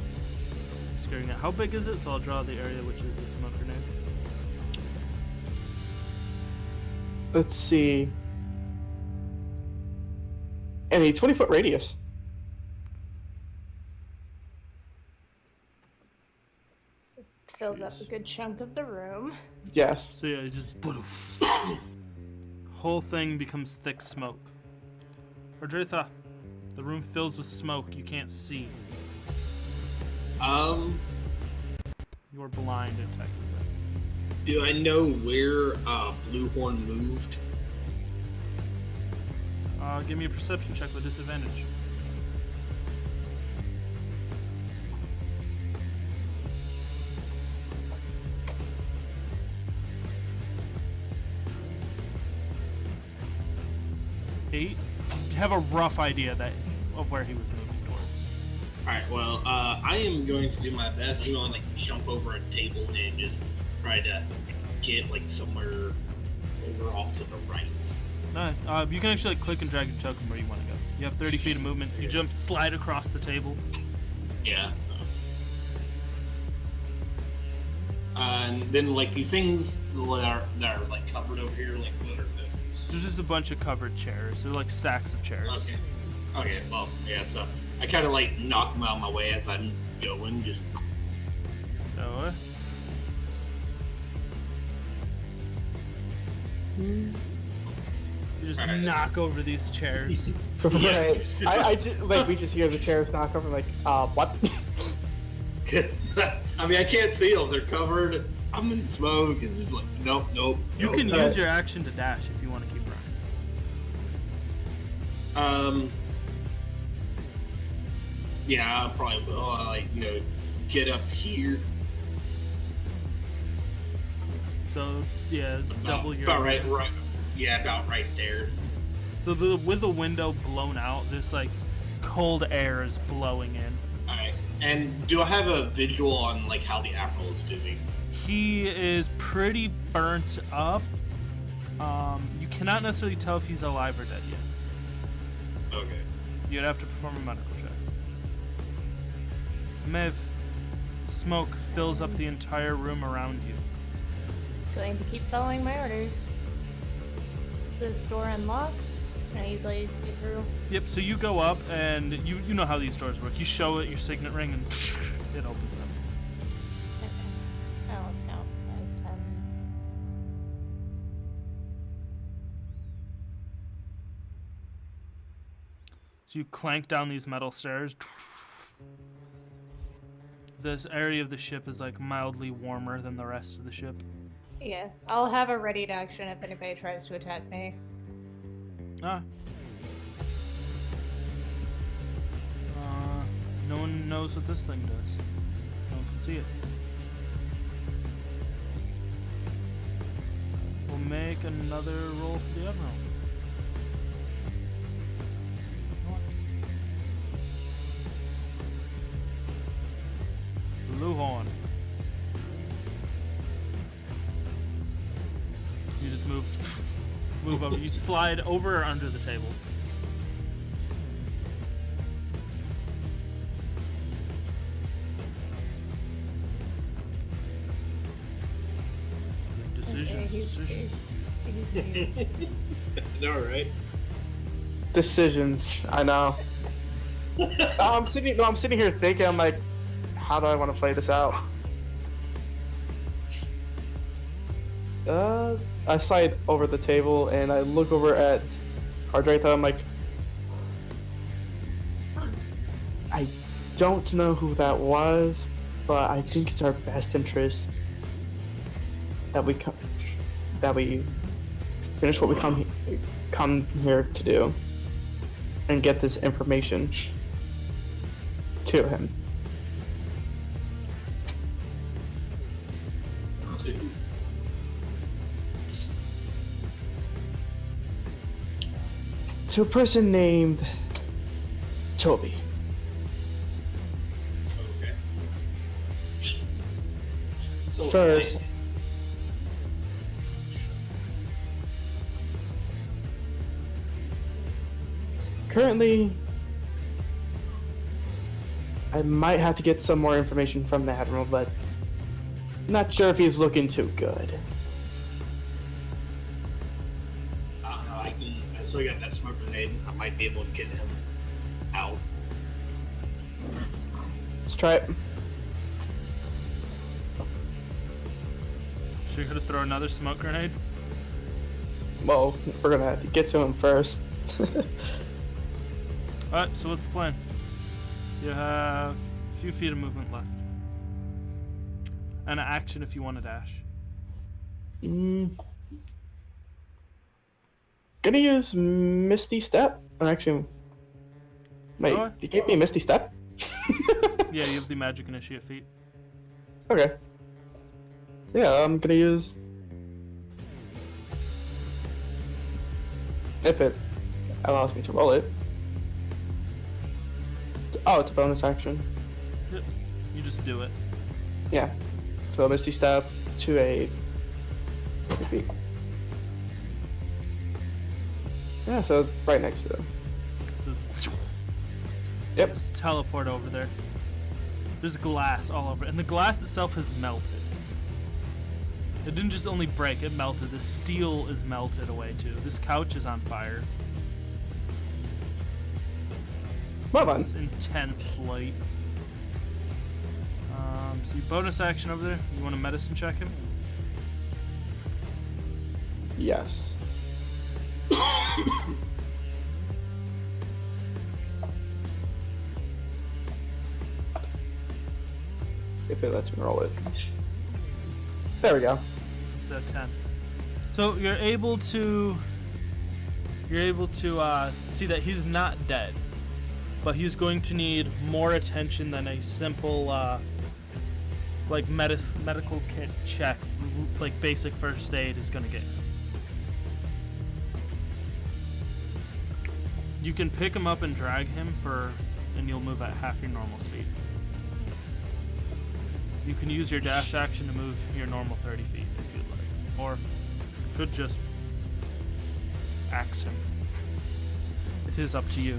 scaring it. How big is it? So I'll draw the area which is the smoke grenade. Let's see. And a 20-foot radius. Fills up a good chunk of the room. Yes. So yeah, it just whole thing becomes thick smoke. Ardretha, the room fills with smoke. You can't see. You're blinded technically. Do I know where Bluehorn moved? Give me a perception check with disadvantage. Eight. You have a rough idea of where he was moving towards. Alright, well, I am going to do my best. I'm going to jump over a table and just try to get somewhere over off to the right. No, you can actually click and drag and choke him where you want to go. You have 30 feet of movement. You jump, slide across the table. Yeah. And then these things that are covered over here, what are those? There's just a bunch of covered chairs. They're like stacks of chairs. Okay, well, yeah, so I kind of knock them out of my way as I'm going, just... So, you just knock over these chairs. Right. I just, we just hear the chairs knock over, what? I mean, I can't see them. They're covered. I'm in smoke. It's just nope. You can use your action to dash if you want to keep running. Yeah, I probably will. I get up here. So yeah, double your. About right. Yeah, about right there. So with the window blown out, this cold air is blowing in. Alright. And do I have a visual on how the Admiral is doing? He is pretty burnt up. You cannot necessarily tell if he's alive or dead yet. Okay. You'd have to perform a medical check. Mev, smoke fills up the entire room around you. Going to keep following my orders. Is the door unlocked? Can I easily get through? Yep, so you go up, and you know how these doors work. You show it your signet ring, and it opens up. Okay. Now let's count. 5, 10. So you clank down these metal stairs. This area of the ship is like mildly warmer than the rest of the ship. Yeah, I'll have a ready to action if anybody tries to attack me. Ah. No one knows what this thing does. No one can see it. We'll make another roll for the Emerald. Blue horn. You just move over. You slide over or under the table. Decisions. All right. Decisions. I know. I'm sitting here thinking. I'm like, how do I want to play this out? I slide over the table and I look over at Hardratha. I'm like, I don't know who that was, but I think it's our best interest that we finish what we come here to do and get this information to him. To a person named Toby. Okay. So First, currently, I might have to get some more information from the Admiral, but not sure if he's looking too good. I don't know. I still got that smoke grenade. I might be able to get him out. Let's try it. So you're gonna throw another smoke grenade? Well, we're gonna have to get to him first. Alright, so what's the plan? You have a few feet of movement left. And an action if you want to dash. Gonna use Misty Step. Actually, wait, Alright. you gave me Misty Step? Yeah, you have the magic initiate feat. Okay. So yeah, I'm gonna use... if it allows me to roll it. Oh, it's a bonus action. Yep. You just do it. Yeah. So Misty Step to a 30 feet. Yeah, so right next to them. So, Yep. just teleport over there. There's glass all over it, and the glass itself has melted. It didn't just only break, it melted. The steel is melted away too. This couch is on fire. Well done. It's intense light. So you bonus action over there. You want to medicine check him? Yes. If it lets me roll it. There we go. It's a 10. So you're able to see that he's not dead, but he's going to need more attention than a simple like medical kit check, like basic first aid is gonna get. You can pick him up and drag him and you'll move at half your normal speed. You can use your dash action to move your normal 30 feet if you'd like, or you could just axe him. It is up to you.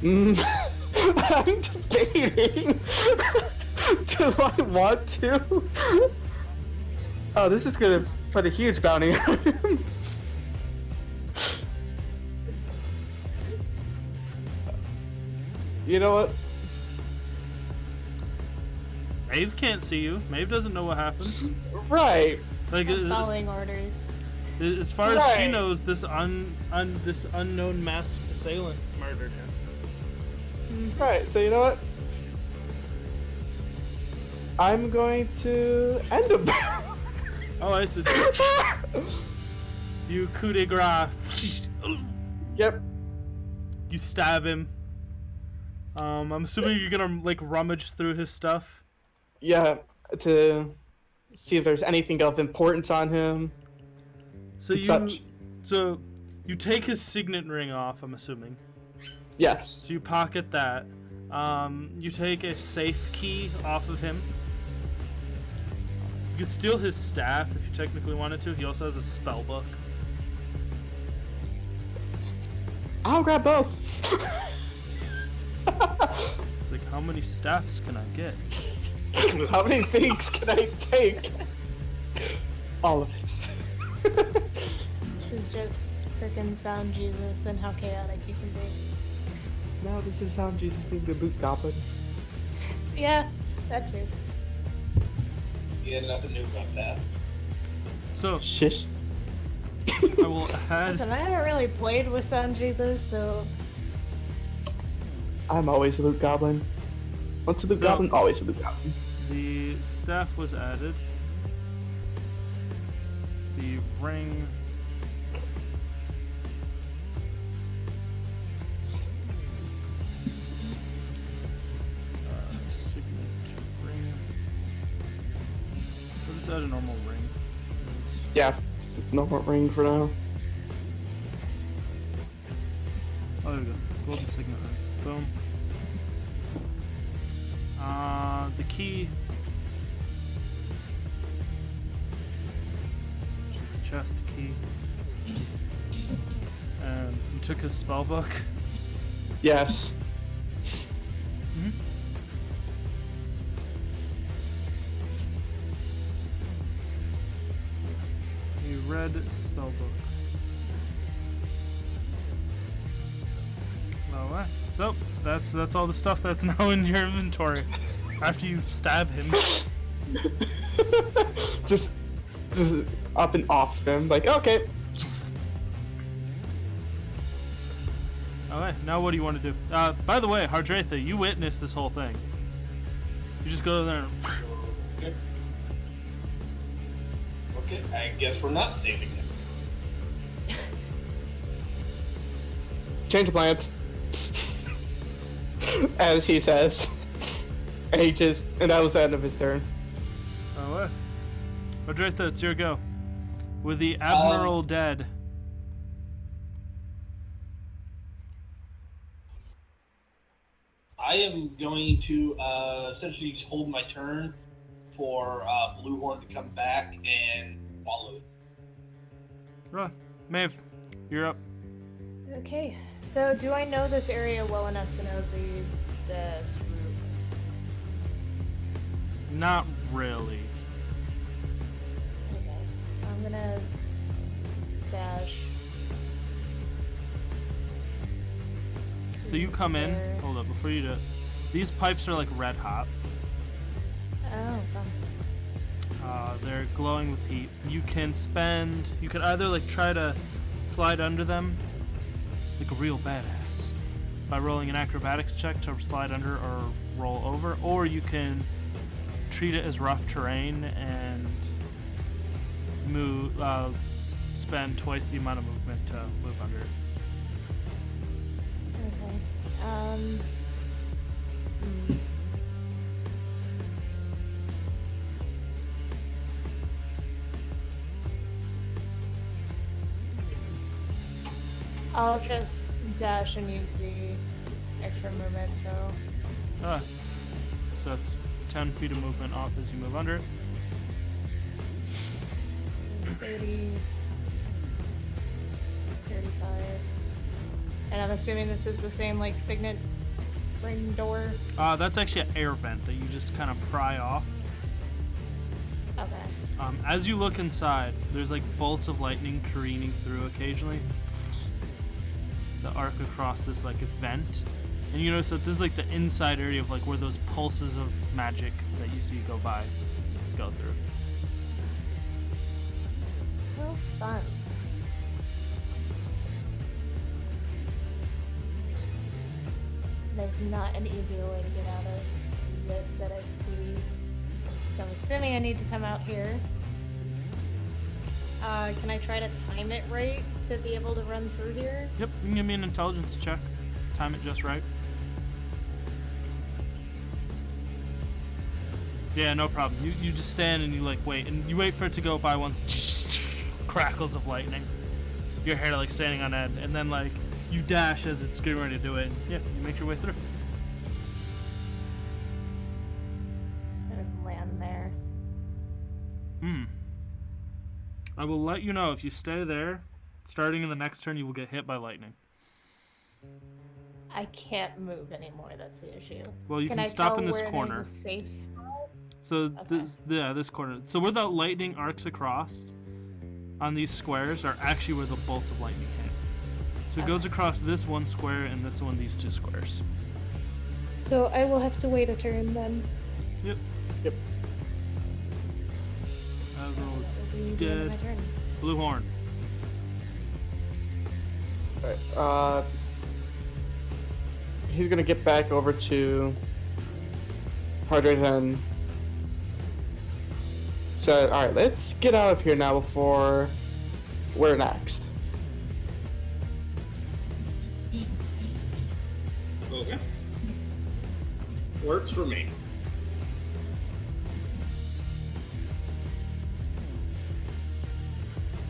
I'm debating. Do I want to? Oh, this is gonna put a huge bounty on him. You know what? Maeve can't see you. Maeve doesn't know what happened. Right. Like, I'm following orders. as far as she Right. knows, this this unknown masked assailant murdered him. Right, so you know what? I'm going to end him. Oh, I see. You coup de grace. Yep. You stab him. I'm assuming you're gonna like rummage through his stuff. Yeah, to see if there's anything of importance on him. So and such. you take his signet ring off. I'm assuming. Yes. So you pocket that. You take a safe key off of him. You could steal his staff if you technically wanted to. He also has a spell book. I'll grab both. It's like, how many staffs can I get? How many things can I take? All of it. This is just frickin' Sound Jesus and how chaotic you can be. No, this is Sound Jesus being the boot goblin. Yeah, that too. Yeah, nothing new about that. So Shish. I will add. Listen, I haven't really played with Sound Jesus, so I'm always a loot goblin. Once a loot So- goblin, always a loot goblin. The staff was added. The ring. Signet ring. We'll just add a normal ring. Yeah. No more ring for now. Oh, there we go. Golden signet ring. Boom. The key. The chest key. And you took his spell book. Yes. A red spell book. Alright. So that's all the stuff that's now in your inventory. After you stab him. just up and off them. Like, okay. Alright, now what do you want to do? By the way, Hardratha, you witnessed this whole thing. You just go there and Okay. Okay, I guess we're not saving him. Change of plans. As he says. And that was the end of his turn. Alright. Hardratha, it's your go. With the Admiral dead. I am going to essentially just hold my turn for Bluehorn to come back and follow. Right. Maeve, you're up. okay. So do I know this area well enough to know this route? Not really. Okay. So I'm gonna dash. So you come in. There. Hold up, before you do. These pipes are like red hot. Oh, fun. They're glowing with heat. You can either like try to slide under them like a real badass by rolling an acrobatics check to slide under or roll over, or you can treat it as rough terrain and spend twice the amount of movement to move under it. Okay. I'll just dash and use the extra movement, so So that's 10 feet of movement off as you move under it. 30, 35. And I'm assuming this is the same, like, signet spring door? That's actually an air vent that you just kind of pry off. Okay. As you look inside, there's like bolts of lightning careening through occasionally. The arc across this like vent, and you notice that this is like the inside area of like where those pulses of magic that you see go through. Well, fun. There's not an easier way to get out of this that I see. So I'm assuming I need to come out here. Can I try to time it right to be able to run through here? Yep, you can give me an intelligence check. Time it just right. Yeah, no problem. You just stand and you like wait, and you wait for it to go by once. Crackles of lightning. Your hair like standing on end, and then like you dash as it's getting ready to do it. And, yeah, you make your way through. Kind of land there. I will let you know if you stay there. Starting in the next turn, you will get hit by lightning. I can't move anymore. That's the issue. Well, you can I stop tell in this where corner. There's a safe spot? So Okay. this corner. So where the lightning arcs across on these squares are actually where the bolts of lightning hit. So it goes across this one square and this one, these two squares. So I will have to wait a turn then. Yep. Yep. Reroll That'll be the end of my dead. turn. Blue horn. Alright, he's gonna get back over to Hardray then. So, alright, let's get out of here now before we're next. Okay. Works for me.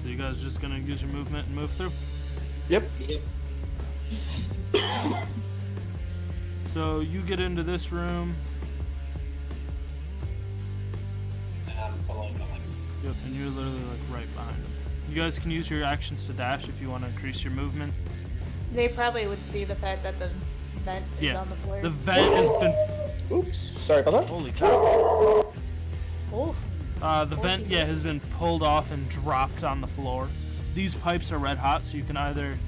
So you guys just gonna use your movement and move through? Yep. Yep. So you get into this room. And I'm following behind. Yep, and you're literally like right behind them. You guys can use your actions to dash if you want to increase your movement. They probably would see the fact that the vent is Yeah. on the floor. The vent has been. Oops. Sorry about that. Holy cow. Oh. The vent, has been pulled off and dropped on the floor. These pipes are red hot, so you can either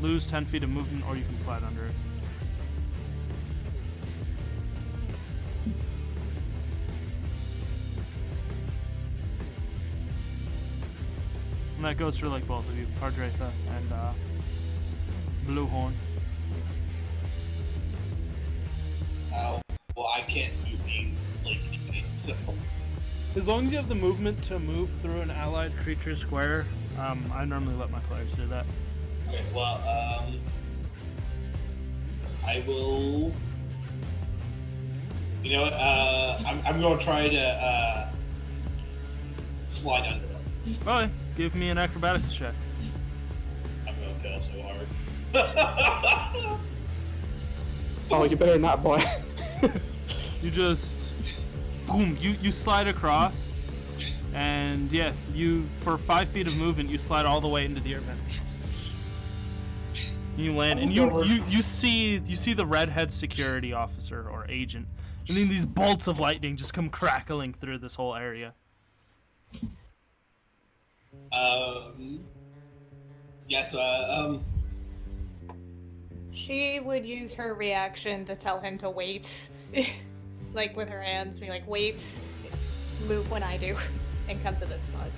lose 10 feet of movement or you can slide under it. And that goes for like both of you, Pardretha and Bluehorn. Well, I can't move these, like, so... As long as you have the movement to move through an allied creature square, I normally let my players do that. Okay, well, I will... You know what, I'm gonna try to, slide under them. Okay, give me an acrobatics check. I'm gonna fail so hard. Oh, you better not, boy. You just, boom, you slide across, and yeah, for 5 feet of movement, you slide all the way into the air vent. You land, and you see the redhead security officer or agent, and then these bolts of lightning just come crackling through this whole area. Yes, She would use her reaction to tell him to wait. Like with her hands, be like, wait, move when I do, and come to this spot.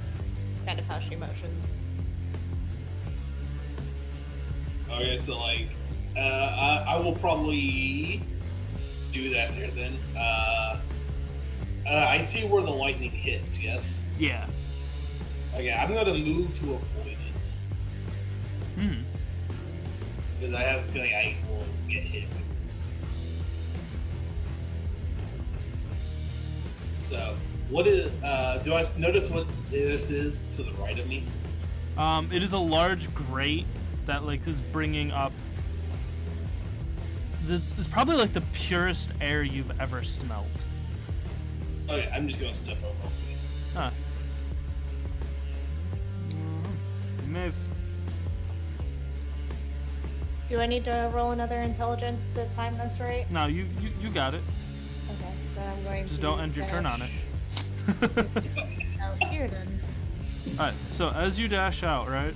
Kind of how she motions. okay, so, like, I will probably do that there then. I see where the lightning hits, yes? Yeah. Okay, I'm gonna move to avoid it. Because I have a feeling I will get hit. So, what is, do I notice what this is to the right of me? It is a large grate that like is bringing up. This is probably like the purest air you've ever smelled. Okay, I'm just gonna step over. Huh. You may have. Do I need to roll another intelligence to time this right? No, you got it. Okay, then I'm going to Just don't end your turn on it. out here then. Alright, so as you dash out, right?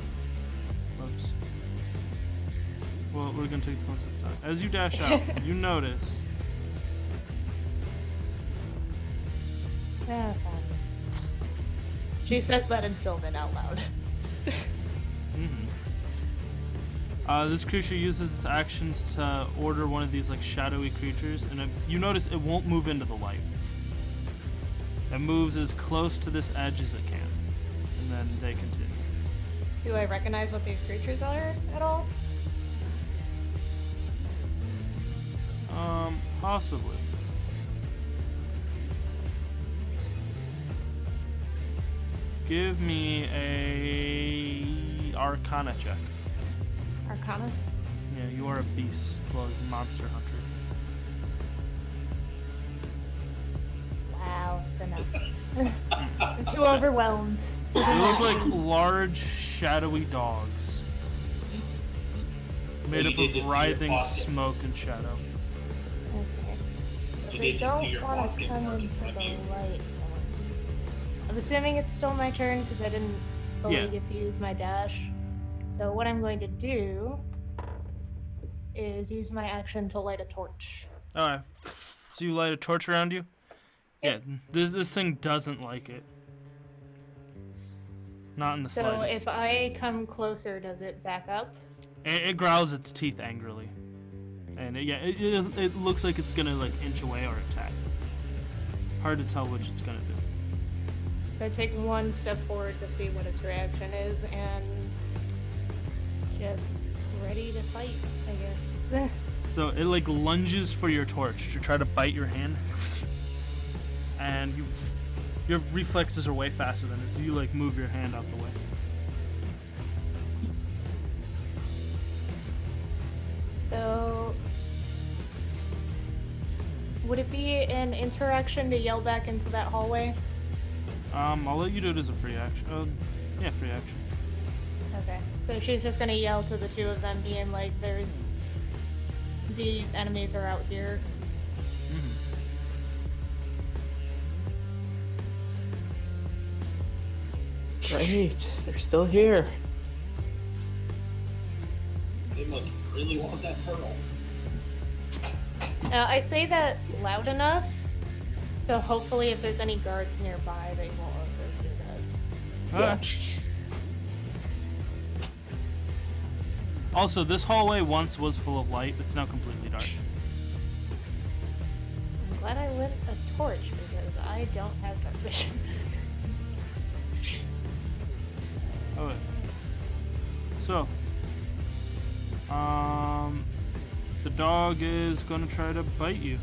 Whoops. Well, we're gonna take this one step at a time. As you dash out, you notice. Ah, fine. She says that in Sylvan out loud. This creature uses its actions to order one of these like shadowy creatures, and you notice it won't move into the light. It moves as close to this edge as it can, and then they continue. Do I recognize what these creatures are at all? Possibly. Give me a Arcana check. Arcana? Yeah, you are a beast, well, monster hunter. Wow, so no. I'm too overwhelmed. They look like large, shadowy dogs. Made up of writhing smoke and shadow. Okay. You They need to see don't your want boss to get come burned into in front the of you. light. I'm assuming it's still my turn because I didn't fully Yeah. get to use my dash. So what I'm going to do is use my action to light a torch. Alright. So you light a torch around you? Yeah, this thing doesn't like it. Not in the So slightest. if I come closer, does it back up? It growls its teeth angrily. And it looks like it's gonna like inch away or attack. Hard to tell which it's gonna do. So I take one step forward to see what its reaction is, and just ready to fight, I guess. So it like lunges for your torch to try to bite your hand. And your reflexes are way faster than it, so you like move your hand out the way. So would it be an interaction to yell back into that hallway? I'll let you do it as a free action. Yeah, free action. Okay. So she's just gonna yell to the two of them, being like, "There's the enemies are out here." Great, they're still here. They must really want that pearl. Now I say that loud enough, so hopefully if there's any guards nearby, they will also hear that. Alright. Also, this hallway once was full of light. It's now completely dark. I'm glad I lit a torch because I don't have dark vision. Okay. So, the dog is gonna try to bite you.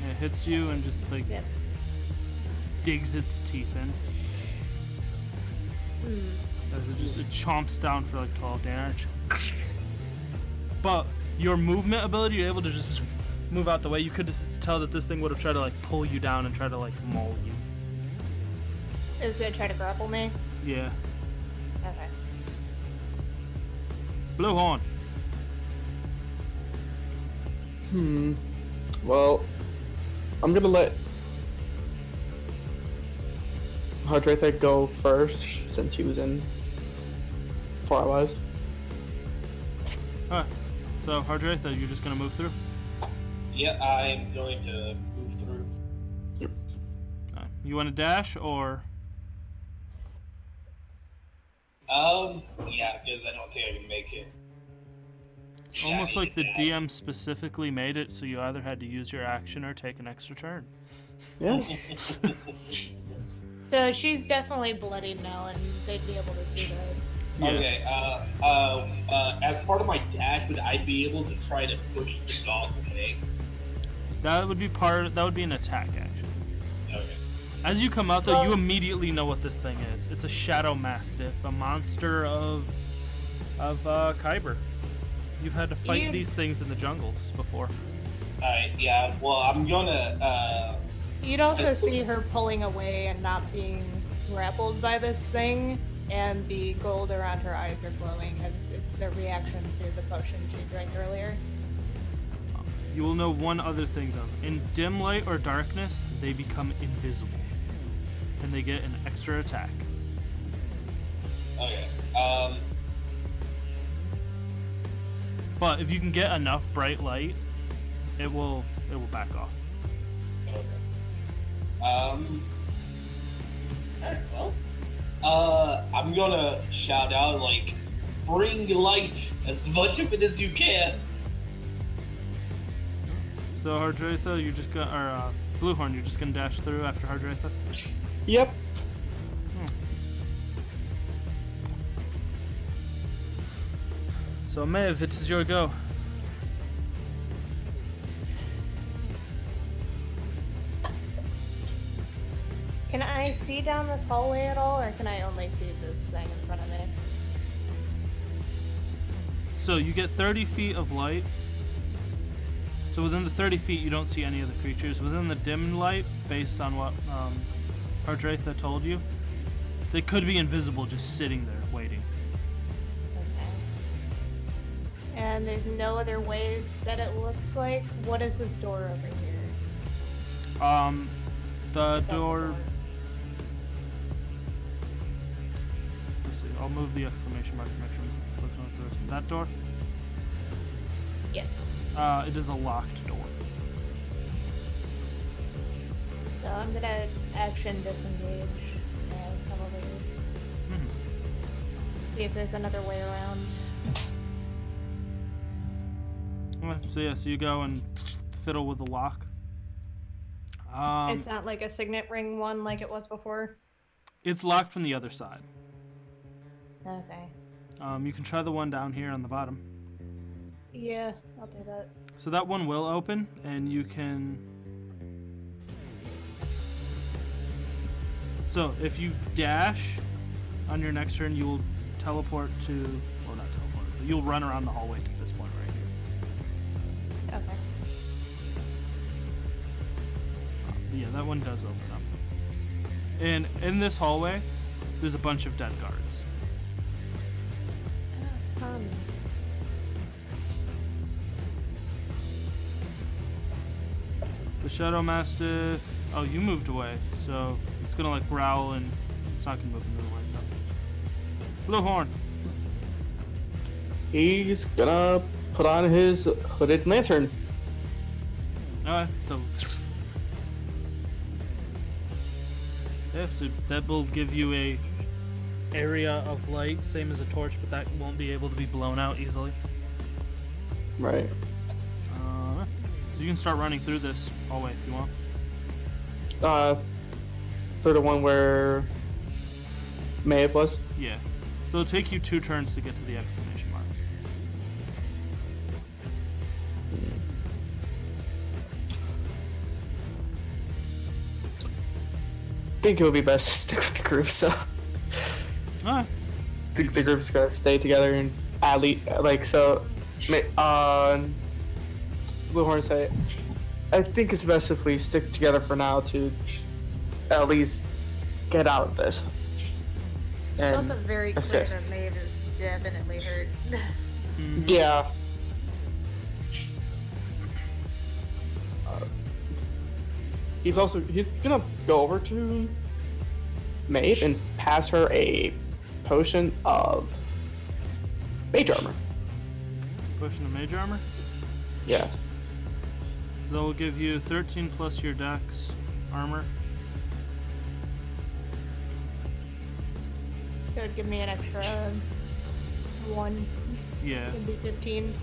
It hits you and just like Yep. digs its teeth in. As it chomps down for like 12 damage. But your movement ability, you're able to just move out the way. You could just tell that this thing would have tried to like pull you down and try to like maul you. Is it gonna try to grapple me? Yeah. Okay. Blue horn. Well, I'm gonna let Hardratha go first since he was in before I was. Alright. So, Hardratha, you're just gonna move through? Yeah, I'm going to move through. You want to dash or? Yeah, because I don't think I can make it. Almost Yeah, I like the need to dash. DM specifically made it so you either had to use your action or take an extra turn. Yes. So she's definitely bloodied now, and they'd be able to see that. Yeah. Okay, as part of my dash, would I be able to try to push the dog away? That would be an attack action. Okay. As you come out though, Well- you immediately know what this thing is. It's a shadow mastiff, a monster of Kyber. You've had to fight You- these things in the jungles before. Alright, yeah, well, I'm gonna, You'd also see her pulling away and not being grappled by this thing, And the gold around her eyes are glowing as it's a reaction to the potion she drank earlier. You will know one other thing, though. In dim light or darkness, they become invisible. And they get an extra attack. Okay. But if you can get enough bright light, it will back off. Okay. Alright, well. I'm gonna shout out, like, bring light, as much of it as you can. So Hardratha, you just got, or Bluehorn, you're just gonna dash through after Hardratha? Yep. So Maeve, it is your go. Can I see down this hallway at all, or can I only see this thing in front of me? So you get 30 feet of light. So within the 30 feet, you don't see any of the creatures. Within the dim light, based on what Hardratha told you, they could be invisible, just sitting there waiting. Okay. And there's no other way that it looks like. What is this door over here? The That's a door. Let's see. I'll move the exclamation mark to make sure I'm looking at the rest. That door. Yeah. It is a locked door. So I'm gonna action disengage and probably see if there's another way around. Okay, so yeah, so you go and fiddle with the lock. It's not like a signet ring one like it was before. It's locked from the other side. Okay. You can try the one down here on the bottom. Yeah, I'll do that. So that one will open, and you can... So if you dash on your next turn, you will teleport to... Well, not teleport, but you'll run around the hallway to this point right here. Okay. Yeah, that one does open up. And in this hallway, there's a bunch of dead guards. The Shadow Mastiff... Oh, you moved away, so it's gonna like growl and it's not gonna move into the light though. Bluehorn. He's gonna put on his hooded lantern. Alright, so... Yeah, so that will give you a area of light, same as a torch, but that won't be able to be blown out easily. Right. So you can start running through this hallway if you want. Through the one where Maeve was. Yeah. So it'll take you 2 turns to get to the exclamation mark. I think it would be best to stick with the group, so Alright. the group's gonna stay together and at least, like, so, Bluehorn say, I think it's best if we stick together for now to at least get out of this. It's And also very clear assist. that Maeve is definitely hurt. Yeah. He's gonna go over to Maeve and pass her a potion of mage armor. Potion of mage armor. Yes. That will give you 13 plus your dex armor. It would give me an extra 1. Yeah. It'd be 15.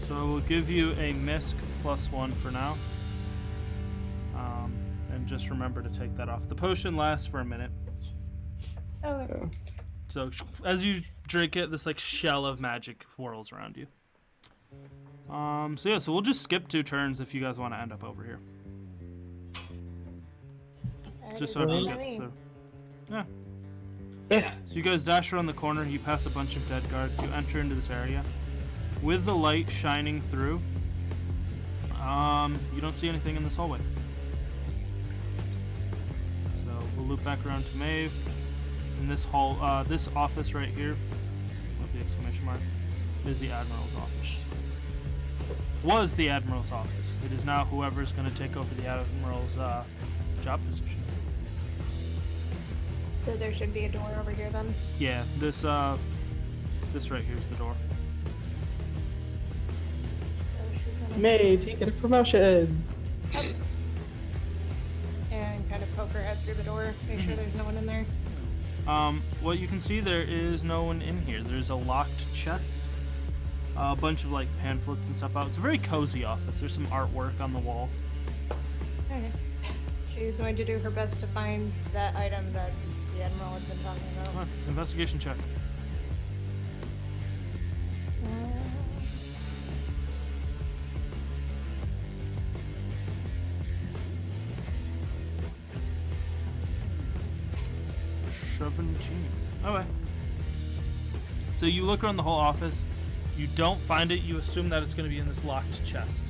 So it will give you a misc +1 for now. And just remember to take that off. The potion lasts for a minute. Okay. So as you drink it, this like shell of magic whirls around you. So yeah, so we'll just skip 2 turns if you guys want to end up over here. Just so everyone gets so. Yeah. Yeah. So you guys dash around the corner, you pass a bunch of dead guards, you enter into this area. With the light shining through, you don't see anything in this hallway. We'll loop back around to Maeve. In this hall, this office right here, with the exclamation mark, is the Admiral's office. Was the Admiral's office. It is now whoever's going to take over the Admiral's job position. So there should be a door over here then. Yeah, this right here is the door. So she's gonna Maeve, you get a promotion. and kind of poke her head through the door, make sure there's no one in there. What you can see, there is no one in here. There's a locked chest, a bunch of like pamphlets and stuff out. It's a very cozy office. There's some artwork on the wall. Okay. She's going to do her best to find that item that the Admiral had been talking about. Come on, investigation check. Uh, 17. Okay. So you look around the whole office. You don't find it. You assume that it's going to be in this locked chest.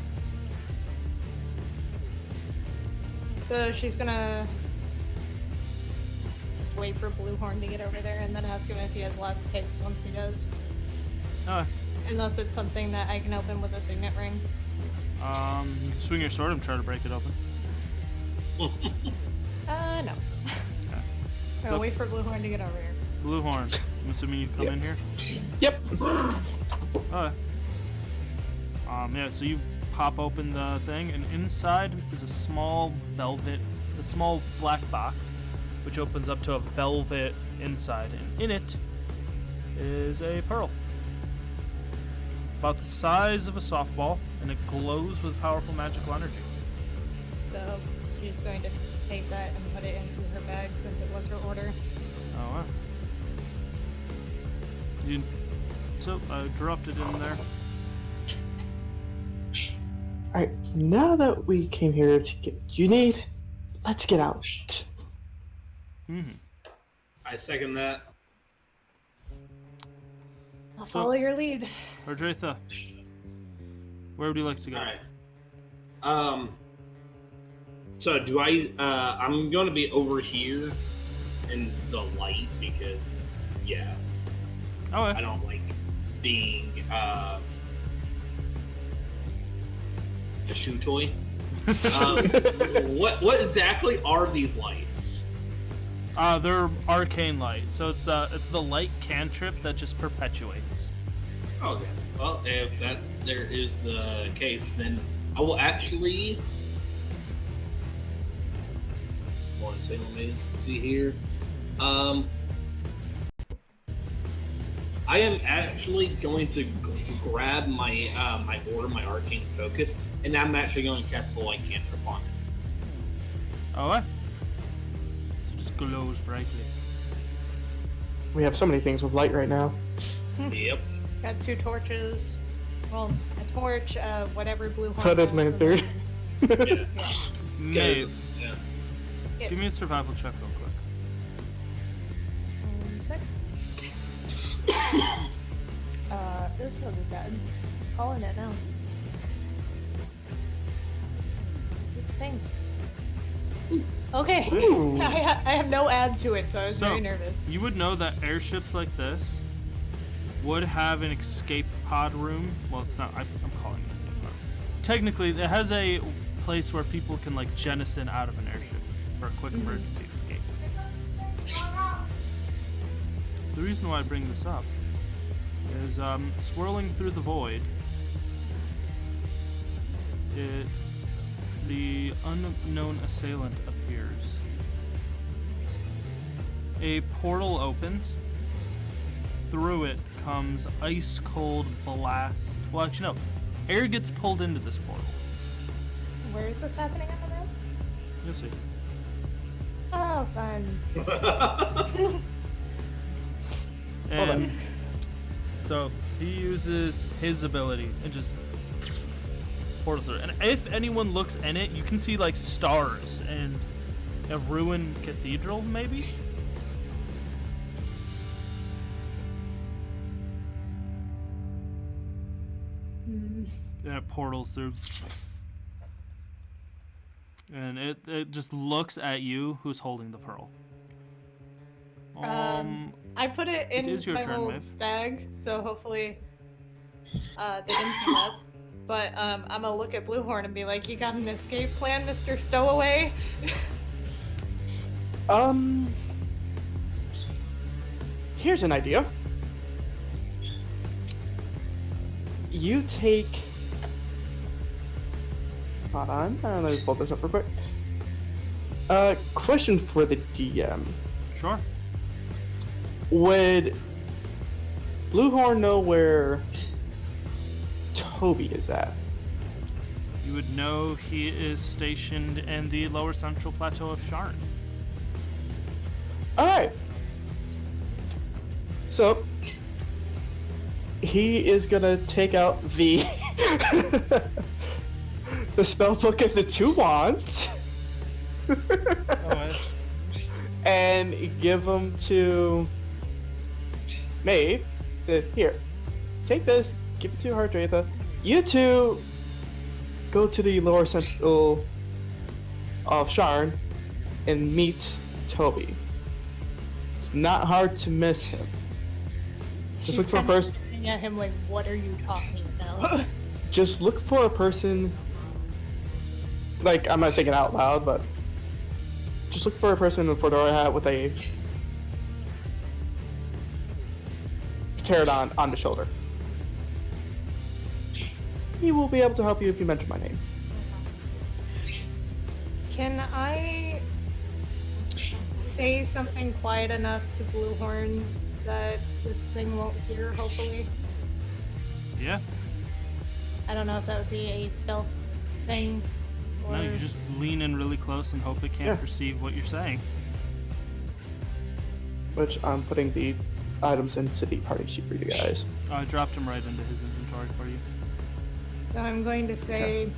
So she's gonna just wait for Bluehorn to get over there and then ask him if he has locked pigs once he does. Okay. Unless it's something that I can open with a signet ring. You can swing your sword and try to break it open. No. Okay. I'll So- wait for Bluehorn to get over here. Bluehorn, I'm assuming you come Yep. in here? Yep. Okay. Yeah, so you pop open the thing, and inside is a small black box, which opens up to a velvet inside, and in it is a pearl. About the size of a softball, and it glows with powerful magical energy. So she's going to take that and put it into her bag since it was her order. Oh, wow. So I dropped it in there. Alright, now that we came here to get what you need, let's get out. Mm-hmm. I second that. I'll follow your lead. Ardratha, where would you like to go? Alright. So do I'm going to be over here in the light because, yeah, Okay. I don't like being, a shoe toy. What exactly are these lights? They're arcane light, so it's the light cantrip that just perpetuates. Okay. Well, if there is the case, then I will actually. One second, let me see here. I am actually going to grab my my order, my arcane focus, and I'm actually going to cast the light cantrip on it. Oh, what? It just glows brightly. We have so many things with light right now. Yep. Got 2 torches. Well, a torch, whatever Bluehorn Hooded has, and lantern. then- Yeah. Maeve, Yeah. Yes. give me a survival check real quick. 1 sec. This will be bad. Calling it now. Good thing. Okay. Ooh. I have no add to it, so I was So, very nervous. You would know that airships like this would have an escape pod room. Well, it's not. I'm calling it escape pod. Technically, it has a place where people can like jettison out of an airship for a quick emergency escape. The reason why I bring this up is swirling through the void. The unknown assailant appears. A portal opens. Through it comes ice cold blast. Well, actually, no. Air gets pulled into this portal. Where is this happening on the map? You'll see. Oh, fun. And so he uses his ability and just portals through. And if anyone looks in it, you can see like stars and a ruined cathedral, maybe. And it portals through. And it just looks at you, who's holding the pearl. I put it in is your my turn, little Maeve. bag, so hopefully they didn't see that. But I'm gonna look at Bluehorn and be like, "You got an escape plan, Mr. Stowaway?" Here's an idea. You take. Hold on, let me pull this up real quick. Question for the DM. Sure. Would Bluehorn know where Toby is at? You would know he is stationed in the lower central plateau of Sharn. Alright. So, he is gonna take out the the spell book and the 2 wands and give them to Maeve. Here, take this, give it to Hardratha. You two go to the lower central of Sharn and meet Toby. It's not hard to miss him. Just look for a person. Looking at him like, "What are you talking about?" Just look for a person. Like, I'm not saying it out loud, but just look for a person in a fedora hat with a pterodon on the shoulder. He will be able to help you if you mention my name. Can I say something quiet enough to Bluehorn that this thing won't hear, hopefully? Yeah. I don't know if that would be a stealth thing, or... No, you just lean in really close and hope it can't perceive what you're saying. Which I'm putting the items into the party sheet for you guys. I dropped him right into his inventory for you. So I'm going to say,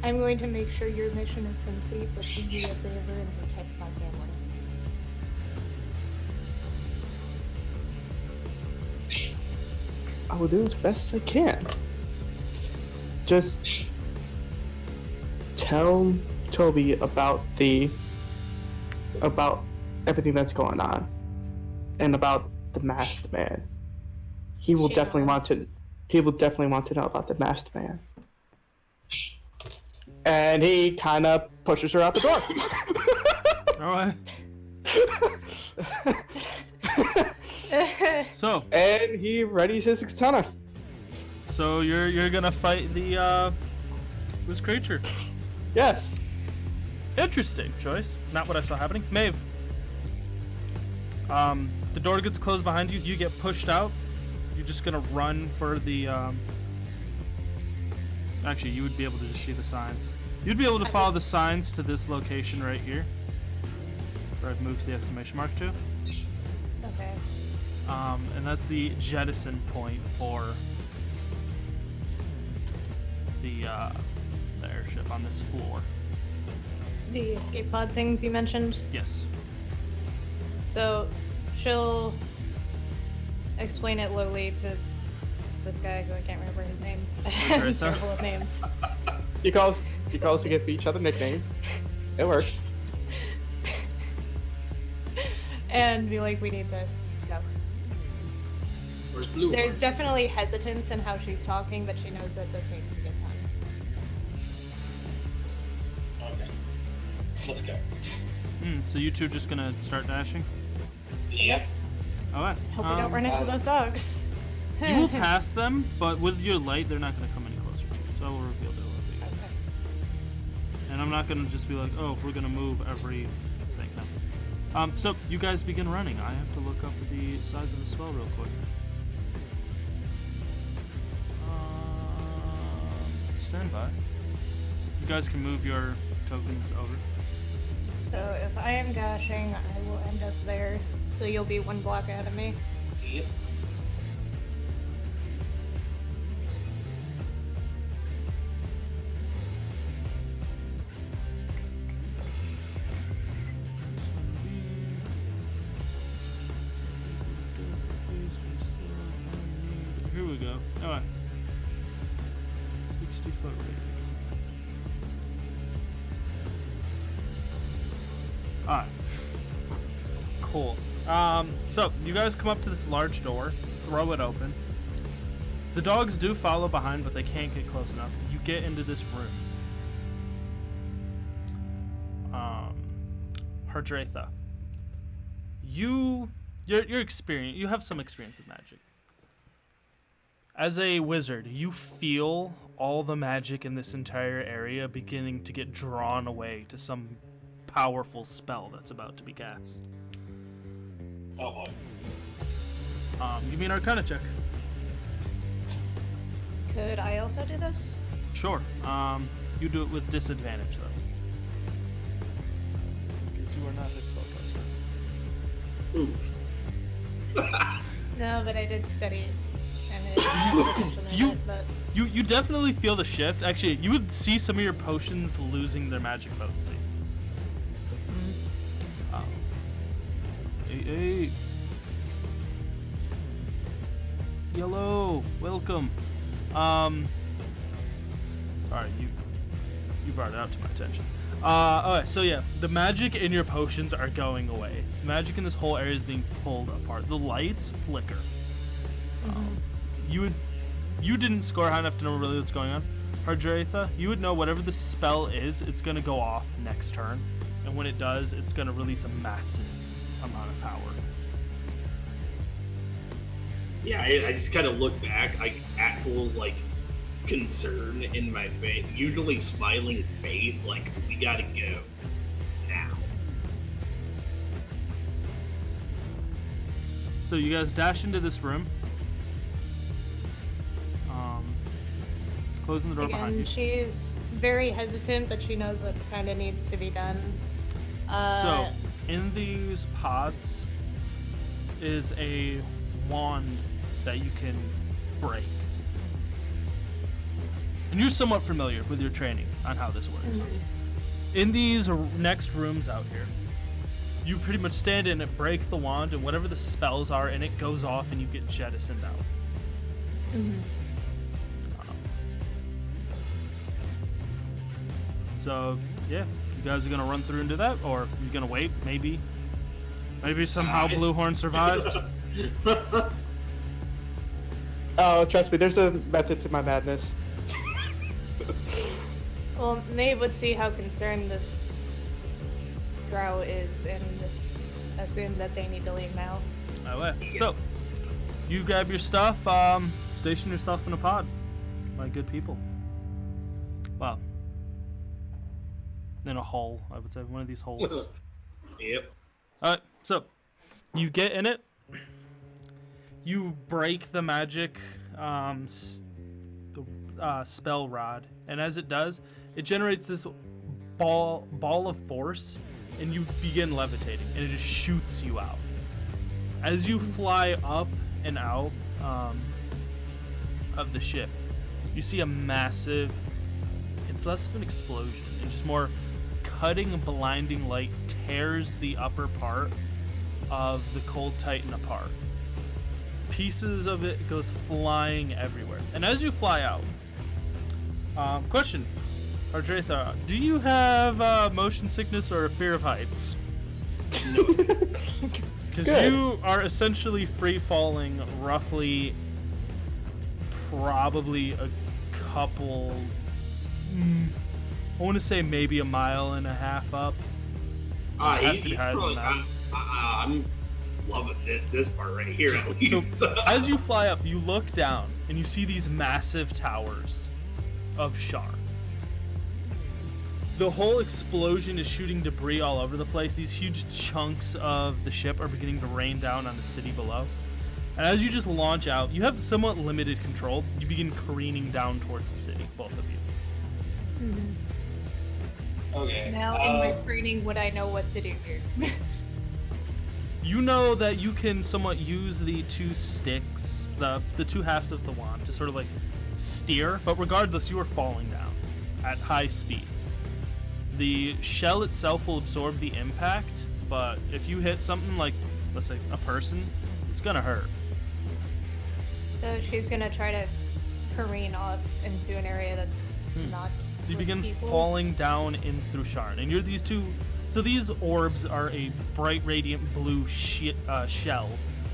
I'm going to make sure your mission is complete, but do me a favor and protect my family. I will do as best as I can. Just tell Toby about everything that's going on, and about the masked man. He will definitely want to know about the masked man. And he kind of pushes her out the door. All right. So. And he readies his katana. So you're gonna fight the this creature. Yes. Interesting choice. Not what I saw happening. Maeve. The door gets closed behind you. You get pushed out. You're just gonna run for the. Actually, you would be able to just see the signs. You'd be able to follow the signs to this location right here, where I've moved the exclamation mark to. Okay. And that's the jettison point for the airship on this floor. The escape pod things you mentioned? Yes. So, she'll explain it lowly to this guy who I can't remember his name. I'm terrible with names. He calls to give each other nicknames. It works. And be like, we need to go. Where's Blue? There's definitely hesitance in how she's talking, but she knows that this needs to get done. Okay. Let's go. So you two just gonna start dashing? Yep. Alright. Hope we don't run into those dogs. You will pass them, but with your light, they're not gonna come any closer to you. So I will reveal their location. Okay. And I'm not gonna just be like, oh, we're gonna move every thing. No. So you guys begin running. I have to look up the size of the spell real quick. Stand by. You guys can move your tokens over. So if I am dashing, I will end up there. So you'll be one block ahead of me. Yep. Here we go. Alright. 60-foot radius. Alright. Cool. So you guys come up to this large door, throw it open. The dogs do follow behind, but they can't get close enough. You get into this room. Hardratha. You're experienced. You have some experience with magic. As a wizard, you feel all the magic in this entire area beginning to get drawn away to some powerful spell that's about to be cast. Oh boy. Give me an Arcana check. Could I also do this? Sure. You do it with disadvantage though, because you are not a spellcaster. Ooh. No, but I did study it. And You definitely feel the shift. Actually, you would see some of your potions losing their magic potency. Hey. Yellow, welcome. Sorry, you brought it out to my attention. Okay, so yeah, the magic in your potions are going away. The magic in this whole area is being pulled apart. The lights flicker. You didn't score high enough to know really what's going on. Hardratha, you would know whatever the spell is, it's gonna go off next turn, and when it does, it's gonna release a massive amount of power. Yeah, I just kind of look back, like actual like concern in my face, usually smiling face, like we gotta go now. So you guys dash into this room, closing the door behind you. She's very hesitant, but she knows what kind of needs to be done. So in these pods is a wand that you can break. And you're somewhat familiar with your training on how this works. In these next rooms out here, you pretty much stand in it, break the wand, and whatever the spells are in it goes off and you get jettisoned out. So, yeah, you guys are going to run through and do that, or you're going to wait, maybe somehow Bluehorn survived? Oh, trust me, there's a method to my madness. Well, Maeve would see how concerned this drow is and just assume that they need to leave now. Alright, so you grab your stuff, station yourself in a pod, my good people. Wow. In a hole, I would say, one of these holes. Yep. Alright, so you get in it, you break the magic spell rod, and as it does, it generates this ball of force, and you begin levitating, and it just shoots you out. As you fly up and out of the ship, you see a massive, it's less of an explosion and just more cutting, blinding light tears the upper part of the Cold Titan apart. Pieces of it goes flying everywhere. And as you fly out, question, Hardratha, do you have motion sickness or a fear of heights? No. Because you are essentially free falling roughly, probably a couple, I want to say maybe 1.5 miles up. It has to be higher than that. I'm loving this part right here at least. So as you fly up, you look down and you see these massive towers of Shar. The whole explosion is shooting debris all over the place. These huge chunks of the ship are beginning to rain down on the city below. And as you just launch out, you have somewhat limited control. You begin careening down towards the city, both of you. Okay. Now, in my training, would I know what to do here? You know that you can somewhat use the two sticks, the two halves of the wand, to sort of like steer, but regardless, you are falling down at high speeds. The shell itself will absorb the impact, but if you hit something like, let's say, a person, it's gonna hurt. So she's gonna try to careen off into an area that's not. So you with begin people. falling down in through Sharn, and you're these two So these orbs are a bright, radiant blue shell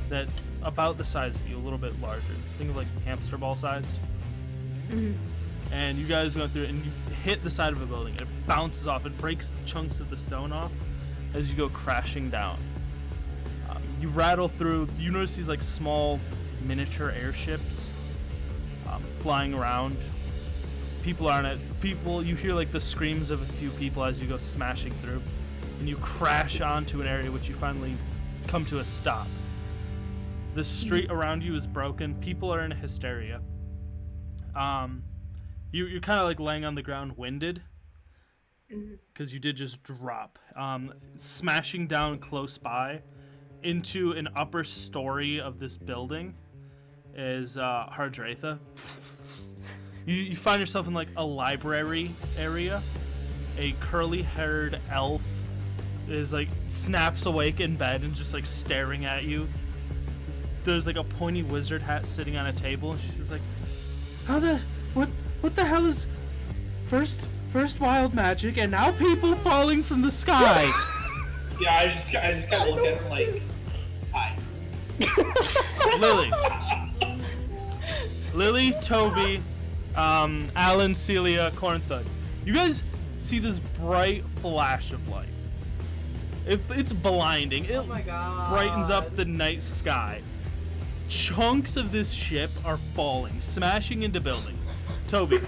that's about the size of you, a little bit larger. Think of like hamster ball sized. And you guys go through it, and you hit the side of a building. It bounces off. It breaks chunks of the stone off as you go crashing down. You rattle through. You notice these like small miniature airships flying around. People are on it. You hear like the screams of a few people as you go smashing through, and you crash onto an area which you finally come to a stop. The street around you is broken. People are in a hysteria. You're kind of like laying on the ground, winded, because you did just drop. Smashing down close by into an upper story of this building is Hardratha. You find yourself in like a library area. A curly-haired elf is like snaps awake in bed and just like staring at you. There's like a pointy wizard hat sitting on a table, and she's like, what the hell is first wild magic and now people falling from the sky? Yeah, I just kind of look at him like, hi. Lily, Toby, Alan, Celia, Cornthud. You guys see this bright flash of light. It's blinding. It brightens up the night sky. Chunks of this ship are falling, smashing into buildings. Toby,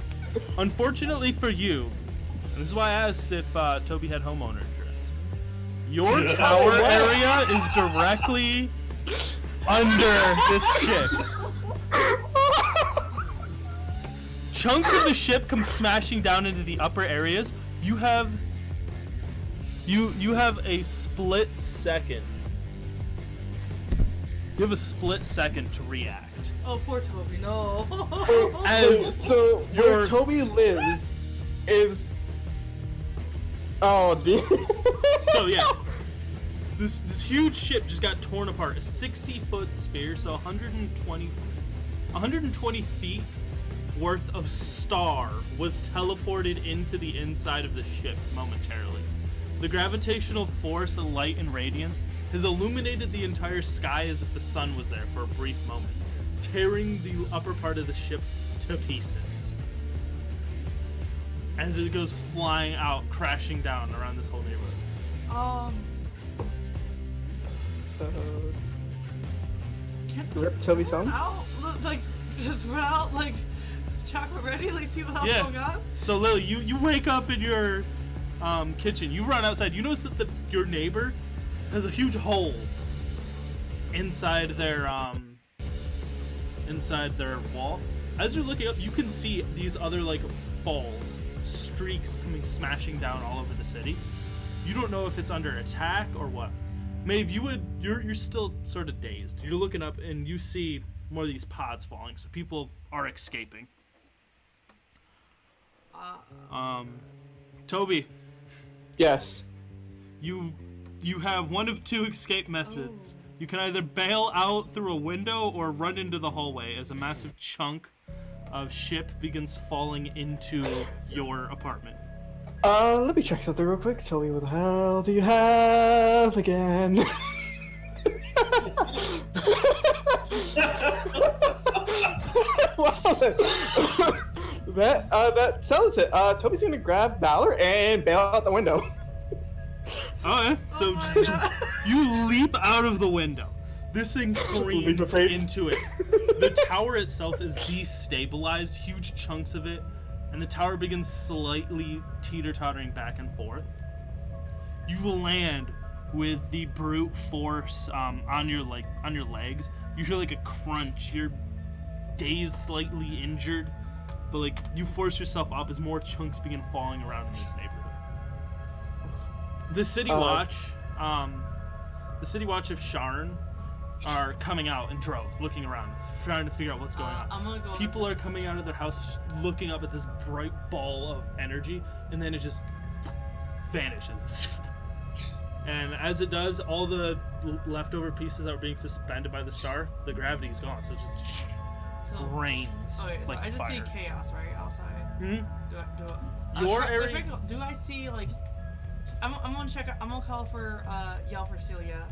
unfortunately for you, and this is why I asked if Toby had homeowner insurance, your tower area is directly under this ship. Chunks of the ship come smashing down into the upper areas. You have a split second. You have a split second to react. Oh, poor Toby, no. So where Toby lives is... Oh, dude. So yeah, this huge ship just got torn apart. A 60-foot sphere, so 120 feet worth of star was teleported into the inside of the ship momentarily. The gravitational force of light and radiance has illuminated the entire sky as if the sun was there for a brief moment, tearing the upper part of the ship to pieces as it goes flying out, crashing down around this whole neighborhood. So... Rip Toby's home? Like, just run out, like, chocolate ready, like, see what else going on? So, Lily, you wake up in your kitchen. You run outside. You notice that your neighbor has a huge hole inside their wall. As you're looking up, you can see these other like balls, streaks coming smashing down all over the city. You don't know if it's under attack or what. Maeve, you're still sort of dazed. You're looking up and you see more of these pods falling, so people are escaping. Toby. Yes. You have one of two escape methods. You can either bail out through a window or run into the hallway as a massive chunk of ship begins falling into your apartment. Let me check something real quick. Tell me what the hell do you have again? That settles it. Toby's gonna grab Valor and bail out the window. Okay, so you leap out of the window. This thing careens into it. The tower itself is destabilized, huge chunks of it, and the tower begins slightly teeter-tottering back and forth. You land with the brute force on your legs. You hear like a crunch. You're dazed, slightly injured, but like you force yourself up as more chunks begin falling around in this neighborhood. The City Watch of Sharn are coming out in droves, looking around, trying to figure out what's going on. People are coming out of their house, looking up at this bright ball of energy, and then it just vanishes. And as it does, all the leftover pieces that were being suspended by the star, the gravity is gone, so it just rains like I just fire. see chaos right outside. Mm-hmm. Do I Your area. Do I see like I'm gonna check. I'm gonna call for yell for Celia.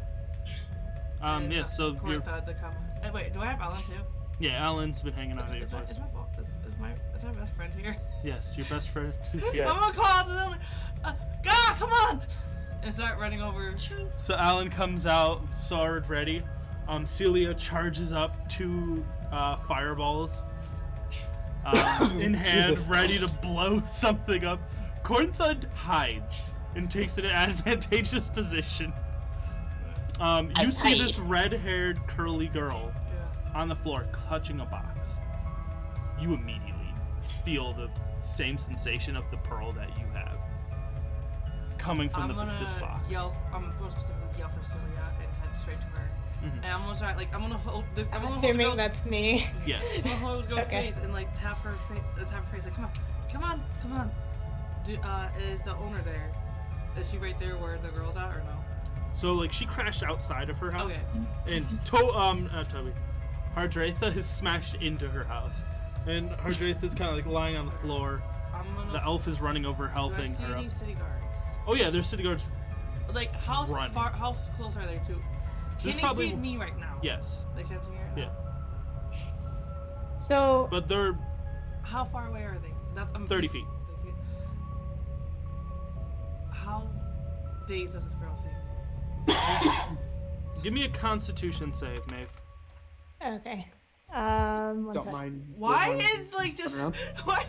Yeah. So you're. The comma. Wait, do I have Alan too? Yeah, Alan's been hanging out at your place. Is my best friend here? Yes, your best friend is Yeah. here. I'm gonna call to them. God, come on! And start running over. So Alan comes out, sword ready. Celia charges up 2 fireballs in hand, Jesus. ready to blow something up. Cornthud hides and takes an advantageous position. You see this red-haired, curly girl on the floor clutching a box. You immediately feel the same sensation of the pearl that you have coming from this box. I'm going to specifically yell for Celia and head straight to her. Mhm. And I'm gonna try, like, I'm gonna hold. I'm assuming that's me. Yes. I'm gonna hold the girl's Okay. face and like tap her face, like, come on. Is the owner there? Is she right there where the girl's at or no? So like she crashed outside of her house. Okay. And Toby, Hardratha has smashed into her house, and Hardratha is kind of like lying on the floor. The elf is running over, helping do I see her any up. city guards? Oh yeah, there's city guards. Like how Run. far? How close are they to? There's Can probably- they see me right now? Yes, They can't see me right now. Yeah. So but they're How far away are they? I'm 30 feet. 30 feet. How days does this girl see? Give me a Constitution save, Maeve. okay. One Don't sec. mind. Why don't mind. is like just Around? why?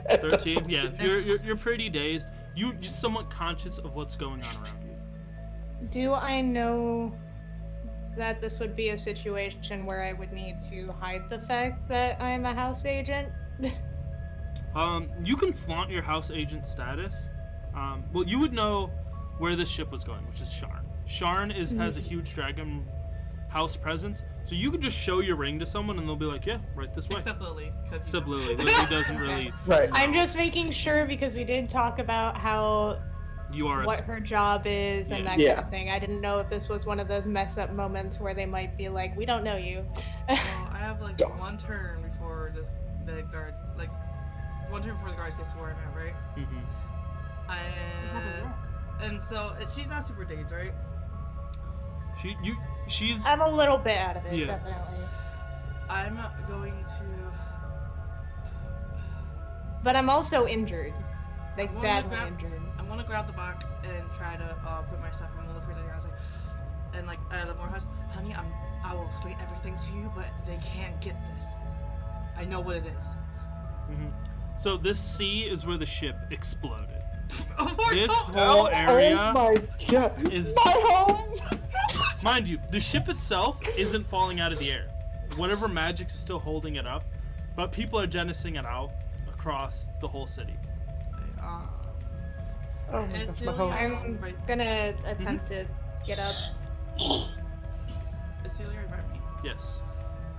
13. Yeah, you're pretty dazed. You're just somewhat conscious of what's going on around you. Do I know that this would be a situation where I would need to hide the fact that I'm a house agent? You can flaunt your house agent status. Well, you would know where this ship was going, which is Sharn. Sharn has a huge dragon house presence, so you could just show your ring to someone and they'll be like, yeah, right this way. Except Lily, because Except Lily. Lily doesn't really. Right. I'm just making sure because we did talk about how You are. what her job is and Yeah. that Yeah. kind of thing. I didn't know if this was one of those mess up moments where they might be like, we don't know you. Well, I have like one turn before the guards, like one turn before the guards gets to where I'm at, right? Mm-hmm. And so she's not super dazed, right? She's. I'm a little bit out of it, Yeah. definitely. I'm going to. But I'm also injured. Like, I'm gonna badly grab- injured. I'm gonna grab the box and try to put my stuff. I'm gonna look her down. I was like, and like out of more house, honey, I will explain everything to you, but they can't get this. I know what it is. Mm-hmm. So this sea is where the ship exploded. Oh, This whole area Oh my god. is. My home. Mind you, the ship itself isn't falling out of the air. Whatever magic is still holding it up, but people are genesing it out across the whole city. Oh my Is gosh, my Celia home. I'm right? gonna attempt to get up. Is Celia right by me? Yes.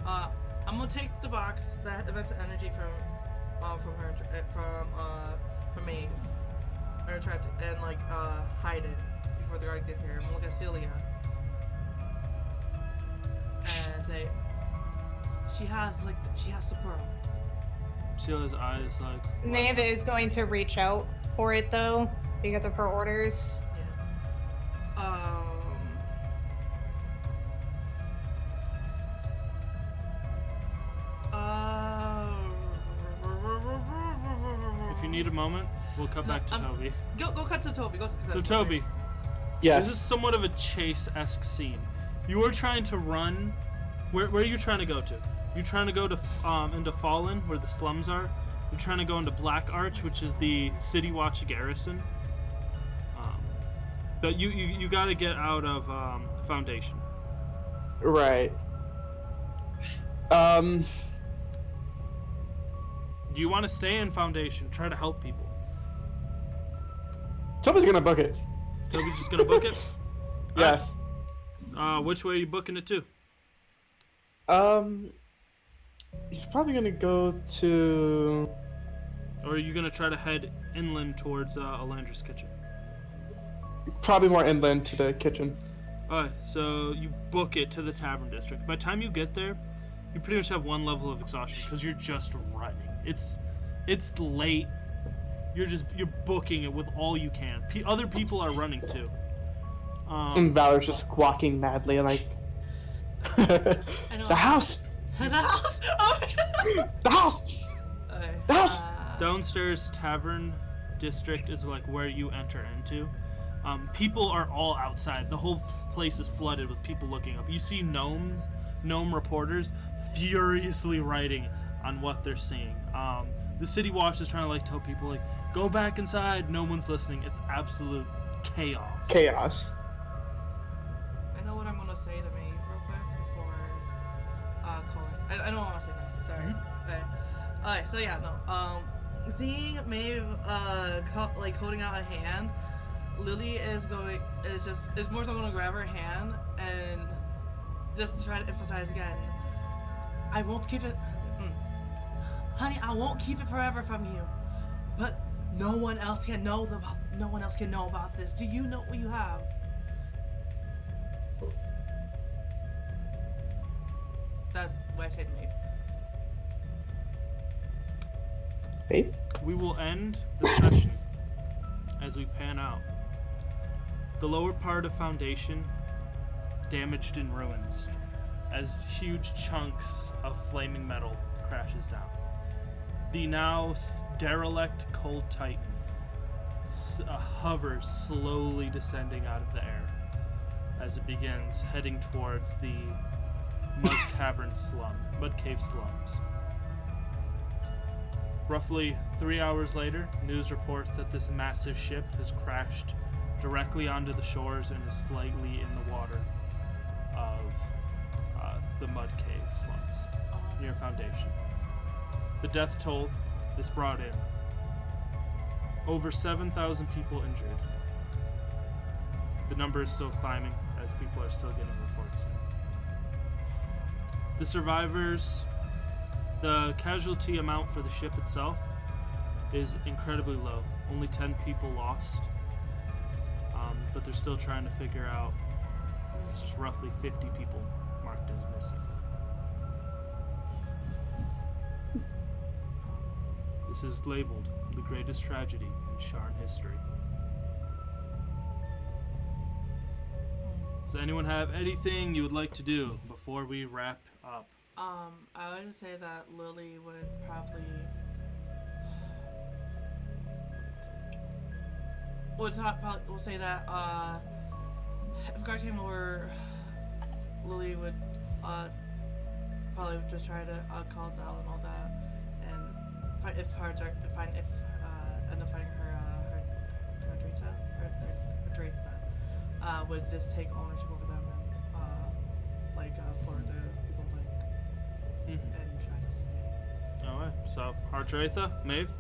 I'm gonna take the box that event energy from her from me, or try to and like hide it before the guard get here. I'm gonna look at Celia and say, she has the pearl. Celia's eyes like. what? Maeve is going to reach out for it though, because of her orders. Yeah. If you need a moment, we'll cut back to Toby. Go cut to Toby. Go cut So to Toby, Yes. this is somewhat of a chase-esque scene. You are trying to run. Where are you trying to go to? You're trying to go to into Fallen, where the slums are. You're trying to go into Black Arch, which is the City Watch garrison. But you got to get out of Foundation. Right. Do you want to stay in Foundation? Try to help people. Toby's gonna book it. Toby's just gonna book it. Yes. Which way are you booking it to? He's probably gonna go to. Or are you gonna try to head inland towards Alandra's kitchen? Probably more inland to the kitchen. Alright, so you book it to the Tavern District. By the time you get there, you pretty much have one level of exhaustion because you're just running. It's late. you're booking it with all you can. Other people are running too. And Valor's just squawking madly, like, I know. the house! The house! Oh my God. The house! Okay. The house! Downstairs tavern district is like where you enter into. People are all outside. The whole place is flooded with people looking up. You see gnome reporters furiously writing on what they're seeing. The city watch is trying to like tell people like, go back inside. No one's listening. It's absolute chaos. Chaos. I know what I'm gonna say to me real quick before calling. I don't want to say that. Sorry. Mm-hmm. Okay, so yeah, no. Seeing Maeve holding out a hand, Lily is more so gonna grab her hand and just try to emphasize again. I won't keep it, honey. I won't keep it forever from you, but no one else can know about this. Do you know what you have? That's what I say to me. Babe? We will end the session as we pan out. The lower part of Foundation damaged in ruins as huge chunks of flaming metal crashes down. The now derelict Cold Titan hovers slowly descending out of the air as it begins heading towards the Mud Cave slums. Roughly 3 hours later, news reports that this massive ship has crashed directly onto the shores and is slightly in the water of the Mud Cave slums near Foundation. The death toll is brought in. Over 7,000 people injured. The number is still climbing as people are still getting reports in. The survivors, the casualty amount for the ship itself is incredibly low. Only 10 people lost, but they're still trying to figure out just roughly 50 people marked as missing. This is labeled the greatest tragedy in Sharn history. Does anyone have anything you would like to do before we wrap up? I would just say that Lily would probably we'll say that if Guard came over, Lily would probably just try to calm down and all that, and find if end up finding her trade that would just take ownership over them and for the people and try to. Alright, so Hartratha, Maeve,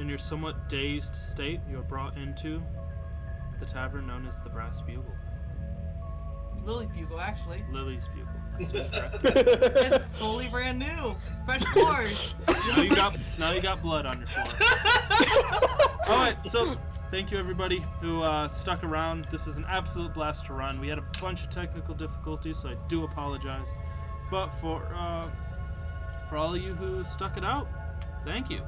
in your somewhat dazed state, you are brought into the tavern known as the Brass Bugle. Lily's Bugle, actually. Lily's Bugle. It's fully brand new, fresh floors. Now you got blood on your floor. All right, so thank you everybody who stuck around. This is an absolute blast to run. We had a bunch of technical difficulties, so I do apologize. But for all of you who stuck it out, thank you.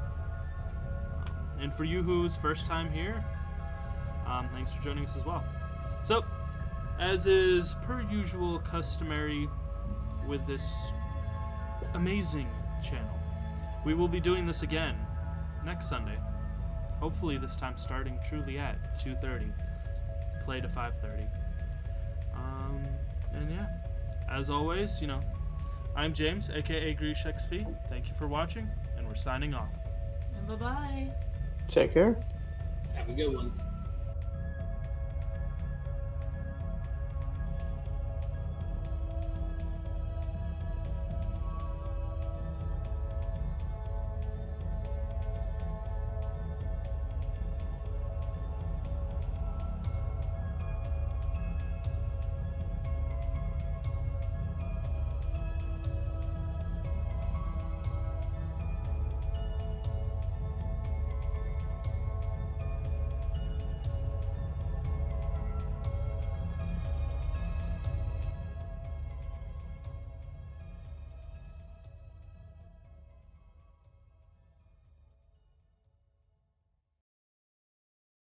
And for you who's first time here, thanks for joining us as well. So, as is per usual customary with this amazing channel, we will be doing this again next Sunday. Hopefully this time starting truly at 2:30. Play to 5:30. And yeah, as always, I'm James, aka Grish XP. Thank you for watching, and we're signing off. And bye-bye. Take care. Have a good one.